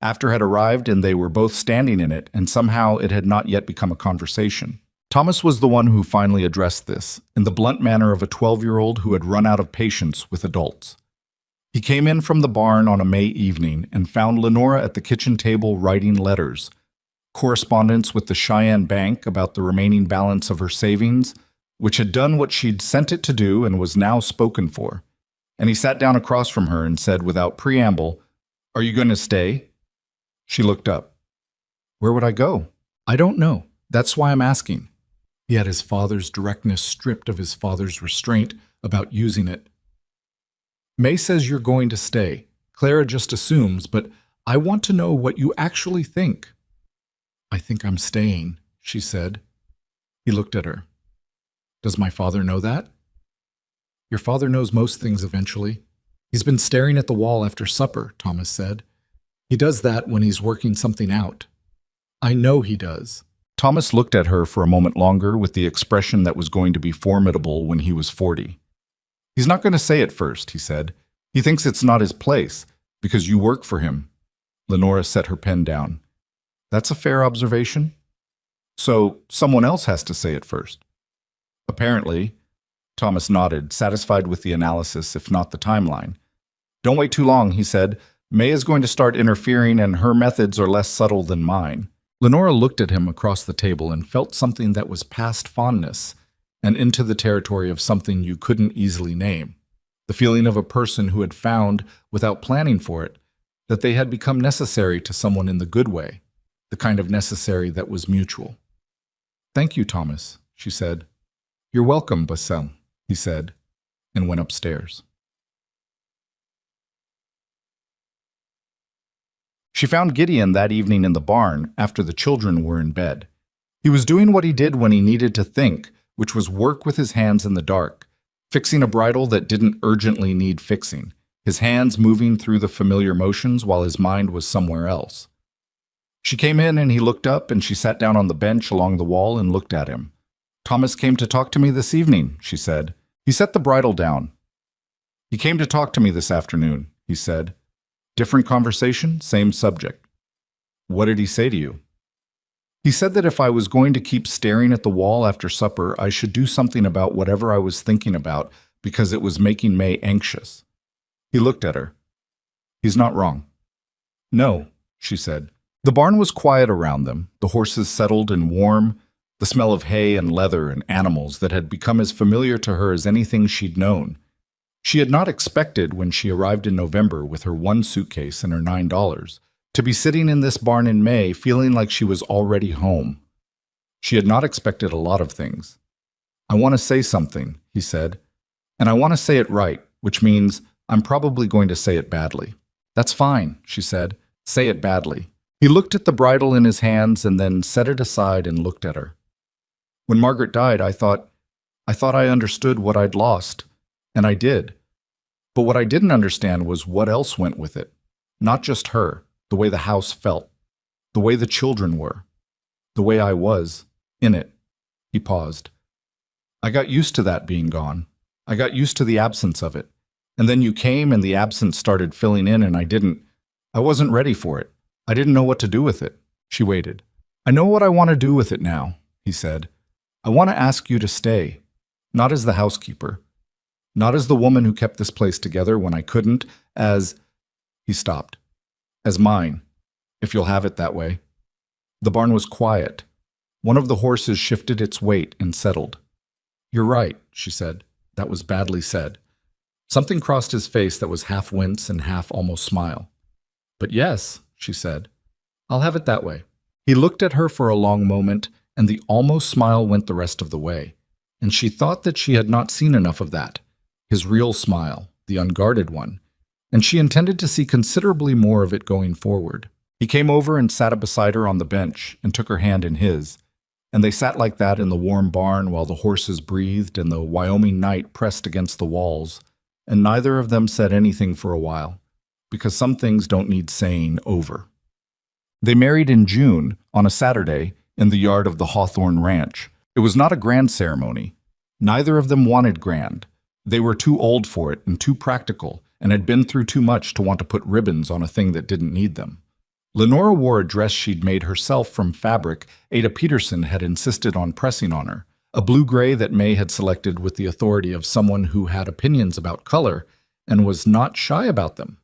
After had arrived, and they were both standing in it, and somehow it had not yet become a conversation. Thomas was the one who finally addressed this, in the blunt manner of a 12-year-old who had run out of patience with adults. He came in from the barn on a May evening and found Lenora at the kitchen table writing letters, correspondence with the Cheyenne Bank about the remaining balance of her savings, which had done what she'd sent it to do and was now spoken for. And he sat down across from her and said without preamble, "Are you going to stay?" She looked up. "Where would I go?" "I don't know. That's why I'm asking." He had his father's directness stripped of his father's restraint about using it. "May says you're going to stay. Clara just assumes, but I want to know what you actually think." "I think I'm staying," she said. He looked at her. "Does my father know that?" "Your father knows most things eventually. He's been staring at the wall after supper," Thomas said. "He does that when he's working something out." "I know he does." Thomas looked at her for a moment longer with the expression that was going to be formidable when he was 40. "He's not going to say it first," he said. "He thinks it's not his place, because you work for him." Lenora set her pen down. "That's a fair observation." "So someone else has to say it first." "Apparently." Thomas nodded, satisfied with the analysis, if not the timeline. "Don't wait too long," he said. "May is going to start interfering, and her methods are less subtle than mine." Lenora looked at him across the table and felt something that was past fondness and into the territory of something you couldn't easily name. The feeling of a person who had found, without planning for it, that they had become necessary to someone in the good way, the kind of necessary that was mutual. "Thank you, Thomas," she said. "You're welcome, Bassem," he said, and went upstairs. She found Gideon that evening in the barn after the children were in bed. He was doing what he did when he needed to think, which was work with his hands in the dark, fixing a bridle that didn't urgently need fixing, his hands moving through the familiar motions while his mind was somewhere else. She came in and he looked up, and she sat down on the bench along the wall and looked at him. "Thomas came to talk to me this evening," she said. He set the bridle down. "He came to talk to me this afternoon," he said. "Different conversation, same subject." "What did he say to you?" "He said that if I was going to keep staring at the wall after supper, I should do something about whatever I was thinking about because it was making May anxious." He looked at her. He's not wrong. No, she said. The barn was quiet around them, the horses settled and warm, the smell of hay and leather and animals that had become as familiar to her as anything she'd known. She had not expected, when she arrived in November with her one suitcase and her $9, to be sitting in this barn in May feeling like she was already home. She had not expected a lot of things. I want to say something, he said, and I want to say it right, which means I'm probably going to say it badly. That's fine, she said. Say it badly. He looked at the bridle in his hands and then set it aside and looked at her. When Margaret died, I thought I understood what I'd lost, and I did. But what I didn't understand was what else went with it. Not just her, the way the house felt, the way the children were, the way I was in it. He paused. I got used to that being gone. I got used to the absence of it. And then you came and the absence started filling in and I wasn't ready for it. I didn't know what to do with it. She waited. I know what I want to do with it now, he said. I want to ask you to stay, not as the housekeeper, not as the woman who kept this place together when I couldn't, he stopped, as mine, if you'll have it that way. The barn was quiet. One of the horses shifted its weight and settled. You're right, she said. That was badly said. Something crossed his face that was half wince and half almost smile. But yes, she said, I'll have it that way. He looked at her for a long moment, and the almost smile went the rest of the way, and she thought that she had not seen enough of that, his real smile, the unguarded one, and she intended to see considerably more of it going forward. He came over and sat beside her on the bench and took her hand in his, and they sat like that in the warm barn while the horses breathed and the Wyoming night pressed against the walls, and neither of them said anything for a while, because some things don't need saying over. They married in June, on a Saturday, in the yard of the Hawthorne Ranch. It was not a grand ceremony. Neither of them wanted grand. They were too old for it and too practical, and had been through too much to want to put ribbons on a thing that didn't need them. Lenora wore a dress she'd made herself from fabric Ada Peterson had insisted on pressing on her, a blue-gray that May had selected with the authority of someone who had opinions about color and was not shy about them.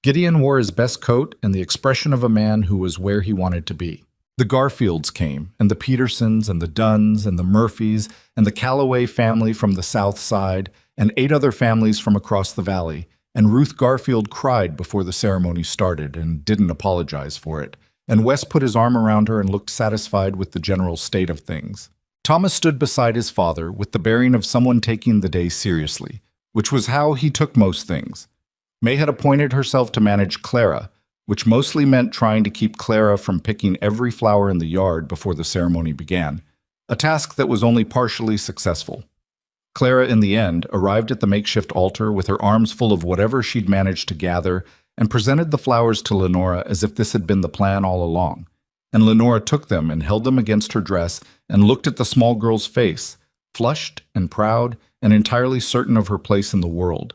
Gideon wore his best coat and the expression of a man who was where he wanted to be. The Garfields came, and the Petersons, and the Dunns, and the Murphys, and the Calloway family from the South Side, and 8 other families from across the valley, and Ruth Garfield cried before the ceremony started and didn't apologize for it, and Wes put his arm around her and looked satisfied with the general state of things. Thomas stood beside his father with the bearing of someone taking the day seriously, which was how he took most things. May had appointed herself to manage Clara, which mostly meant trying to keep Clara from picking every flower in the yard before the ceremony began, a task that was only partially successful. Clara, in the end, arrived at the makeshift altar with her arms full of whatever she'd managed to gather and presented the flowers to Lenora as if this had been the plan all along. And Lenora took them and held them against her dress and looked at the small girl's face, flushed and proud and entirely certain of her place in the world.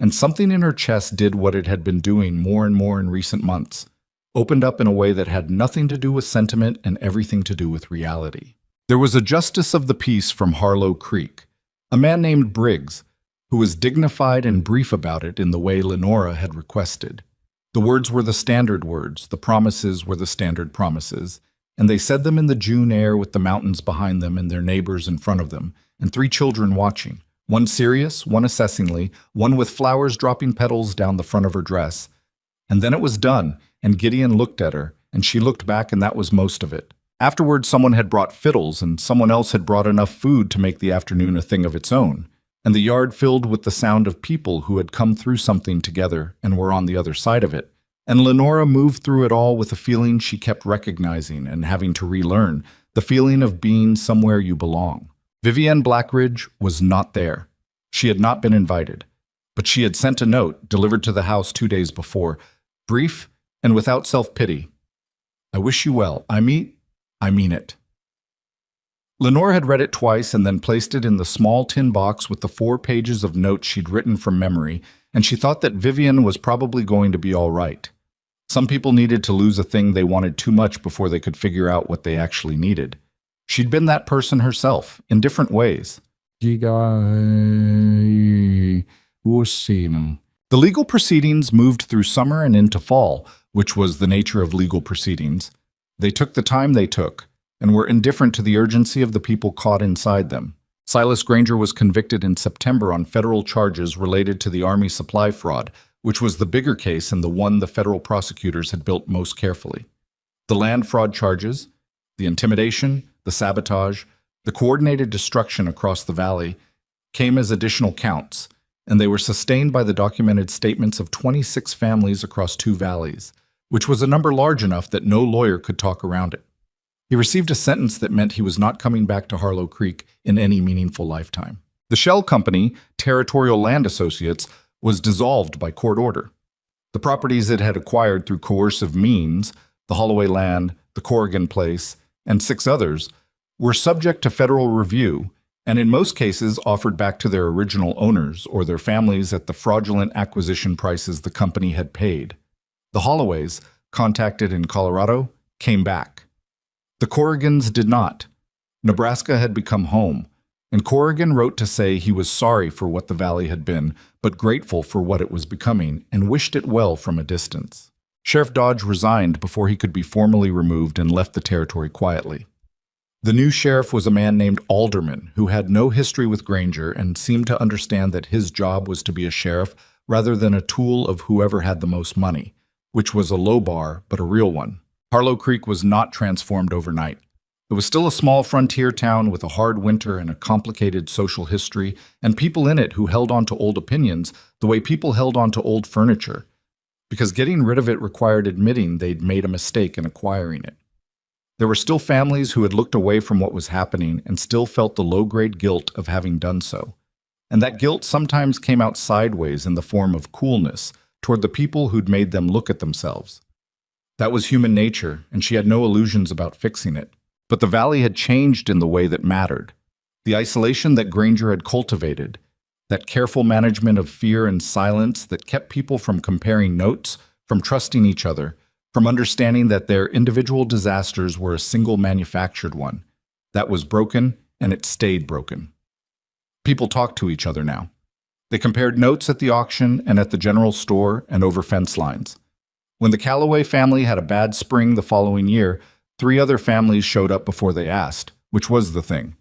And something in her chest did what it had been doing more and more in recent months, opened up in a way that had nothing to do with sentiment and everything to do with reality. There was a justice of the peace from Harlow Creek, a man named Briggs, who was dignified and brief about it in the way Lenora had requested. The words were the standard words, the promises were the standard promises, and they said them in the June air with the mountains behind them and their neighbors in front of them, and 3 children watching. One serious, one assessingly, one with flowers dropping petals down the front of her dress. And then it was done, and Gideon looked at her, and she looked back, and that was most of it. Afterwards, someone had brought fiddles, and someone else had brought enough food to make the afternoon a thing of its own, and the yard filled with the sound of people who had come through something together and were on the other side of it. And Lenora moved through it all with a feeling she kept recognizing and having to relearn, the feeling of being somewhere you belong. Vivienne Blackridge was not there. She had not been invited, but she had sent a note delivered to the house 2 days before, brief and without self-pity. I wish you well. I mean it. Lenore had read it twice and then placed it in the small tin box with the 4 pages of notes she'd written from memory, and she thought that Vivienne was probably going to be all right. Some people needed to lose a thing they wanted too much before they could figure out what they actually needed. She'd been that person herself, in different ways. The legal proceedings moved through summer and into fall, which was the nature of legal proceedings. They took the time they took, and were indifferent to the urgency of the people caught inside them. Silas Granger was convicted in September on federal charges related to the Army supply fraud, which was the bigger case and the one the federal prosecutors had built most carefully. The land fraud charges, the intimidation, the sabotage, the coordinated destruction across the valley came as additional counts, and they were sustained by the documented statements of 26 families across 2 valleys, which was a number large enough that no lawyer could talk around it. He received a sentence that meant he was not coming back to Harlow Creek in any meaningful lifetime. The shell company, Territorial Land Associates, was dissolved by court order. The properties it had acquired through coercive means, the Holloway land, the Corrigan Place, and 6 others, were subject to federal review and in most cases offered back to their original owners or their families at the fraudulent acquisition prices the company had paid. The Holloways, contacted in Colorado, came back. The Corrigans did not. Nebraska had become home, and Corrigan wrote to say he was sorry for what the valley had been, but grateful for what it was becoming, and wished it well from a distance. Sheriff Dodge resigned before he could be formally removed and left the territory quietly. The new sheriff was a man named Alderman, who had no history with Granger and seemed to understand that his job was to be a sheriff rather than a tool of whoever had the most money, which was a low bar, but a real one. Harlow Creek was not transformed overnight. It was still a small frontier town with a hard winter and a complicated social history, and people in it who held on to old opinions the way people held on to old furniture, because getting rid of it required admitting they'd made a mistake in acquiring it. There were still families who had looked away from what was happening and still felt the low-grade guilt of having done so. And that guilt sometimes came out sideways in the form of coolness toward the people who'd made them look at themselves. That was human nature, and she had no illusions about fixing it. But the valley had changed in the way that mattered. The isolation that Granger had cultivated, that careful management of fear and silence that kept people from comparing notes, from trusting each other, from understanding that their individual disasters were a single manufactured one, that was broken, and it stayed broken. People talked to each other now. They compared notes at the auction and at the general store and over fence lines. When the Calloway family had a bad spring the following year, 3 other families showed up before they asked, which was the thing.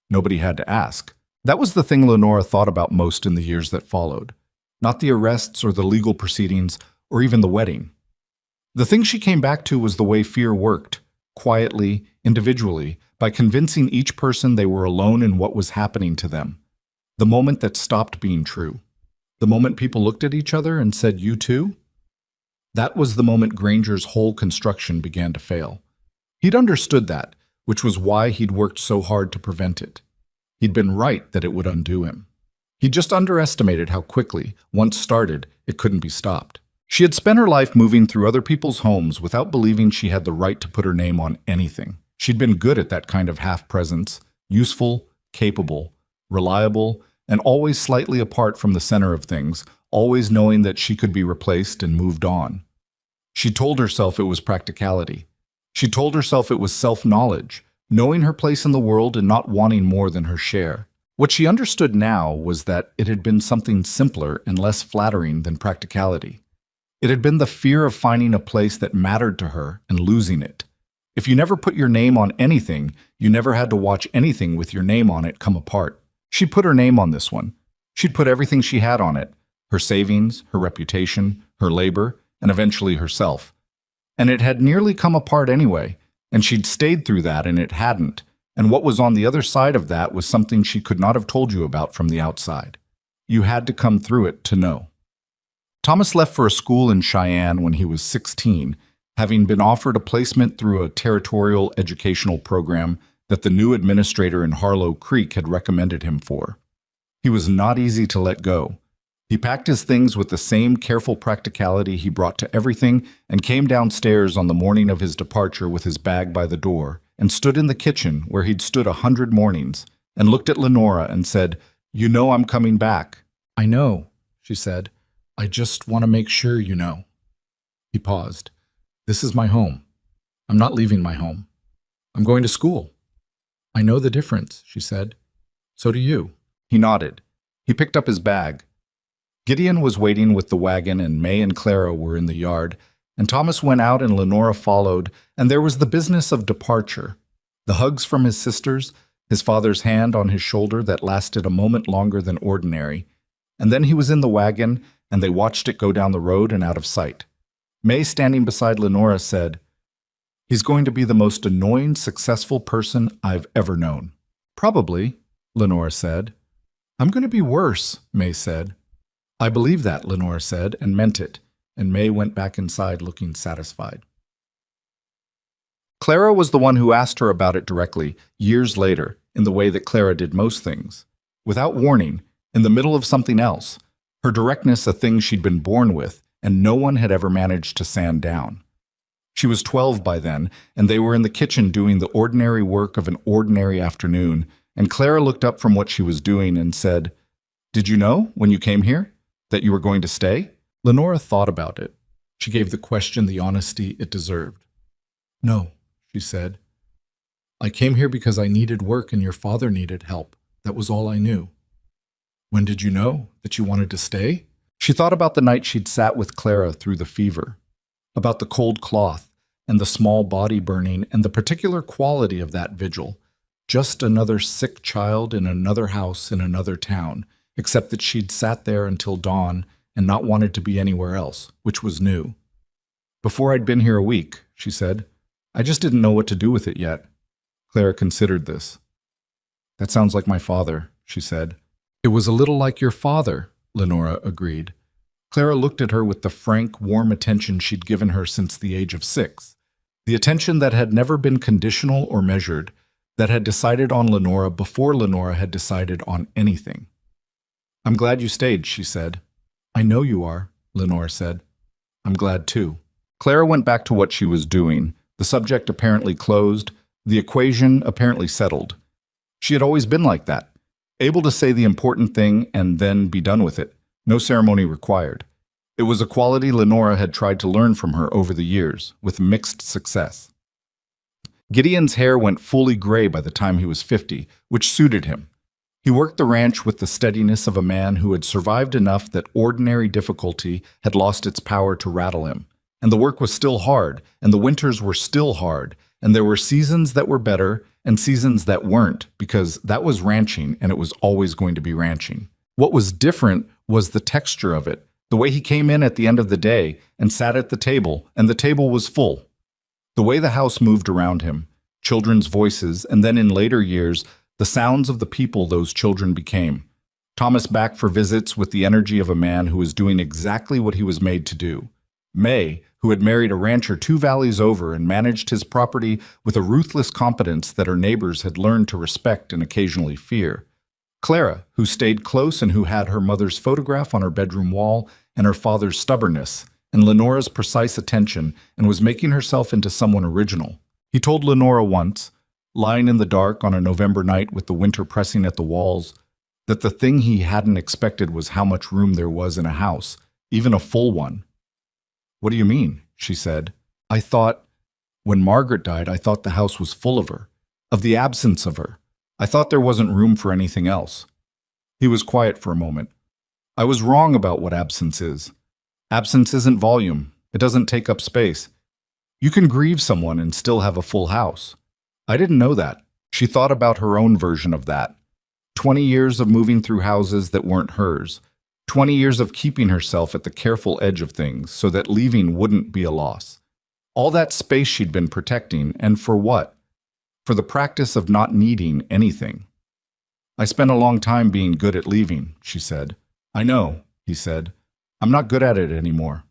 Nobody had to ask. That was the thing Lenora thought about most in the years that followed. Not the arrests or the legal proceedings or even the wedding. The thing she came back to was the way fear worked, quietly, individually, by convincing each person they were alone in what was happening to them. The moment that stopped being true. The moment people looked at each other and said, "You too?" That was the moment Granger's whole construction began to fail. He'd understood that, which was why he'd worked so hard to prevent it. He'd been right that it would undo him. He just underestimated how quickly, once started, it couldn't be stopped. She had spent her life moving through other people's homes without believing she had the right to put her name on anything. She'd been good at that kind of half-presence, useful, capable, reliable, and always slightly apart from the center of things, always knowing that she could be replaced and moved on. She told herself it was practicality. She told herself it was self-knowledge, knowing her place in the world and not wanting more than her share. What she understood now was that it had been something simpler and less flattering than practicality. It had been the fear of finding a place that mattered to her and losing it. If you never put your name on anything, you never had to watch anything with your name on it come apart. She put her name on this one. She'd put everything she had on it, her savings, her reputation, her labor, and eventually herself. And it had nearly come apart anyway, and she'd stayed through that and it hadn't, and what was on the other side of that was something she could not have told you about from the outside. You had to come through it to know. Thomas left for a school in Cheyenne when he was 16, having been offered a placement through a territorial educational program that the new administrator in Harlow Creek had recommended him for. He was not easy to let go. He packed his things with the same careful practicality he brought to everything and came downstairs on the morning of his departure with his bag by the door and stood in the kitchen where he'd stood 100 mornings and looked at Lenora and said, "You know I'm coming back." "I know," she said. "I just want to make sure you know." He paused. "This is my home. I'm not leaving my home. I'm going to school." "I know the difference," she said. "So do you." He nodded. He picked up his bag. Gideon was waiting with the wagon, and May and Clara were in the yard, and Thomas went out and Lenora followed, and there was the business of departure. The hugs from his sisters, his father's hand on his shoulder that lasted a moment longer than ordinary, and then he was in the wagon, and they watched it go down the road and out of sight. May, standing beside Lenora, said, "He's going to be the most annoying, successful person I've ever known." "Probably," Lenora said. "I'm going to be worse," May said. "I believe that," Lenora said, and meant it, and May went back inside looking satisfied. Clara was the one who asked her about it directly, years later, in the way that Clara did most things. Without warning, in the middle of something else, her directness a thing she'd been born with, and no one had ever managed to sand down. She was 12 by then, and they were in the kitchen doing the ordinary work of an ordinary afternoon, and Clara looked up from what she was doing and said, "Did you know, when you came here, that you were going to stay?" Lenora thought about it. She gave the question the honesty it deserved. "No," she said. "I came here because I needed work and your father needed help. That was all I knew." "When did you know that you wanted to stay?" She thought about the night she'd sat with Clara through the fever, about the cold cloth and the small body burning and the particular quality of that vigil. Just another sick child in another house in another town, except that she'd sat there until dawn and not wanted to be anywhere else, which was new. "Before I'd been here a week," she said. "I just didn't know what to do with it yet." Clara considered this. "That sounds like my father," she said. "It was a little like your father," Lenora agreed. Clara looked at her with the frank, warm attention she'd given her since the age of 6. The attention that had never been conditional or measured, that had decided on Lenora before Lenora had decided on anything. "I'm glad you stayed," she said. "I know you are," Lenora said. "I'm glad too." Clara went back to what she was doing, the subject apparently closed, the equation apparently settled. She had always been like that, able to say the important thing and then be done with it, no ceremony required. It was a quality Lenora had tried to learn from her over the years, with mixed success. Gideon's hair went fully gray by the time he was 50, which suited him. He worked the ranch with the steadiness of a man who had survived enough that ordinary difficulty had lost its power to rattle him. And the work was still hard, and the winters were still hard, and there were seasons that were better and seasons that weren't, because that was ranching and it was always going to be ranching. What was different was the texture of it, the way he came in at the end of the day and sat at the table, and the table was full. The way the house moved around him, children's voices, and then in later years, the sounds of the people those children became. Thomas back for visits with the energy of a man who was doing exactly what he was made to do. May, who had married a rancher 2 valleys over and managed his property with a ruthless competence that her neighbors had learned to respect and occasionally fear. Clara, who stayed close and who had her mother's photograph on her bedroom wall and her father's stubbornness and Lenora's precise attention and was making herself into someone original. He told Lenora once, lying in the dark on a November night with the winter pressing at the walls, that the thing he hadn't expected was how much room there was in a house, even a full one. "What do you mean?" she said. When Margaret died, I thought the house was full of her, of the absence of her. I thought there wasn't room for anything else." He was quiet for a moment. "I was wrong about what absence is. Absence isn't volume. It doesn't take up space. You can grieve someone and still have a full house. I didn't know that." She thought about her own version of that. 20 years of moving through houses that weren't hers. 20 years of keeping herself at the careful edge of things so that leaving wouldn't be a loss. All that space she'd been protecting, and for what? For the practice of not needing anything. "I spent a long time being good at leaving," she said. "I know," he said. "I'm not good at it anymore."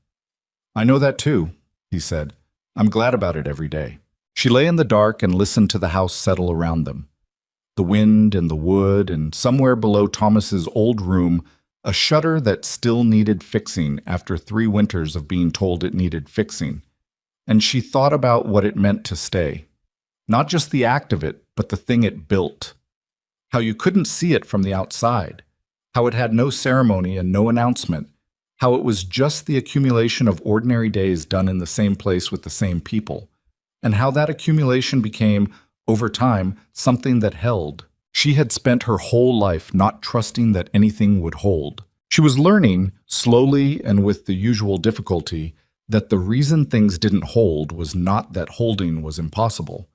"I know that too," he said. "I'm glad about it every day." She lay in the dark and listened to the house settle around them. The wind and the wood, and somewhere below Thomas's old room, a shutter that still needed fixing after 3 winters of being told it needed fixing. And she thought about what it meant to stay. Not just the act of it, but the thing it built. How you couldn't see it from the outside. How it had no ceremony and no announcement. How it was just the accumulation of ordinary days done in the same place with the same people. And how that accumulation became, over time, something that held. She had spent her whole life not trusting that anything would hold. She was learning, slowly and with the usual difficulty, that the reason things didn't hold was not that holding was impossible.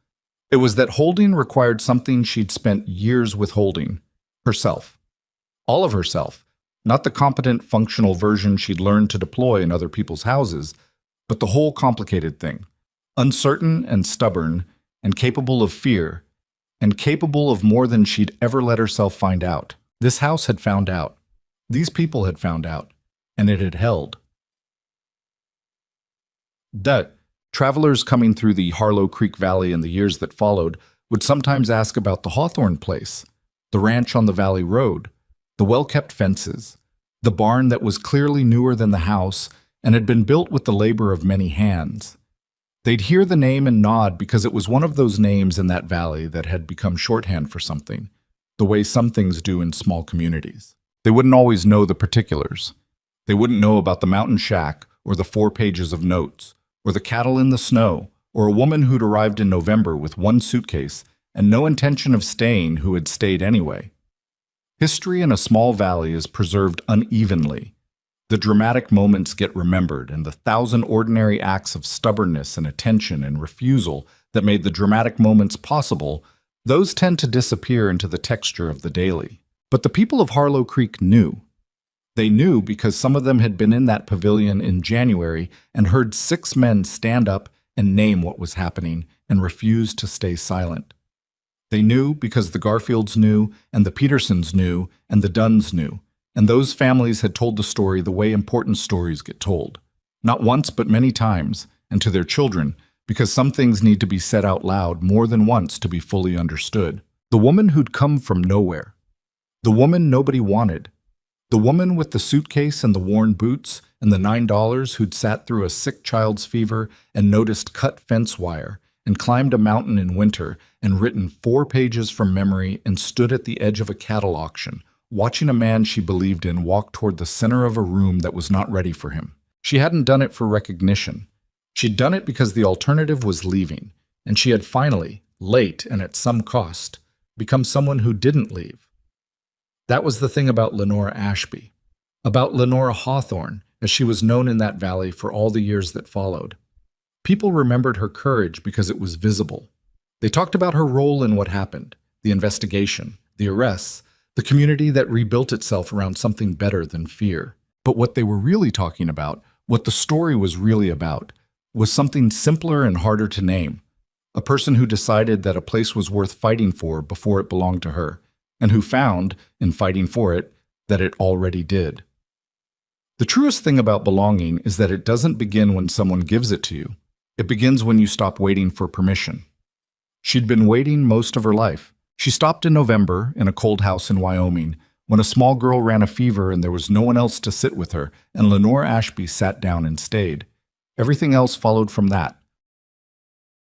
It was that holding required something she'd spent years withholding: herself. All of herself. Not the competent, functional version she'd learned to deploy in other people's houses, but the whole complicated thing. Uncertain and stubborn, and capable of fear, and capable of more than she'd ever let herself find out. This house had found out. These people had found out. And it had held. That travelers coming through the Harlow Creek Valley in the years that followed would sometimes ask about the Hawthorne place, the ranch on the Valley Road, the well-kept fences, the barn that was clearly newer than the house and had been built with the labor of many hands. They'd hear the name and nod because it was one of those names in that valley that had become shorthand for something, the way some things do in small communities. They wouldn't always know the particulars. They wouldn't know about the mountain shack or the 4 pages of notes, or the cattle in the snow, or a woman who'd arrived in November with 1 suitcase and no intention of staying who had stayed anyway. History in a small valley is preserved unevenly. The dramatic moments get remembered, and the 1,000 ordinary acts of stubbornness and attention and refusal that made the dramatic moments possible, those tend to disappear into the texture of the daily. But the people of Harlow Creek knew. They knew because some of them had been in that pavilion in January and heard 6 men stand up and name what was happening and refuse to stay silent. They knew because the Garfields knew, and the Petersons knew, and the Dunns knew, and those families had told the story the way important stories get told. Not once but many times, and to their children, because some things need to be said out loud more than once to be fully understood. The woman who'd come from nowhere. The woman nobody wanted. The woman with the suitcase and the worn boots and the $9 who'd sat through a sick child's fever and noticed cut fence wire and climbed a mountain in winter and written 4 pages from memory and stood at the edge of a cattle auction, watching a man she believed in walk toward the center of a room that was not ready for him. She hadn't done it for recognition. She'd done it because the alternative was leaving, and she had finally, late and at some cost, become someone who didn't leave. That was the thing about Lenora Ashby, about Lenora Hawthorne, as she was known in that valley for all the years that followed. People remembered her courage because it was visible. They talked about her role in what happened, the investigation, the arrests, the community that rebuilt itself around something better than fear. But what they were really talking about, what the story was really about, was something simpler and harder to name. A person who decided that a place was worth fighting for before it belonged to her, and who found, in fighting for it, that it already did. The truest thing about belonging is that it doesn't begin when someone gives it to you. It begins when you stop waiting for permission. She'd been waiting most of her life. She stopped in November in a cold house in Wyoming when a small girl ran a fever and there was no one else to sit with her, and Lenore Ashby sat down and stayed. Everything else followed from that.